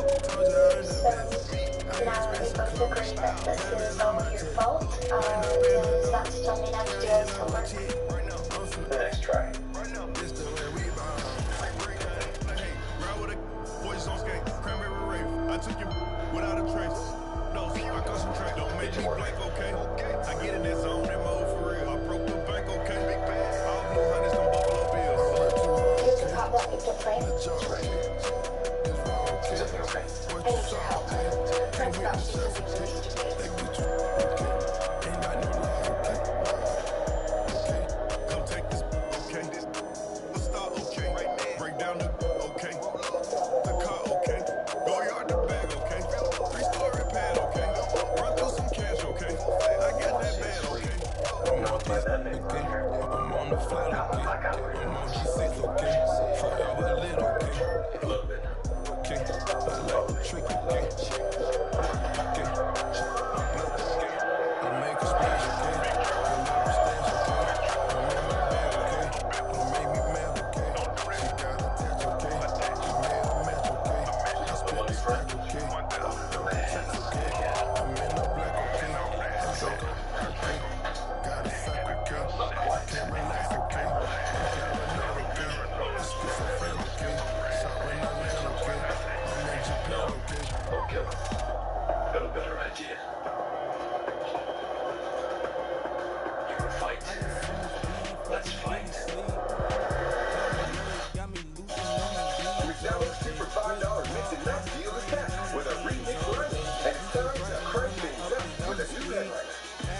now that we both agree that this is all your fault, does that still mean I have to do all some work? Nice try. I took you without a trace. No, I concentrate, don't make me blank, okay? I get in that zone in mode for real. I broke the bank, okay? All these hundreds on Buffalo Bills. Here's a cop that picked up Frank. That's right. Is everything okay? I need your help. Frank's about to do something he needs to do. Come take this, okay? Let's start, okay? Break down the, okay? The car, okay? Go yard the bag, okay? 3-story pad, okay? Run through some cash, okay? I got that bad, okay? I'm not by that big right here. I'm on the flat, I'm back out here. I'm on G6, okay? Forever lit, okay? A little bit. Okay, I like the trick, okay? Okay, I make a splash, okay? I never stash, okay? I'm in my bag, okay? Don't make me mad, okay? She got attached, okay? She made a match, okay? I split the stack, okay? I'm in the black, okay? I broke up, okay? Got a sack, okay? Can't relax, okay? I got another, okay? It's schizophrenic, okay? Shot when I land, okay? I'm in Japan, okay? Don't kill him. Got a better idea. You wanna fight? Let's fight. McDonald's Super $5 mix and match deal is back with a remix version and starring the Craig things up with a new headline.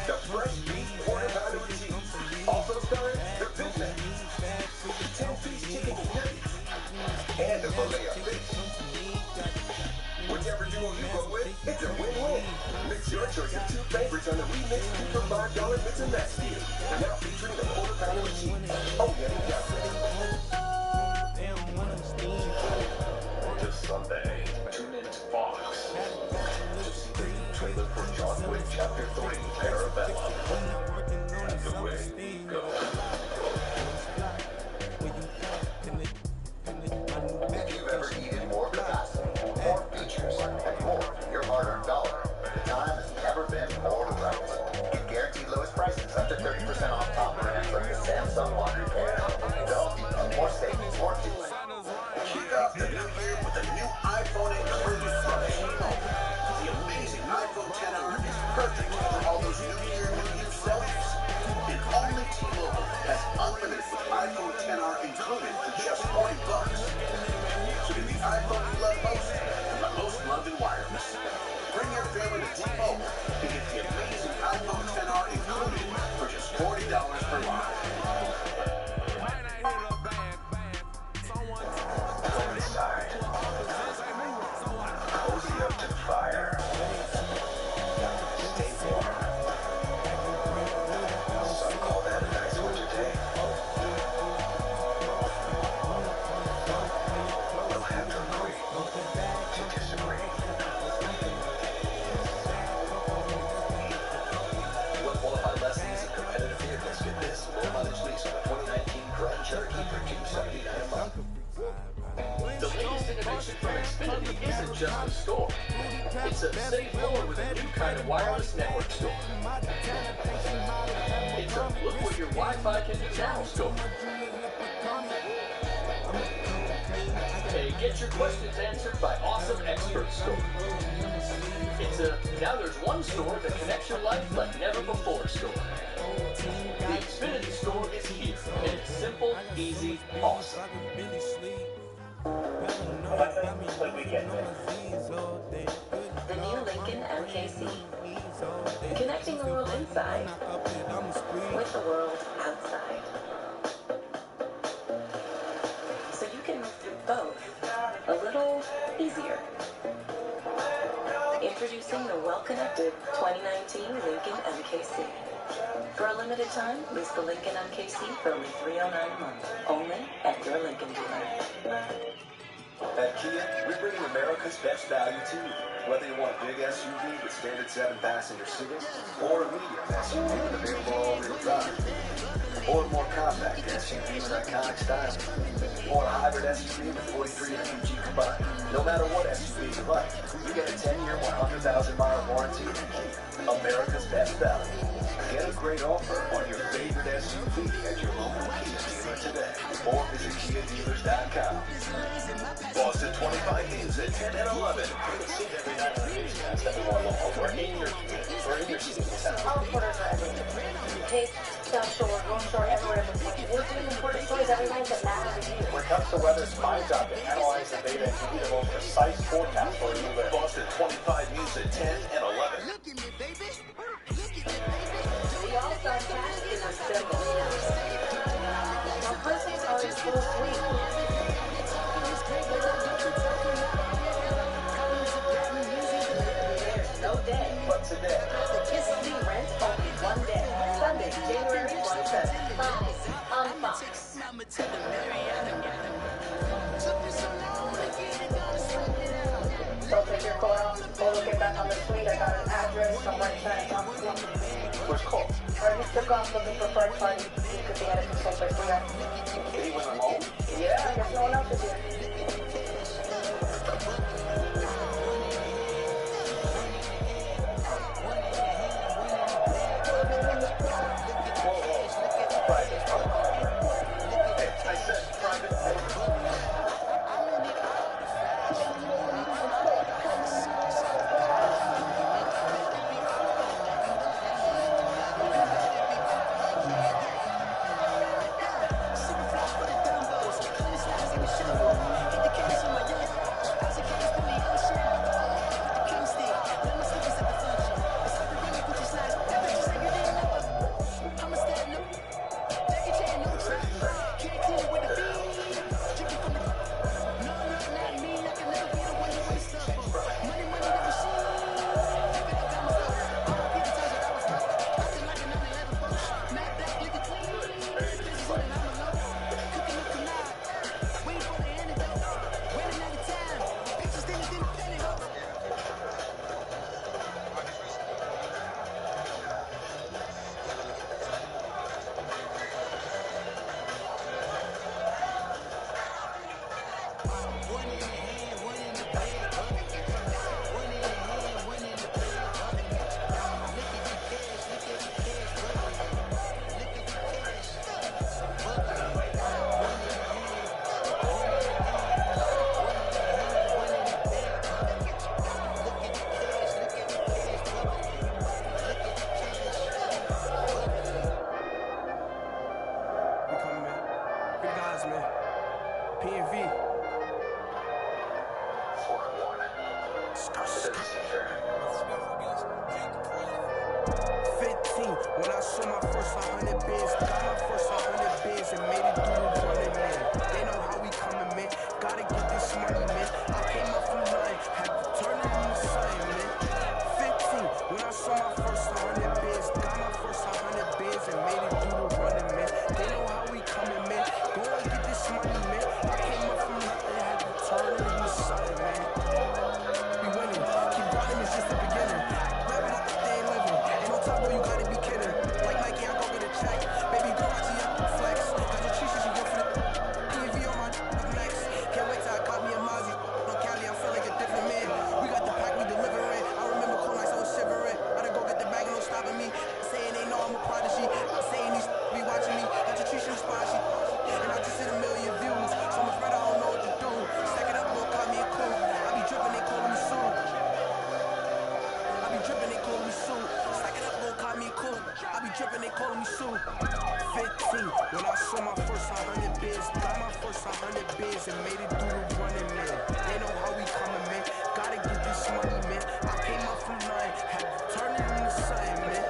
The fresh beef quarter pounder with cheese. Also starring the Big Mac, 10-piece chicken nuggets, and a fillet of fish. Whichever duo you go with, it's a win-win. Mix your choice of 2 favorites on the remix Super $5 mix and match deal. Now featuring the quarter pounder with cheese. Oh yeah, you got it. This Sunday, tune in to Fox to see the new trailer for John Wick Chapter 3, Parabellum. And away we go. If you've ever needed more capacity, more features, and more for your hard-earned dollar, the time has never been more right. Get guaranteed lowest prices up to 30% off top brands like the Samsung laundry pan. Don't need more savings, more deals. Kick off the new year with a new iPhone included from Tmil. The amazing iPhone XR is perfect for all those new year, new you sellers. And only T-Mobile has unlimited with iPhone XR included for just $40. So get the iPhone you love most and the most loved in wireless. Bring your family to T-Mobile and get the amazing iPhone XR included for just $40 per line. Inside. Cozy up to the fire. Stay warm. Some call that a nice winter day. We'll have to agree to disagree. You want qualified lessees of competitive vehicles? Get this low mileage lease on a 2019 Grand Cherokee for $279 a month. The latest innovation from Xfinity isn't just a store. It's a safe floor with a new kind of wireless network store. It's a look what your Wi-Fi can do channel store. Hey, get your questions answered by Awesome Expert Store. It's a now there's one store that connects your life like never before store. The Xfinity Store is here, and it's simple, easy, awesome. The new Lincoln MKC. Connecting the world inside with the world outside. So you can move through both a little easier. Introducing the well-connected 2019 Lincoln MKC. For a limited time, lease the Lincoln MKC for only $309 a month. Only at your Lincoln dealer. At Kia, we're bringing America's best value to you. Whether you want a big SUV with standard 7-passenger seating, or a medium SUV with available all-wheel drive, or a more compact SUV with iconic styling, or a hybrid SUV with 43 and 2G combined. No matter what SUV you like, you get a 10-year, 100,000-mile warranty from Kia. America's best value. Get a great offer on your favorite SUV at your local Kia dealer today, or visit KiaDealers.com. Boston 25 News at 10 and 11. See every night on newscast at the local or in your community or in your city town. Our reporters are everywhere. Cape, South Shore, North Shore, everywhere in between. We're doing important stories every night that matter to you. When it comes to weather, it's my job to analyze the data and give you the most precise forecast for you live. Boston 25 News at 10 and 11. Look at me, baby. The All-Star cast is a symbol. Our presents are in full swing. There's no day. What's a day? Kiss Me Rent only one day. Sunday, January 27th. Live on Fox. Don't take your coat off. Or get back on the suite. I got an address from right side. Where's Cole? Or he took off looking for first party. He could be at a control by 3. He went alone? Yeah, I guess no one else is here. dripping, they calling me soon. 15, when I saw my first 100 bids, got my first 100 bids and made it through the running, man. They know how we coming, man. Gotta get this money, man. I came up from nothing, had to turn it into something, man.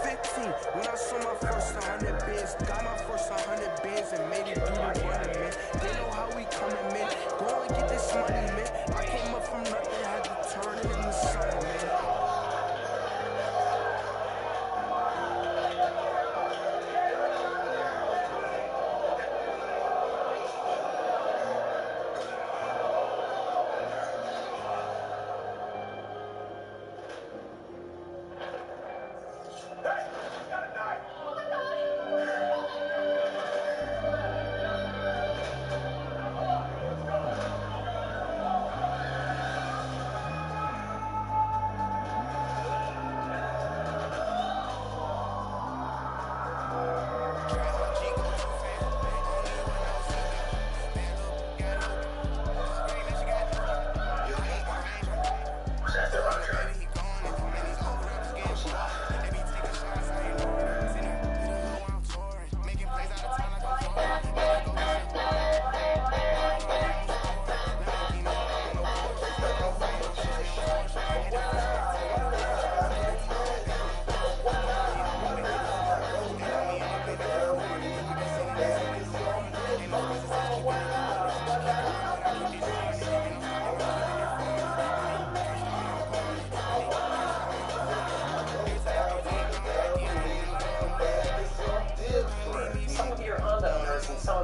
15, when I saw my first 100 bids, got my first 100 bids and made it through the running, man. They know how we coming, man. Go and get this money, man. I came up from nothing, had to turn it into something, man.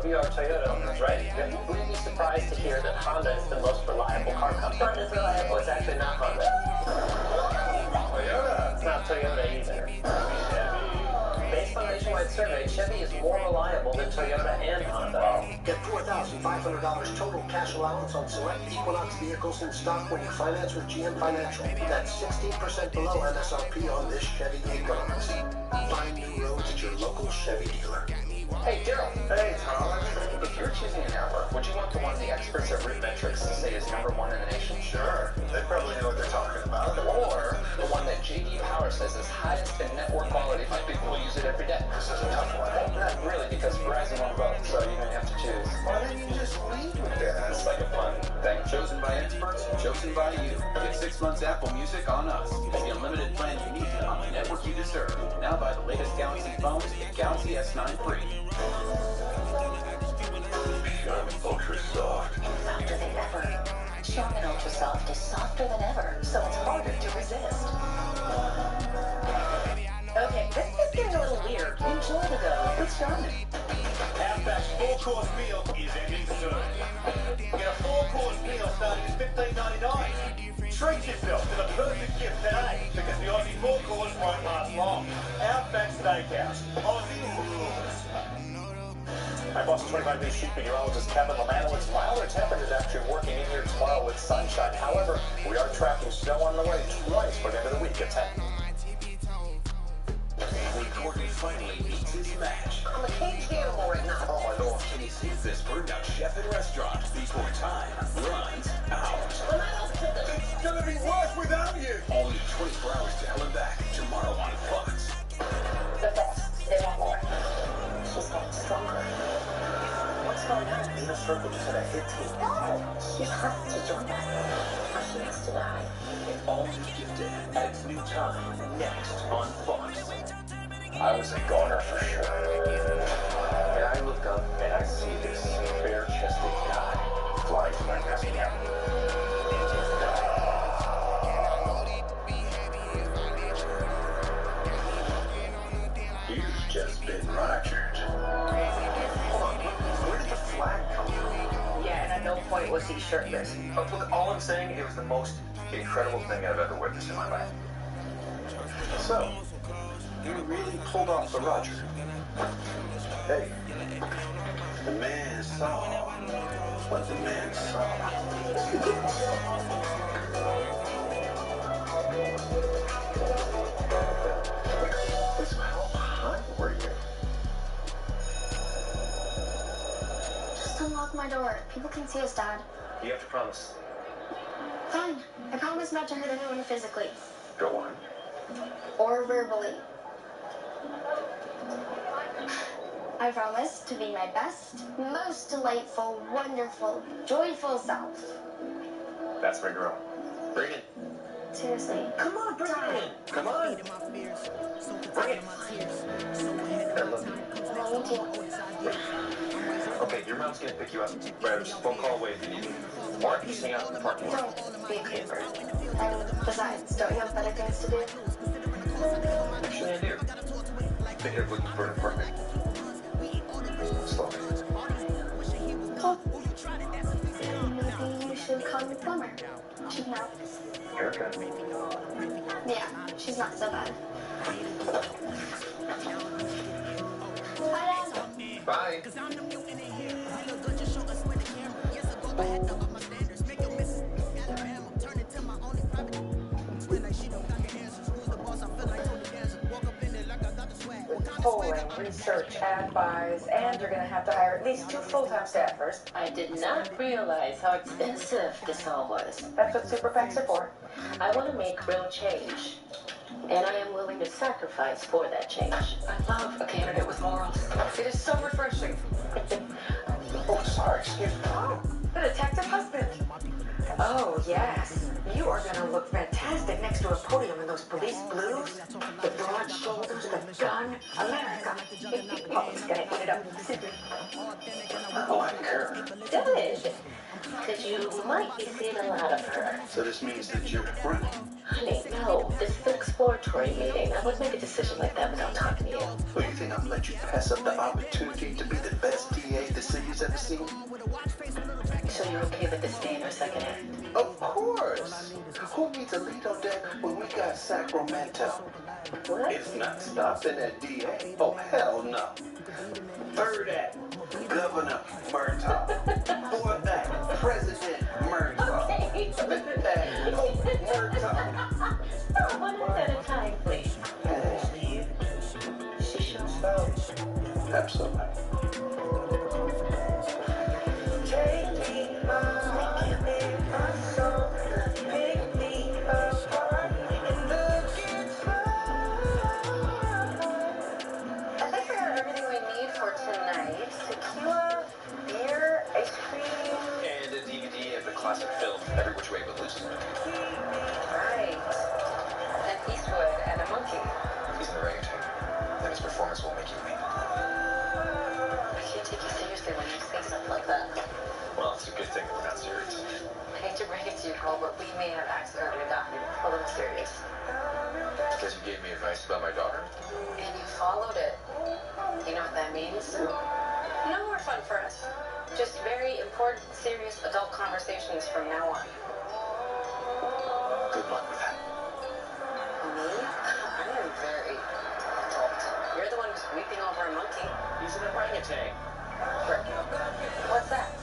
Toyota owners, right? You're really surprised to hear that Honda is the most reliable car company. Honda's reliable. It's actually not Honda. Toyota. It's not Toyota either. Chevy. Based on a nationwide survey, Chevy is more reliable than Toyota and Honda. Get $4,500 total cash allowance on select Equinox vehicles in stock when you finance with GM Financial. That's 16% below MSRP on this Chevy Equinox. Find new roads at your local Chevy dealer. Hey, Daryl. Hey, Tom. If you're choosing a network, would you want the one the experts at RootMetrics say is #1 in the nation? Sure. They probably know what they're talking about. Or the one that JD Power says is highest in network quality by people who use it every day? This is a tough one. Well, not really, because Verizon won both, so you don't have to choose. Why don't you just lead with that? It's like a fun thing. Chosen by experts, chosen by you. Get 6 months Apple Music on us. It's the unlimited plan you need on the network you deserve. Now buy the latest Galaxy phones and Galaxy S9 free. Ultra soft. Softer than ever. Charmin Ultra Soft is softer than ever, so it's harder to resist. Okay, this is getting a little weird. Enjoy the go with Charmin. Outback's 4-course meal is ending soon. Get a 4-course meal starting at $15.99. Treat yourself to the perfect gift today, because the Aussie 4-course won't last long. Outback Steakhouse. Aussie rules. Hi, Boston 25 News Chief Meteorologist Kevin Lemanowitz. Milder temperatures after working in here tomorrow with sunshine. However, we are tracking snow on the way twice for the end of the week at 10. When Courtney finally meets his match. I'm a caged animal right now. Oh my lord. Can he see this burned out chef and restaurant before time runs out? It's gonna be worse without you! Only 24 hours to hell and back tomorrow on Fox. The best. They want more. She's getting stronger. What's going on? Venus Circle just had a hit team. No! She has to join us. Or she has to die. All Too Gifted at its new time next on Fox. I was a goner for sure. And I look up and I see this bare-chested guy flying from my desk now. You've just been Rogered. Hold on, where did the flag come from? Yeah, and at no point was he shirtless. Look, all I'm saying, it was the most incredible thing I've ever witnessed in my life. So, you really pulled off the Roger. Hey, The man saw what the man saw. So how high were you? Just unlock my door. People can see us, Dad. You have to promise. Fine. I promise not to hurt anyone physically. Go on. Or verbally. I promise to be my best, most delightful, wonderful, joyful self. That's my girl. Bring it. Seriously. Come on, bring it in. Come on. Bring it. I love you. Oh, me too. Okay, your mom's gonna pick you up. Right, just a phone call away if you need me. Or just hang out in the parking lot. Don't be a creeper. And besides, don't you have better things to do? Actually, I do. Thinking of looking for an apartment. Slowly. Oh. Maybe you should call your plumber. She can help. Erica. Yeah, she's not so bad. Bye, Dad. Bye. Polling, research, ad buys, and you're going to have to hire at least 2 full-time staffers. I did not realize how expensive this all was. That's what super PACs are for. I want to make real change, and I am willing to sacrifice for that change. I love a candidate with morals. It is so refreshing. Oh, sorry, excuse me. Oh, the detective husband. Oh, yes. You are going to look fantastic next to a podium in those police blues. The broad shoulders, the gun. America. Oh, it's going to eat it up. I like her. Good. Because you might be seeing a lot of her. So this means that you're running. Honey, no. This is an exploratory meeting. I wouldn't make a decision like that without talking to you. Well, you think I'm gonna let you pass up the opportunity to be the best DA the city's ever seen? So you're okay with this being our second act? Of course! Who needs a lead on deck when we got Sacramento? What? It's not stopping at DA. Oh, hell no. Third act, Governor Murtaugh. Fourth act, President Murtaugh. Fifth act, Pope Murtaugh. One at a time, please. She shows out. Absolutely. Take me on in my soul. Pick me apart and look inside. I think we got everything we need for tonight. Tequila, beer, ice cream. And a DVD of the classic film, Every Which Way But Loose. Right. And Eastwood and a monkey. He's an orangutan, and his performance will make you weep. I can't take you seriously when you say stuff like that. Well, it's a good thing we're not serious. I hate to break it to you, Cole, but we may have accidentally gotten a little serious. Because you gave me advice about my daughter? And you followed it. You know what that means? No more fun for us. Just very important, serious adult conversations from now on. Good luck with that. Me? I am very adult. You're the one who's weeping over a monkey. He's an orangutan. What's that?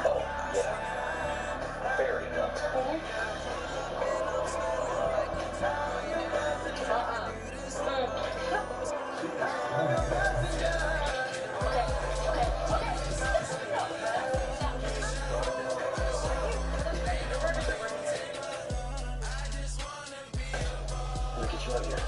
Oh, yeah. Fairy adult. Let me get you out of here.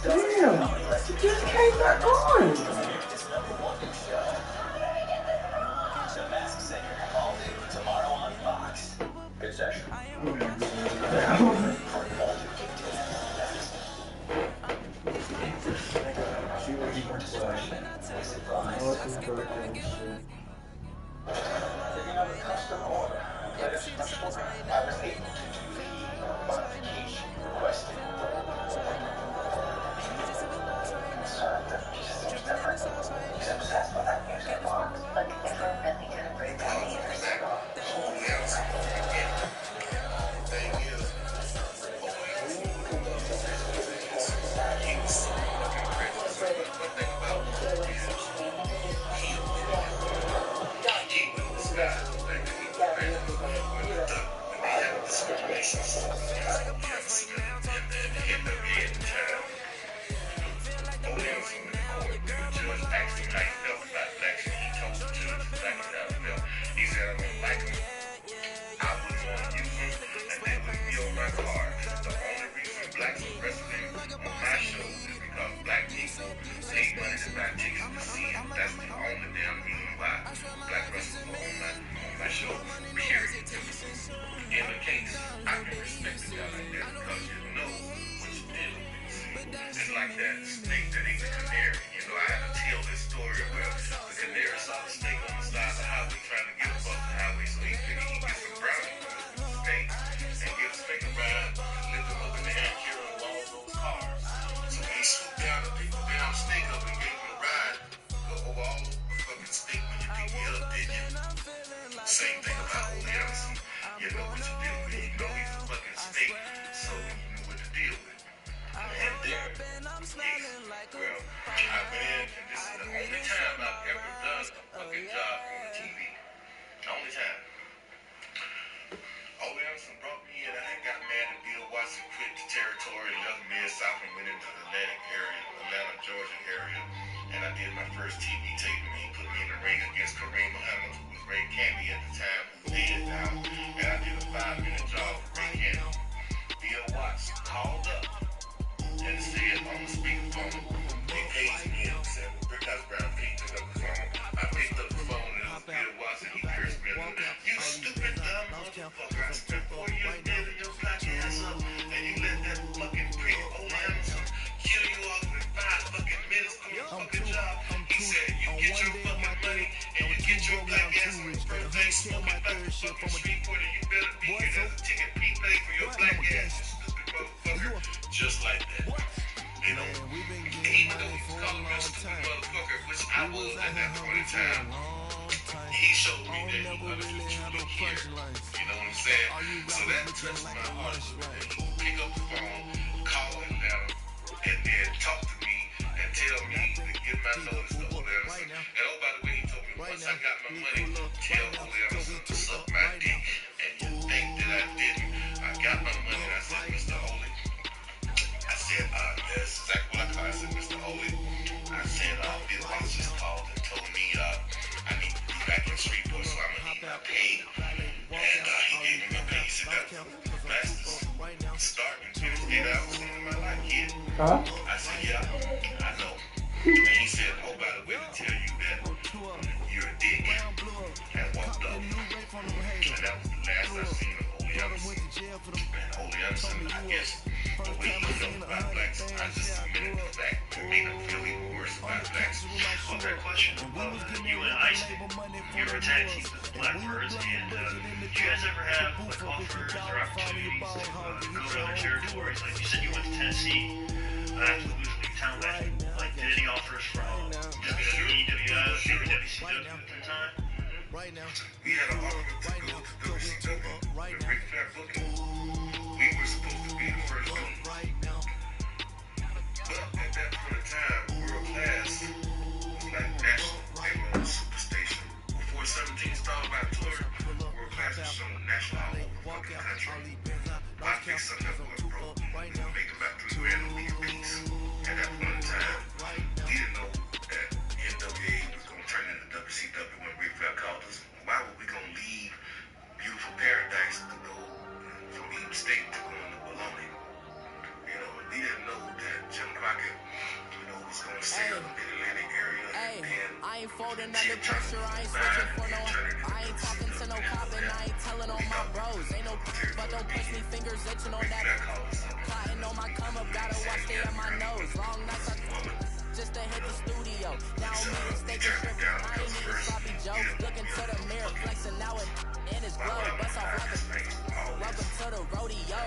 Damn, it just came back on. It's #1 new show. The Masked Singer, all new tomorrow on Fox. Good session. Picking up a custom order. Let us special order. I was able to do the modification requested. Sorry, the piece seems different. He's obsessed with that music box. Look, if we're really gonna break down the universe, In the case, I can respect a guy like that because you know what you did with it. It's like that snake that ate the canary. You know, I had to tell this story where the canary saw the snake on the side of the highway trying to get above the highway so he could get some brownie for the snake and give the snake a ride and lift him up in the air and carry him all those cars. So when he swooped down and picked the damn snake up and gave him a ride, go over all the fucking snake when you pick me up, did you? Same thing about Ole Anderson. You know what you deal with. You know he's a fucking snake, so you know what to deal with. And there, yes, well, I've been, and this is the only time I've ever done a fucking job on the TV. The only time. Ole Anderson brought me in. I had got mad at Bill Watson, quit the territory, left Mid-South and went into the Atlantic area, Atlanta, Georgia area. And I did my first TV tape, and he put me in the ring against Kareem Muhammad, who was Ray Candy at the time, who did now. And I did a 5-minute job for Ray Candy. Bill Watson called up and said on the speakerphone, they paid me and said, Brickhouse Brown Pete picked up the phone. I picked up the phone and it was Bill Watson. He cursed me. You stupid dumb motherfucker. I spent 4 years building your black ass up and you let that fucking prick Ole Anderson kill you off in 5 fucking minutes on your fucking job. He said, you get your fucking money and you get your black ass on his birthday smoking back the fucking street corner. You better be getting a ticket prepaid for your black ass, you stupid motherfucker. Just like that. You know, even though he's calling me a stupid motherfucker, which I was at that point in time, he showed me that he wanted to truly care. You know what I'm saying? So that touched my heart. Pick up the phone, call him down, and then talk to me and tell me to give my notice to Ole Anderson. And oh, by the way, he told me once I got my money, tell Ole Anderson to suck my dick. And you think that I didn't? I got my money and I said, Mr. Ole. I said, that's exactly what I called. I said, Mr. Ole. I said, Bill Watson just called and told me I need to be back in Shreveport, so I'm going to need my pay. And he gave me my pay. He said, that's the fastest start in 28 hours in my life, kid. I said, yeah, I know. And he said, oh, by the way, to tell you that you're a dick. And walked up. And that was the last I've seen of Ole Anderson. And Ole Anderson, I guess, the way he felt about blacks, I just submitted the fact to make him feel even worse about blacks. Okay, question. You and Ice, you're a tag team with the Blackbirds, and do you guys ever have like offers or opportunities to go to other territories? Like you said, you went to Tennessee after losing your town back. Like, did any offers from WWE, WWF, WCW at the time? We had an offer to go to WCW with Ric Flair booking. We were supposed to be the first one. But at that point in time, World Class was like national. They were on the Superstation. Before 17 started by tour, World Class was shown national all over the fucking country. I picked something up was broke. Make about $3 grand a week a piece. At that point in time, we didn't know that NWA was going to turn into WCW when Ric Flair called us. Why were we going to leave beautiful paradise to go from eating steak to going to bologna? You know, we didn't know that Jim Crockett, you know, was going to sail the Mid-Atlantic area. I ain't folding under pressure, I ain't switching for no. I ain't talking to no cop and I ain't telling on my bros. Ain't no but don't push me, fingers itching on that. Plotting on my come up, gotta watch stay on my nose. Long nights I just to hit the studio. Now me and steak and shrimp, I ain't need a sloppy joke. Looking to the mirror, flexing now it in his glow. Bust off like a welcome to the rodeo.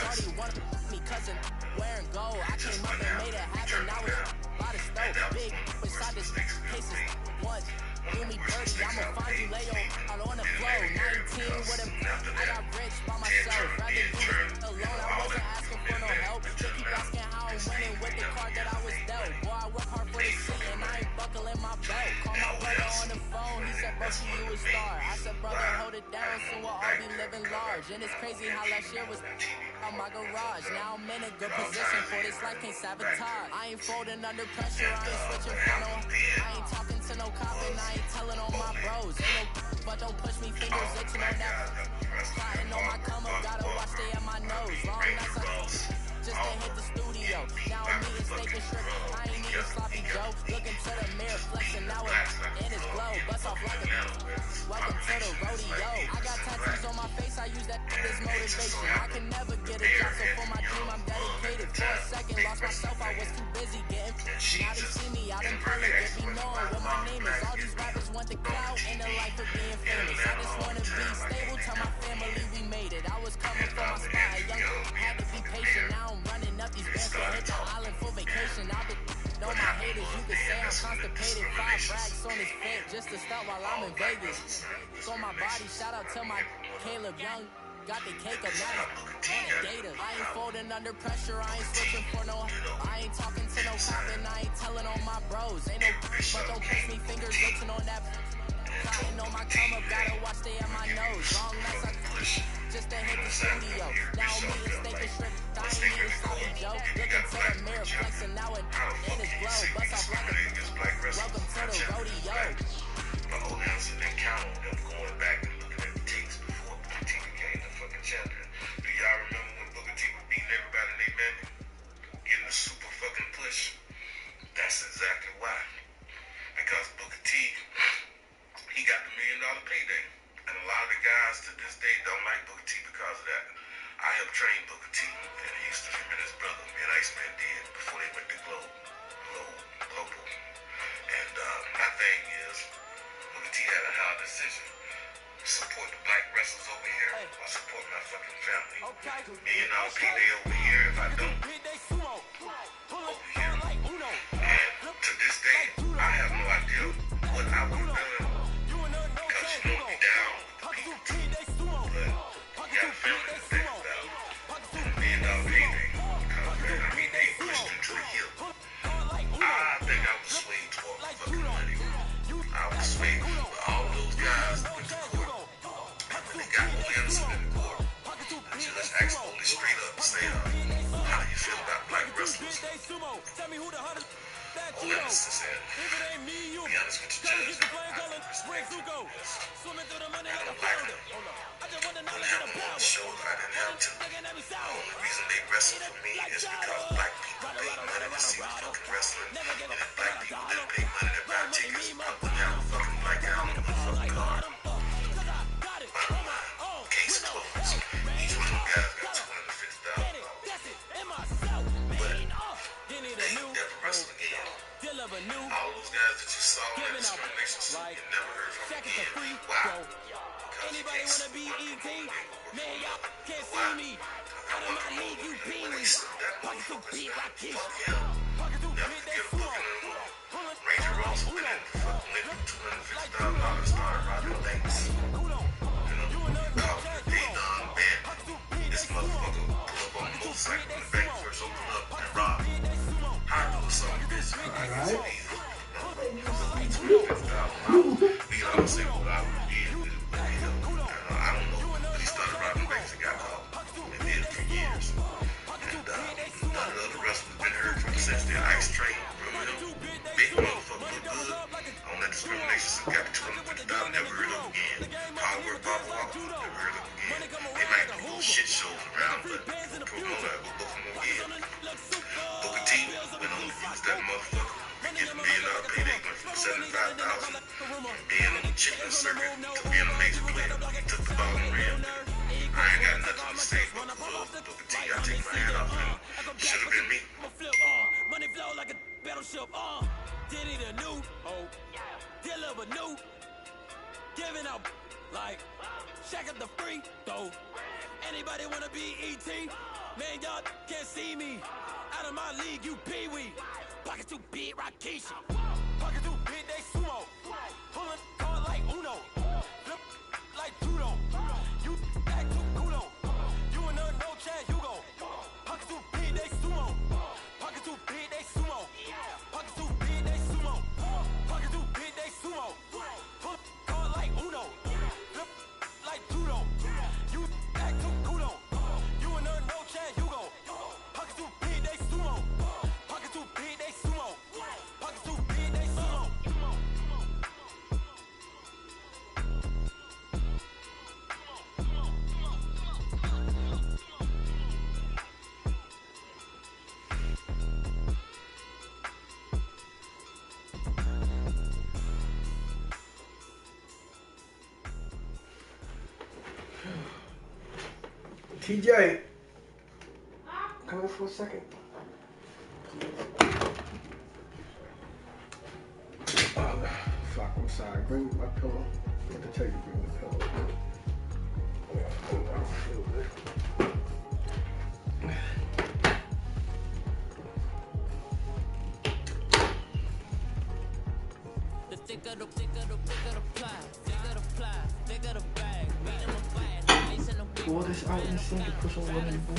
Shorty wanted me cousin wearing gold. I came up and made it happen, now it's a lot of stove. Big beside this case is once. Do me dirty, I'ma find you lay out on the floor. 19 with him, I got rich by myself. Rather do it alone, I wasn't asking for no help. They keep asking how I'm winning with the card that I was dealt. Boy, I work hard for this shit and I ain't buckling my belt. Call my brother on the phone, he said, bro, you a star. I said, brother, hold it down, soon we'll all be living large. And it's crazy how last year was on my garage. Now I'm in a good position for this life, can't sabotage. I ain't folding under pressure, I ain't switching for no. I ain't talking to no cop and I ain't telling on my bros. Ain't no but don't push me, fingers itching on that. Plotting on my come up, gotta watch stay at my nose. Long nights I just to hit the studio. Now I'm eating steak and shrimp, I ain't eating sloppy joe. Looking to the mirror, flexing now it in his glow. Bust off like a welcome to the rodeo. I got tattoos on my motivation. I can never get a job, so for my dream I'm dedicated. For a second, lost myself, I was too busy getting. Now they see me out in public, they be knowing what my name is. All these rappers want the clout and the life of being famous. I just wanna be stable, tell my family we made it. I was coming from my spot, a young had to be patient. Now I'm running up these bands to hit the island for vacation. I've been know my haters, you can say I'm constipated. 5 racks on his fit just to start while I'm in Vegas. It's on my body, shout out to my Caleb Young. Got the cake up, now it's on the data. I ain't folding under pressure, I ain't switching for no. I ain't talking to no cop and I ain't telling on my bros. Ain't no but don't kiss me fingers itching on that. Cotton on my come up, gotta watch stay at my nose. Long nights I just to hit the studio. Now I'm eating steak and shrimp. I ain't eating sloppy Joe. Looking to the mirror, flexing now and in his glow. Bust off like a welcome to the rodeo. My old answer didn't count on them going back and looking at the tapes before Booker T became the fucking champion. Do y'all remember when Booker T was beating everybody they met? Getting a super fucking push? That's exactly why. Because Booker T, he got the $1 million payday. And a lot of the guys to this day don't like Booker T because of that. I helped train Booker T in Houston, him and his brother, me and Iceman did, before they went to global. And my thing is, Booker T had a hard decision. Support the black wrestlers over here, or support my fucking family. $1 million payday over here if I don't. Over here. And to this day, I have no idea what I would have done. Because you know me down with the people. But you got a family to think about. And $1 million payday. Because, man, I mean, they pushed into the hill. I think I was swayed toward fucking money. I was swayed with all those guys that went to court. And when they got Williamson in court, the judge asked only straight up and say, how do you feel about black wrestlers? Williamson said, be honest with the judge, I don't respect it. I don't like them. I didn't have them on the show. I didn't have to. The only reason they wrestle for me is because black people paid money to see the fucking wrestling. And if black people didn't pay money to buy tickets, I wouldn't have a fucking black guy on the fucking card. Bottom line, case closed. Each one of them guys got $250,000. But they never wrestle again. All those guys that you saw in that discrimination suit, you never heard from again. Wow. Because you can't support them. Man, y'all can't see me. Out of my league, you pee-wee. Fuck him. Never forget a book in Ranger Ross went in fucking went $250,000 started riding links. You know, called it the day done bad. This motherfucker pull up on a motorcycle when the bank first opened up and robbed. I do something this. I got we can all say what I would be in this, but I don't know. But he started robbing banks and got caught. And did it for years. And none of the other wrestlers been heard from since the Ice Train. Remember them? Big motherfucker look good. On that discrimination suit, got $250,000, never heard of again. Hard work, Bobby Walker, never heard of again. They might do little shit shows around, but promoter, I go look for more again. Booker T went on to use that motherfucker. We get $1 million payday, went from $75,000 from being on the chicken circuit to being a major player. He took the ball and ran. I ain't got nothing to say but love Booker T. I take my hat off him. Should have been me. Money flow like a battleship. Did it a new? Deliver new. Giving out like shack up the free throw. Anybody wanna be ET? Man, y'all can't see me. Out of my league, you pee-wee. Pocket too big, Rakishi. Pocket too big, they sumo. Pulling card like Uno. Flip like Tudo. You act too kudo. You and her, no chance, you go. Pocket too big, they sumo. Pocket too big, they sumo. Pocket too big, they sumo. Pocket too big, they sumo. Pull card like Uno. Flip like Tudo. You act too kudo. You and her, no chance, you go. Pocket too big, they sumo. Pocket too big, they sumo. Pocket too big. TJ, come here for a second. Fuck, I'm sorry. Bring my pillow. I have to tell you to bring the pillow. I don't feel good. The thicker the pie, thicker the pie, thicker the bag, beat in the bag, ice in the beat. Pour this out in the sink and put some water in the bowl.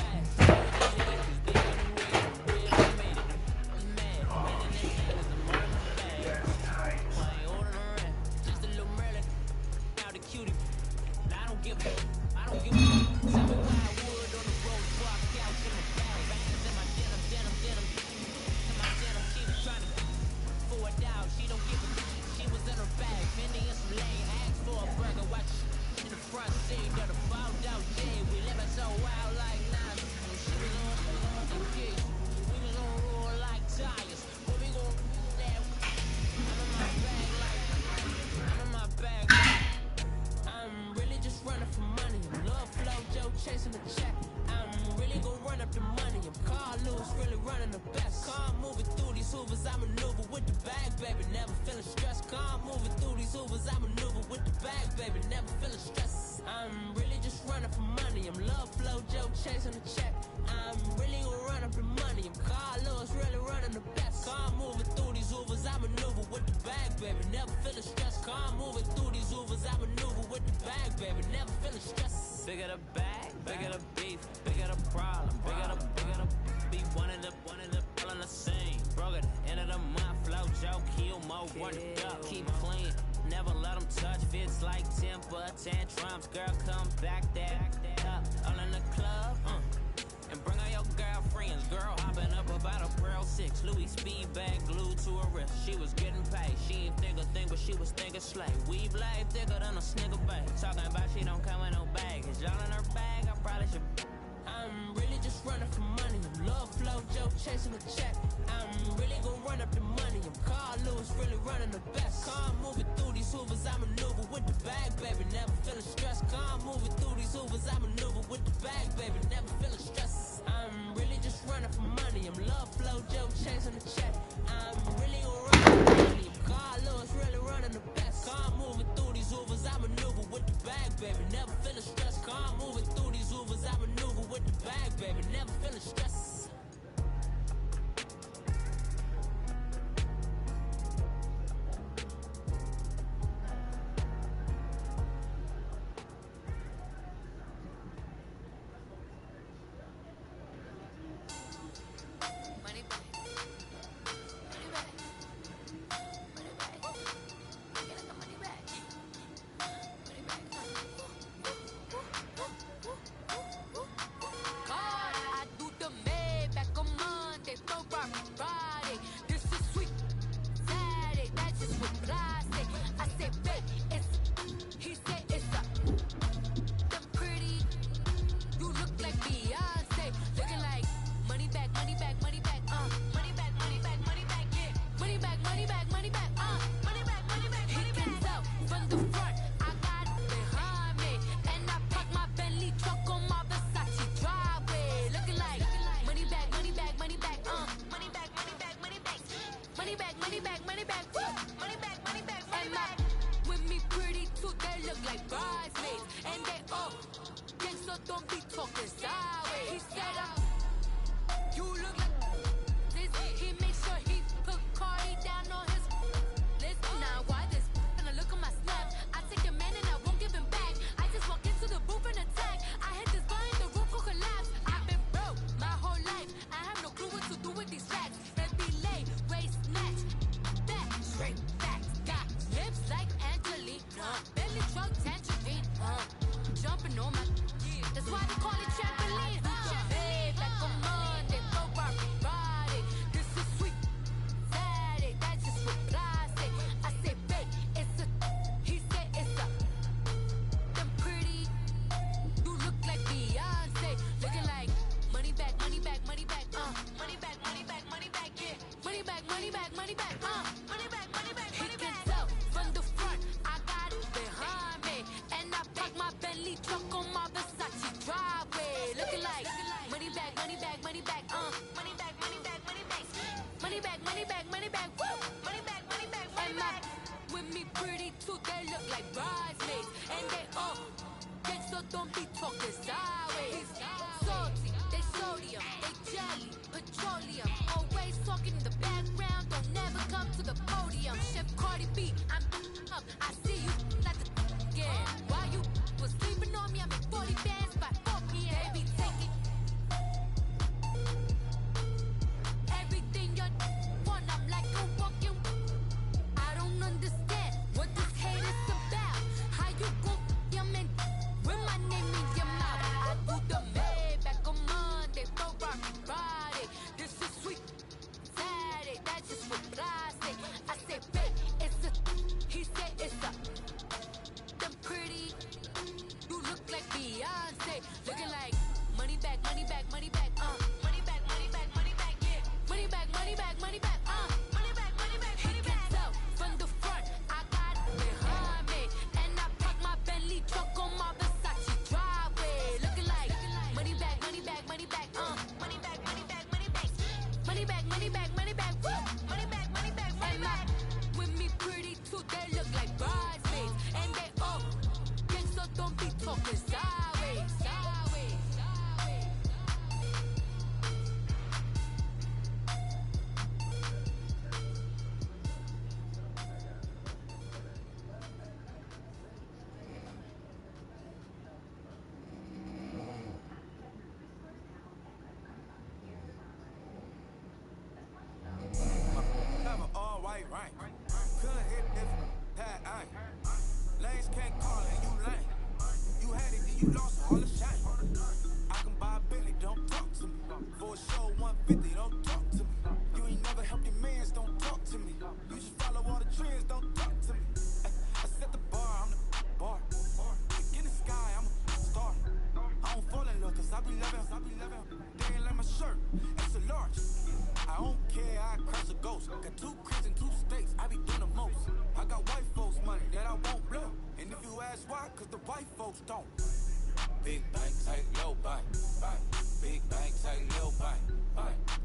Chasing the check, I'm really gonna run up the money. I'm Carlos, really running the best. Car moving through these hoovers, I maneuver with the bag, baby. Never feeling stressed. Car moving through these hoovers, I maneuver with the bag, baby. Never feeling stressed. I'm really just running for money. I'm love flow, Joe, chasing the check. I'm really gonna run up the money. I'm Carlos, really running the best. Car moving through these hoovers, I maneuver with the bag, baby. Never feeling stressed. Car moving through these hoovers, I maneuver with the bag, baby. Never feeling stressed. Bigger the bag, bigger the beef, bigger the problem, bigger the be one of the all in the same. Broke at the end of the month, flow Joe, kill mo, run it up, keep clean. Never let them touch fits like temper tantrums. Girl, come back that up, all in the club, and bring all your girlfriends. Girl hopping up about a Pearl 6, Louis speed bag glued to her wrist. She was getting paid, she ain't think a thing, but she was thinking slay. We blade thicker than a snicker bag. Talking about she don't come with no baggage. Y'all in her bag, I probably should. I'm really just running for money. I'm love flow, Joe, chasing the check. I'm really gonna run up the money. I'm Carlos, really running the best. Car moving through these hoovers, I maneuver with the bag, baby. Never feeling stressed. Car moving through these hoovers, I maneuver with the bag, baby. Never feeling stressed. I'm really just running for money. I'm love flow, Joe, chasing the check. I'm really gonna run up the money. I'm Carlos, really running the best. Car moving through these hoovers, I maneuver with the bag, baby. Never feeling stressed. Car moving through these hoovers, I maneuver with the bag, baby. Never feeling stressed. too, they look like bridesmaids. And they all think so, don't be talking sideways. Salty, they sodium, they jelly, petroleum. Always talking in the background, don't never come to the podium. Chef Cardi B, I'm up, I see you like the again. While you was sleeping on me, I make 40 bands by 4 p.m. They be taking everything you want, I'm like a walking. I don't understand what this hate is about. How you gon' your man with my name in your mouth? I do the Maybach on Monday, throw rock Friday. This is sweet Saturday, that's just what I say. I say, babe, it's a, he said it's a, them pretty, you look like Beyonce, looking like money back, money back, money back, money back, money back, money back, yeah, money back, money back, money back, money back, money back, money back. He can tell from the front, I got it behind me, and I park my Bentley truck on my Versace driveway, looking like money back, money back, money back, money back, money back, money back, money back, money back, money back, woo, money back, money back, money back. With me pretty too, they look like bridesmaids, and they all think so, don't be talking sideways, sideways, sideways. Have an all white rank. Couldn't hit if had ain't. Lanes can't call it, you lame. You had it, then you lost all the shine. I can buy a Bentley, don't talk to me. For a show 150, don't talk to me. You ain't never helped your mans, don't talk to me. You just follow all the trends, don't talk to me. I set the bar, I'm the bar. Look in the sky, I'm a star. I don't fall in love, cause I be loving. They ain't like my shirt, it's a large. I don't care, I crush a ghost. Got 2 cribs in 2 states, I be doing the most. I got white folks money that I won't blow. And if you ask why, cause the white folks don't. Big bank, tight, low bank. Big bank, tight, low bank.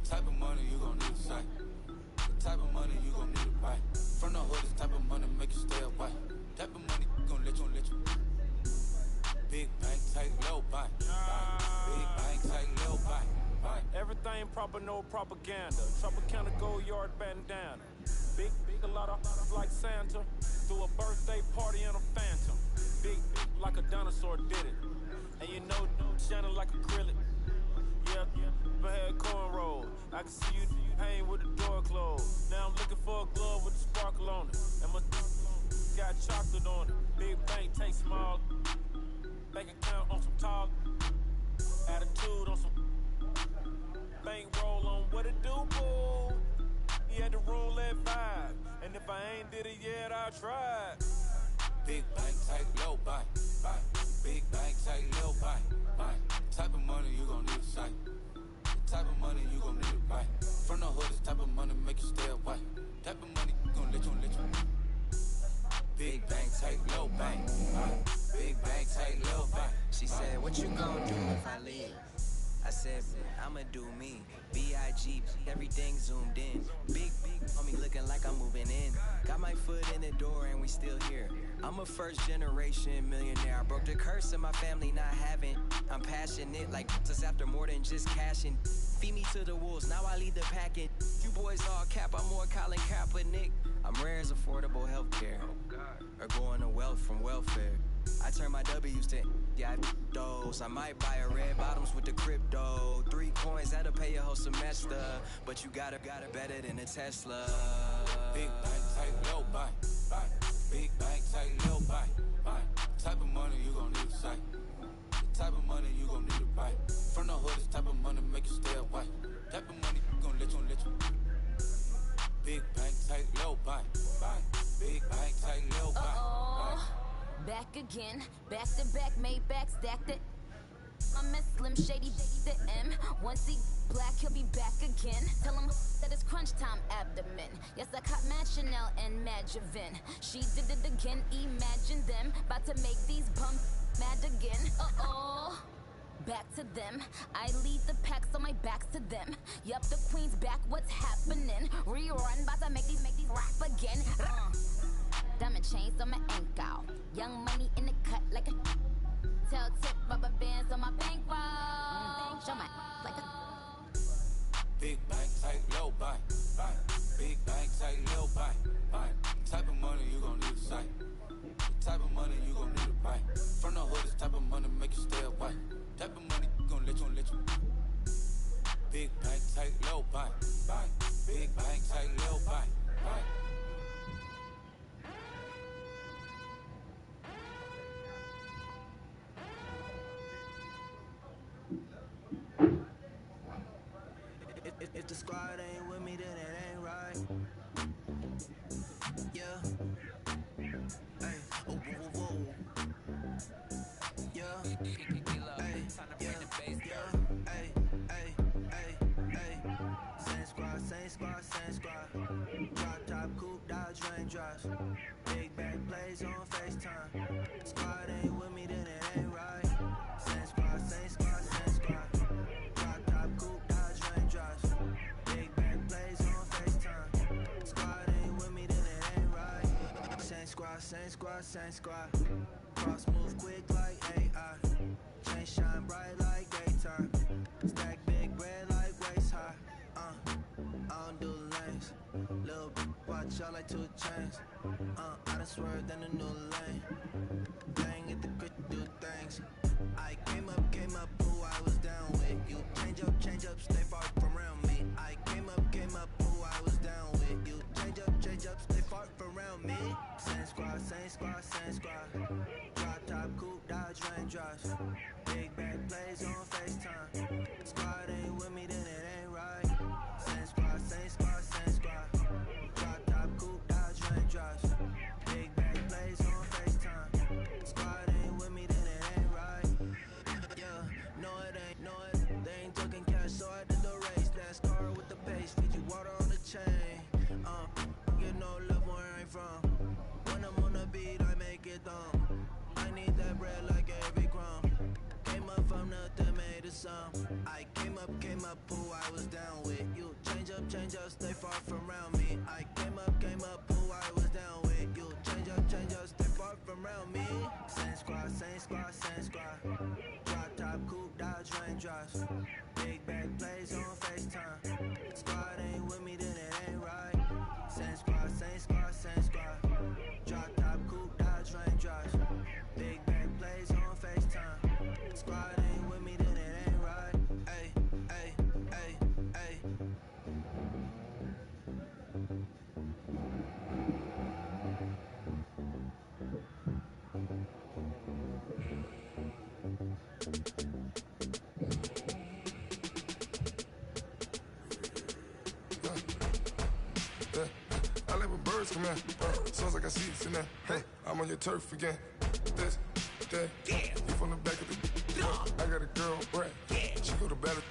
Type of money you gon' need to sight. The type of money you gon' need to buy. From the hood, this type of money make you stay away. Type of money gon' let you. Big bank, tight, low bank. Big bank, tight, low bank. Everything proper, no propaganda. Tropicana gold yard bandana. Big, a lot of like Santa. Threw a birthday party in a phantom. Big like a dinosaur did it. And you know, shining like acrylic. Yeah, I had cornrows. I can see you hang with the door closed. Now I'm looking for a glove with a sparkle on it. And my got chocolate on it. Big bank, take small. Bank account on some talk. Attitude on some. Bank roll on what it do, boo. He had the rule at 5. And if I ain't did it yet, I'll try. Big bank, tight, low bank. Big bank, tight, low bank. Type of money you gon' need to sight. The type of money you gon' need to buy. From the hood, this type of money make you stay away. Type of money gon' let you. Big bank, tight, low bank. Big bank, tight, low bank. She said, what you gon' do if I leave? I said, I'ma do me. B.I.G. Everything zoomed in. Big on me looking like I'm moving in. Got my foot in the door and we still here. I'm a first generation millionaire. I broke the curse of my family not having. I'm passionate like just after more than just cashing. Feed me to the wolves, now I lead the packing. You boys all cap, I'm more Colin Kaepernick. I'm rare as affordable healthcare. Or going to wealth from welfare. I turn my W's to those. I might buy a red bottoms with the crypto. 3 coins, that'll pay your whole semester. But you got it better than a Tesla. Big bank, tight, low bank. Big bank, tight, low bank. Type of money you gon' need to sight. The type of money you gon' need to buy. From the hood, this type of money make you stay away. Type of money gon' let you. Big bank, tight, low bank. Big bank, tight, low bank. Back again, back to back, made back, stacked it. I'm a Slim Shady, the M. Once he black, he'll be back again. Tell him that it's crunch time abdomen. Yes, I caught Mad Chanel and Mad Javin. She did it again, imagine them. About to make these bumps mad again. Back to them. I lead the pack, so my back's to them. Yup, the queen's back, what's happening? Rerun, about to make these rap again. Diamond chains on my ankle. Young money in the cut like a tail tip, rubber bands on my bankroll. Show my like a big bank, tight, low bank. Big bank, tight, low bank. Type of money you gon' need to sight. The type of money you gon' need to buy. From the hood, this type of money make you stay away. Type of money gon' let you. Big bank, tight, low bank. Big bank, tight, low bank. If the squad ain't with me, then it ain't right. Yeah. Hey. Oh, whoa, whoa, whoa. Yeah. Hey. Yeah. Yeah. Hey. Hey. Hey. Hey. Same squad. Drop top, coupe, Dodge raindrops. Big back plays on FaceTime. Squad ain't with me, then it ain't right. Same squad. Drop top, coupe, Dodge raindrops. Big back plays on FaceTime. Squad ain't with me, then it ain't right. Same squad. Cross move quick like AI. Chain shine bright like daytime. Stack big bread like waist high. I don't do lanes. Little watch out like 2 chains. I done swerved in a new lane. Bang at the grit, do things. I came up, who I was down with. You change up, stay far from around me. I came up, who I was down with. You change up, stay far from around me. Same squad. Drop top, coupe, Dodge raindrops. Big back plays on FaceTime. Squad ain't with me, then it ain't right. Same squad. Drop top, coupe, Dodge raindrops. Big back plays on FaceTime. Squad ain't with me, then it ain't right. Yeah, no it ain't. They ain't talking cash, so I did the race. NASCAR with the pace, feed you water on the chain. Get no love where I ain't from. When I'm on the beat, I make it dumb. I need that bread like every crumb. Came up from nothing, made a sum. I came up, who I was down with. You change up, stay far from around me. I came up, who I was down with. You change up, stay far from around me. Same squad. Drop top, coupe, Dodge raindrops. Big back plays on FaceTime. Squad ain't with me, then it ain't right. Same squad. Drop top, coupe, Dodge raindrops. Big back plays on FaceTime. Squad ain't with me, then it ain't right. Ay. I live with birds come in. Sounds like I see it in there. Hey, I'm on your turf again. This, that, you from the back of the. I got a girl, right? She go to battle.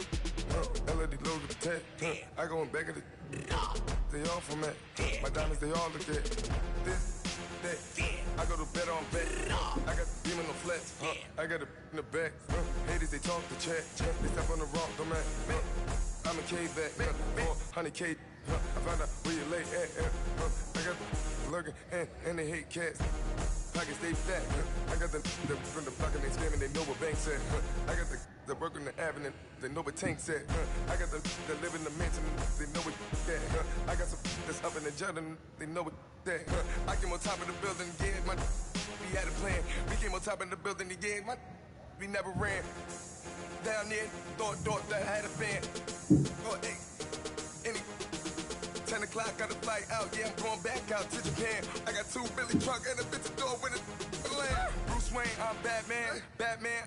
LED load the tag. I go in back of the. They all from that. My diamonds, they all look at. This, that. I go to bed on bed. I got the demon on flats. I got it in the back. Haters, they talk the chat. They step on the rock, don't man. I'm a K back. 400K. I found out where you lay at. I got the lurking and they hate cats. Pockets stay fat. I got the from the block and they scamming, they know what banks at. I got the work on the avenue, they know what tanks at. I got the live in the mansion, they know what that. I got some that's up in the Jordan, they know what that. I came on top of the building, yeah, we had a plan. We came on top of the building, yeah, we never ran. Down there, thought that I had a band. Oh, hey, 10 o'clock, got a flight out, yeah, I'm going back out to Japan. I got 2 Billy truck and a bitch door with a land. Bruce Wayne, I'm Batman,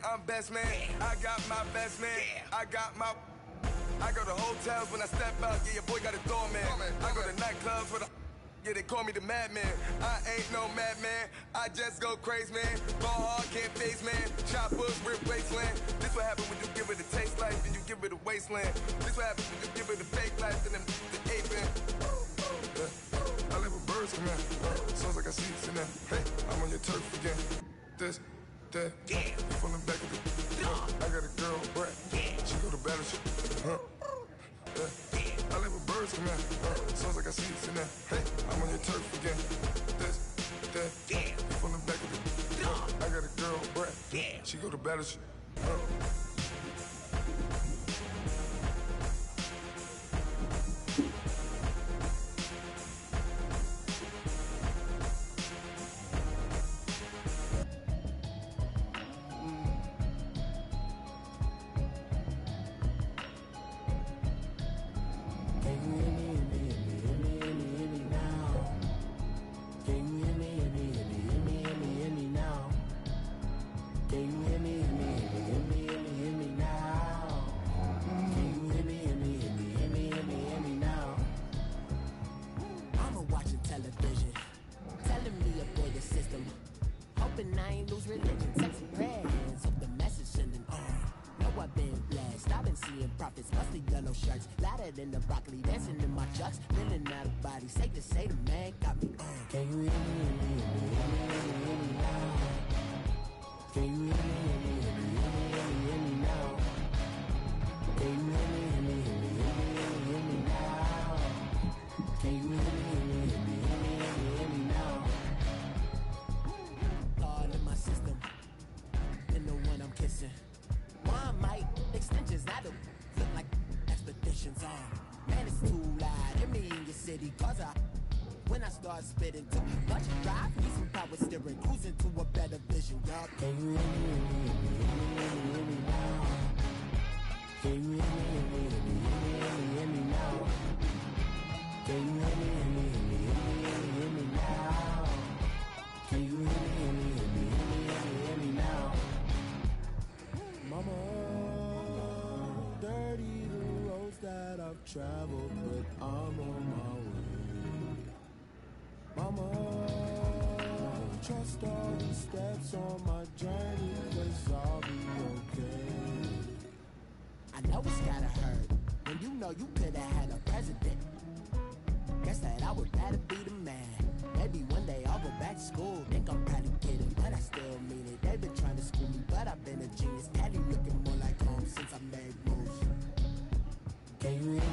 I'm best man. I got my best man, I go to hotels when I step out, yeah, your boy got a doorman. I go to nightclubs with a, yeah, they call me the madman. I ain't no madman, I just go crazy, man. Ball hard, can't face, man. Choppers, rip wasteland. This what happen when you give it a taste life, then you give it a wasteland. This what happen when you give it a fake life, then the ape man. I live with birds come in. Sounds like I see it in there. Hey, I'm on your turf again. This, that, you from the back of the. I got a girl, right? She go to battle shit. I live with birds come in. Sounds like I see it in there. Hey, I'm on your turf again. This, that, She go to battle. In the broccoli, dancing in my chucks, feeling out of body. Safe to say the man got me. Can you hear me? Hear me now? Can you hear me now? Can you hear me now? Can you hear me now? Thought in my system, in the one I'm kissing. One mic extensions, I don't look like expeditions on. Man, it's too loud in me in your city, cause when I start spitting too much drive, need some power steering, cruising to a better vision, y'all. Can you hear me now? Can you hear me now? Can you hear me now? Can you hear me now? Mama, dirty the roads that I've traveled, but I'm on my way. Mama, trust all the steps on my journey, 'cause I'll be okay. I know it's gotta hurt when you know you could've had a president. Guess that I would rather be the man. Maybe one day I'll go back to school. Think I'm probably kidding, but I still mean it. They've been trying to school me, but I've been a genius. Daddy looking more like home since I made moves. Can you hear me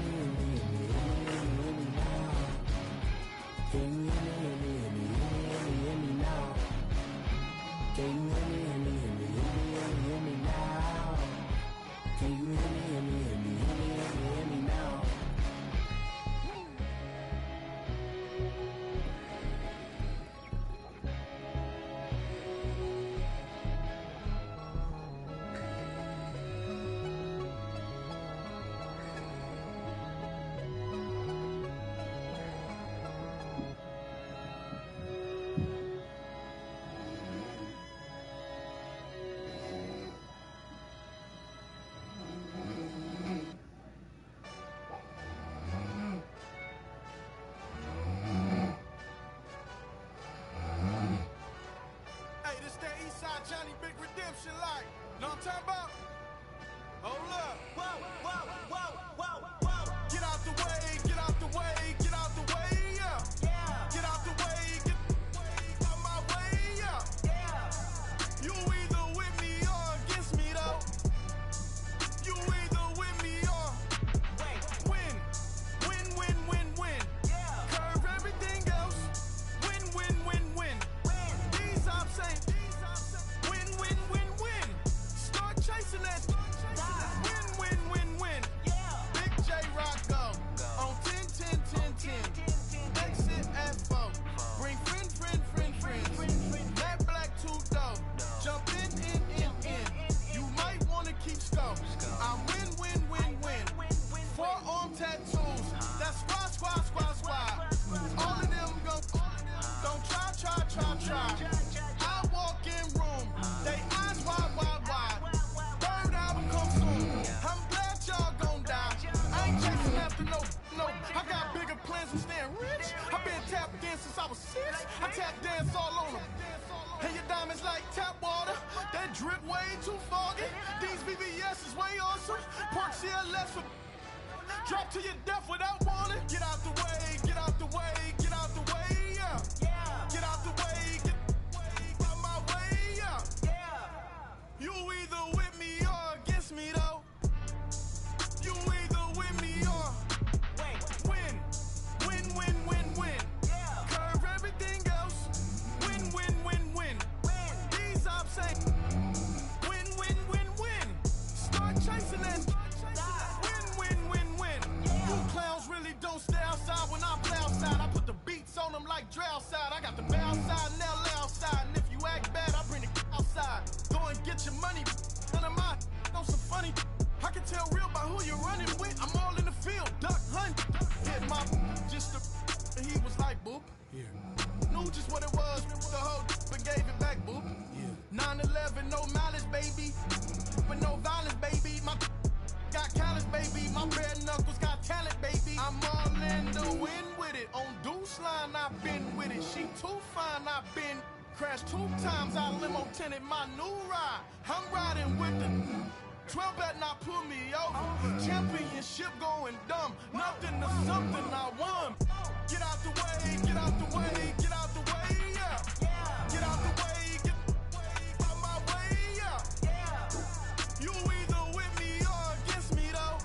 now? Can you hear me now? Can you hear me now? Can you hear me now? Johnny Big Redemption like. Know what I'm talking about? Hold up. Whoa, whoa, whoa, whoa, whoa. Get out the way, get out the way, get out the way, yeah. Yeah. Get out the way, get out my way, yeah. Yeah. You either with me or against me though. You either with me or win. Win, win, win, win. Yeah. Curve everything else. Win, win, win, win. These I'm saying. Chasing that win, win, win, win. Yeah. Big J Rocco on 10, 10, 10, 10. Exit at 4. Bring friends. That black two-door. Jump in. You might want to keep scope. I win. Forearm tattoos. That's squad. All of them don't try. I walk in room. They eyes wide. I'm glad y'all gon' die. I ain't chasing after no. I got bigger plans than staying rich. I've been tap dancing since I was 6. I tap dance all on them. And your diamonds like tap water. That drip way too foggy. These BBS is way awesome. Pork CLS for drop to your death without warning. Get out the way, get out the way, get out the way, yeah. Get out the way, get out my way, yeah. You either with me or against me though. You either with me or win. Curve everything else. Win. These I'm saying. Win. who you running with? I'm all in the field, duck hunt. Hit my just and he was like, boop. Yeah. Knew just what it was, the whole but gave it back, boop. Yeah. 9/11, no malice, baby. But no violence, baby. My got callous, baby. My bare knuckles got talent, baby. I'm all in the wind with it. On Deuce line, I've been with it. She too fine, I've been crashed 2 times. I limo tinted my new ride. I'm riding with the 12 better not pull me over. Championship going dumb. Nothing to something I won. Get out the way, get out the way, get out the way, yeah. Get out the way, get out my way, yeah. You either with me or against me, though.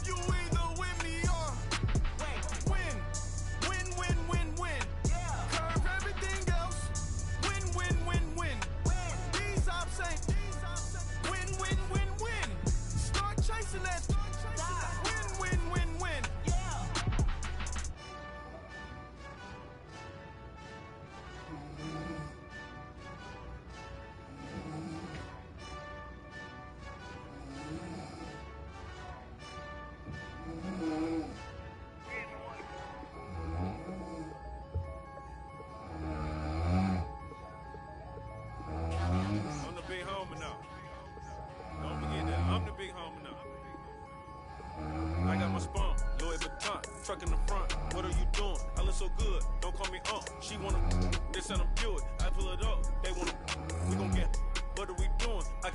You either with me or win. Win, win, win, win. Curve everything else. Win, win, win, win. These ops ain't win, win, win, win. Start chasing that. Win, win, win, win. I'm the big homie now. Don't forget that. I'm the big homie now. I got my spawn, Louis Vuitton, truck in the front. What are you doing? I look so good. Don't call me She wanna this and I'm Buick. I pull it up. They wanna we gon' get. What are we doing? I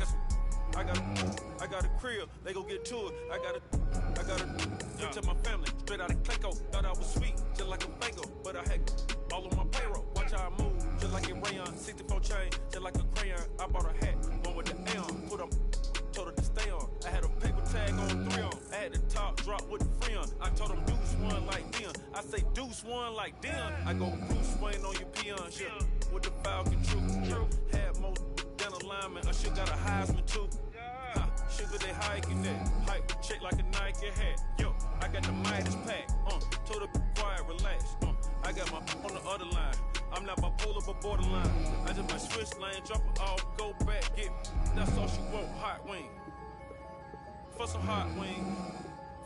got a crib. They gon' get to it. I got a to my family. Straight out of Clayco. Thought I was sweet, just like a Fago. But I had all on my payroll. Watch how I move, just like a rayon. 64 chain, just like a crayon. I bought a hat, one with the Aeon. Put up, told her to stay on. I had a paper tag on 3 on. I had the top drop with the free on. I told them Deuce one like Dion. I say Deuce one like Dion. I go Bruce Wayne on your peon. Yeah. With the Falcon true. Had most than a lineman. I should got a Heisman too. Sugar they hiking that. Hype, shake like a Nike hat. Yo, I got the Midas pack. Told her be quiet, relax. I got my on the other line. I'm not bipolar but borderline. I just might switch lane, drop it off, go back, get. That's all she want, hot wing. For some hot wings,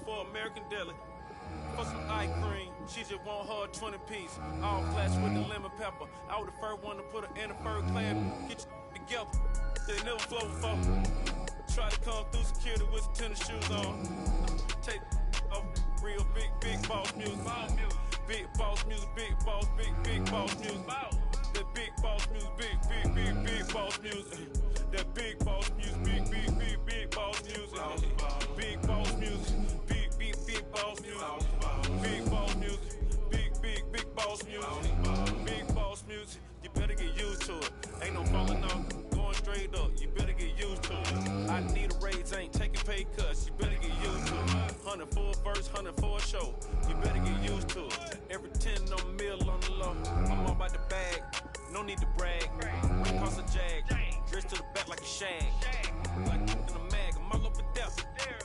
for American deli. For some eye cream, she just want her 20 piece. All flats with the lemon pepper. I was the first one to put her in the first class. Get you together, they never flow before. Try to come through security with some tennis shoes on. Take off real big boss music. Big boss music, big boss music. That big boss music, big boss music. That big boss music, big boss music. Big boss music, big boss music. Big boss music, big boss music. Big boss music, you better get used to it. Ain't no falling off, going straight up. You better get used to it. I need a raise, ain't taking pay cuts. You better get used to it. 100 for a verse, 100 for a show. You better get used to it. Every 10 on a meal on the low. I'm all about the bag, no need to brag. It costs a jag, dressed to the back like a shag. Like in a mag, I'm all up and down.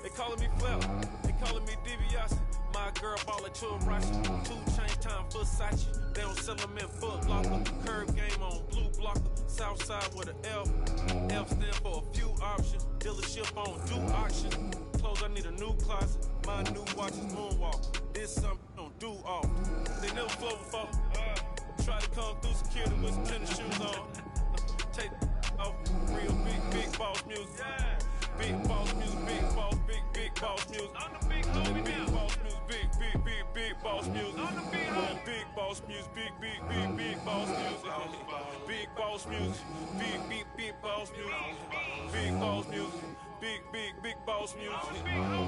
They calling me Flair, they calling me DiBiase. My girl ballin' to a Rashi. 2 chains time Versace. They don't sell them in Foot Locker. Curve game on blue blocker. South side with an F. F stand for a few options. Dealership on do auction. Clothes, I need a new closet. My new watch is Moonwalk. This something don't do often. They never flow before. Try to come through security with some tennis shoes on. Take off real big boss music. Big boss music, big boss music. I'm the big homie now. Boss music, big boss music. I'm the big boss music, big boss music. Big boss music, big boss music. Big boss music, big boss music.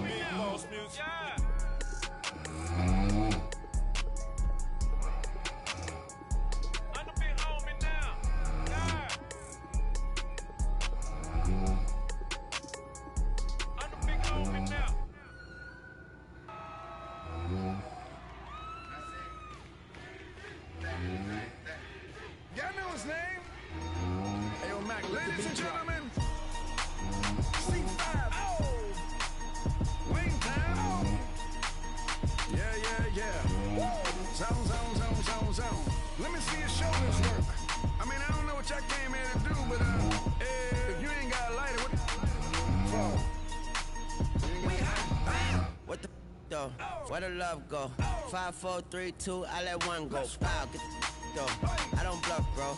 Big boss music. I'm the big homie now. Yeah. I'm the big homie now. Y'all know his name? Ayo, Mac, ladies and gentlemen, C5. Oh! Wing time. Yeah. though. Where the love go? 5, 4, 3, 2, I let one go. Wow, get the though. I don't bluff, bro.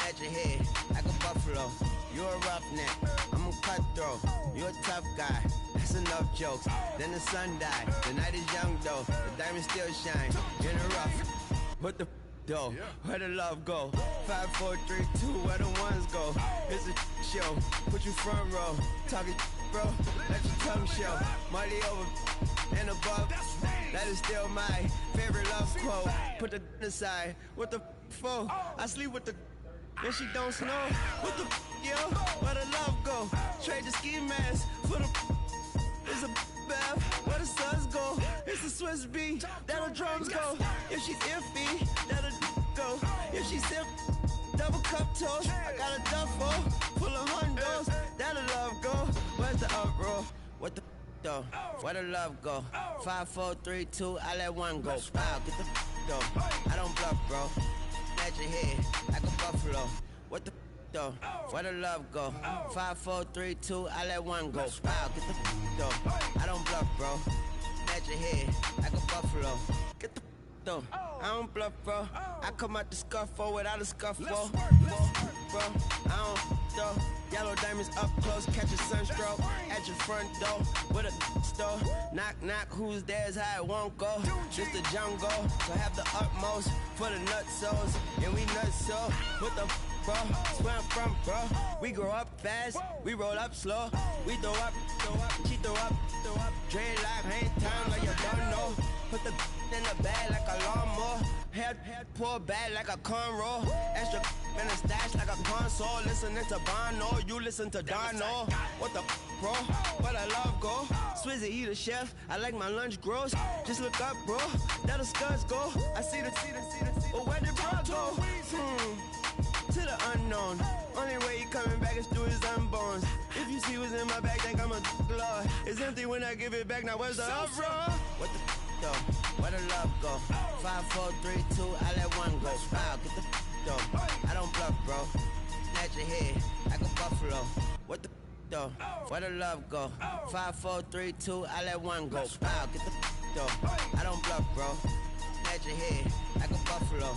At your head, like a buffalo. You're a roughneck, I'm a cutthroat. You're a tough guy, that's enough jokes. Then the sun died, the night is young though. The diamond still shine, in the rough. What the though? Where the love go? 5, 4, 3, 2, where the ones go? It's a show, put you front row. Talking bro, let your tongue show. Money over and above, that is still my favorite love quote. Put the aside, what the for? I sleep with the and she don't snow. What the yo? Where the love go? Trade the ski mask for the it's a bath. Where the suns go? It's the Swiss beat. That'll drums go. If she's iffy, that'll go. If she's sip, double cup toast. I got a duffel full of hundos. That'll love go. Where's the uproar? What the though? Where the love go? 5, 4, 3, 2, I let one go. Wow, get the though. I don't bluff, bro. At your head, like a buffalo. What the though? Where the love go? 5, 4, 3, 2, I let one go. Wow, get the though. I don't bluff, bro. At your head, like a buffalo. Get the though. I don't bluff, bro. I come out the scuffle without a scuffle. Bro, I don't though. Yellow diamonds up close, catch a sunstroke at your front door with a store. Knock, knock, who's there's how it won't go. Just the jungle, so have the utmost for the nutsos. And we nuts so, what the bro? Where I'm from, bro. We grow up fast, we roll up slow. We throw up, she throw up. Dreadlock, hang time like you don't know. Put the in the bag like a lawnmower. Head pull back like a cornrow. Extra in a stash like a console. Listening to Bono, you listen to Dono. What the bro? Where the love go? Swizzy eat a chef, I like my lunch gross. Just look up, bro, that'll scuds go. I see the. But where did bro go? To the unknown. Only way he coming back is through his unborns. If you see what's in my bag, think I'm a lord. It's empty when I give it back, now where's the uproar? What the though? Where the love go? 5, 4, 3, 2, I let one go. Wow, get the though. I don't bluff, bro. At your head, like a buffalo. What the though? Where the love go? 5, 4, 3, 2, I let one go. Wow, get the though. I don't bluff, bro. At your head, like a buffalo.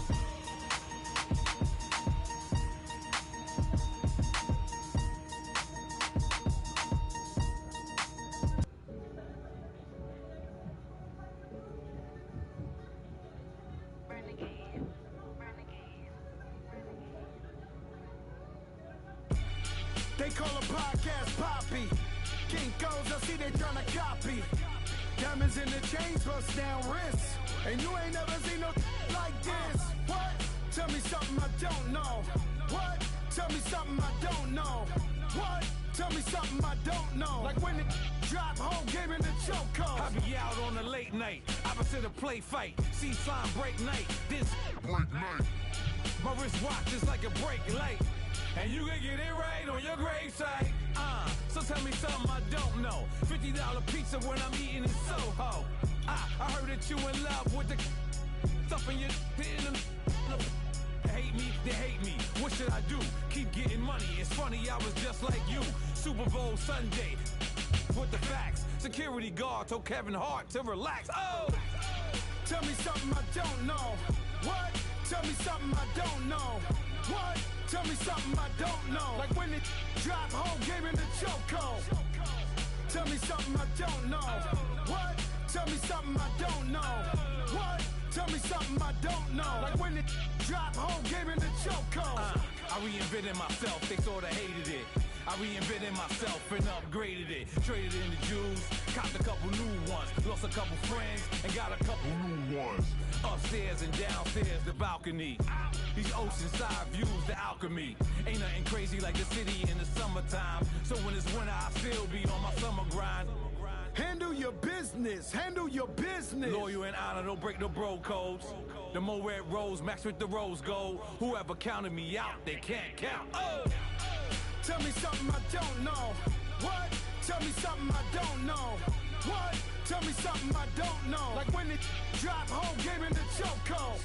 They call a podcast Poppy. Kinkos, I see they tryna copy. Diamonds in the chains, bust down wrists. And you ain't never seen no like this. What? Tell me something I don't know. What? Tell me something I don't know. What? Tell me something I don't know. Like when it drop home, game in the chokehold. I be out on a late night, opposite a play fight. See slime break night, this break night. My wristwatch is like a break light. And you can get it right on your gravesite. So tell me something I don't know. $50 pizza when I'm eating in Soho. I heard that you in love with the stuff in your hate me, they hate me. What should I do? Keep getting money. It's funny, I was just like you. Super Bowl Sunday with the facts. Security guard told Kevin Hart to relax. Oh! Tell me something I don't know. What? Tell me something I don't know. What? Tell me something I don't know. Like when it drop home, game in the chokehold. Tell me something I don't know. What? Tell me something I don't know. What? Tell me something I don't know. Like when it drop home, game in the chokehold. I reinvented myself, they sorta hated it. I reinvented myself and upgraded it. Traded in the Jews, copped a couple new ones. Lost a couple friends and got a couple new ones. Upstairs and downstairs, the balcony. These oceanside views, the alchemy. Ain't nothing crazy like the city in the summertime. So when it's winter, I still be on my summer grind. Handle your business, handle your business. Loyal and honor, don't break no bro codes. The more red rose, max with the rose gold. Whoever counted me out, they can't count. Oh! Tell me something I don't know. What? Tell me something I don't know. What? Tell me something I don't know. Like when it drop home, game in the chokehold.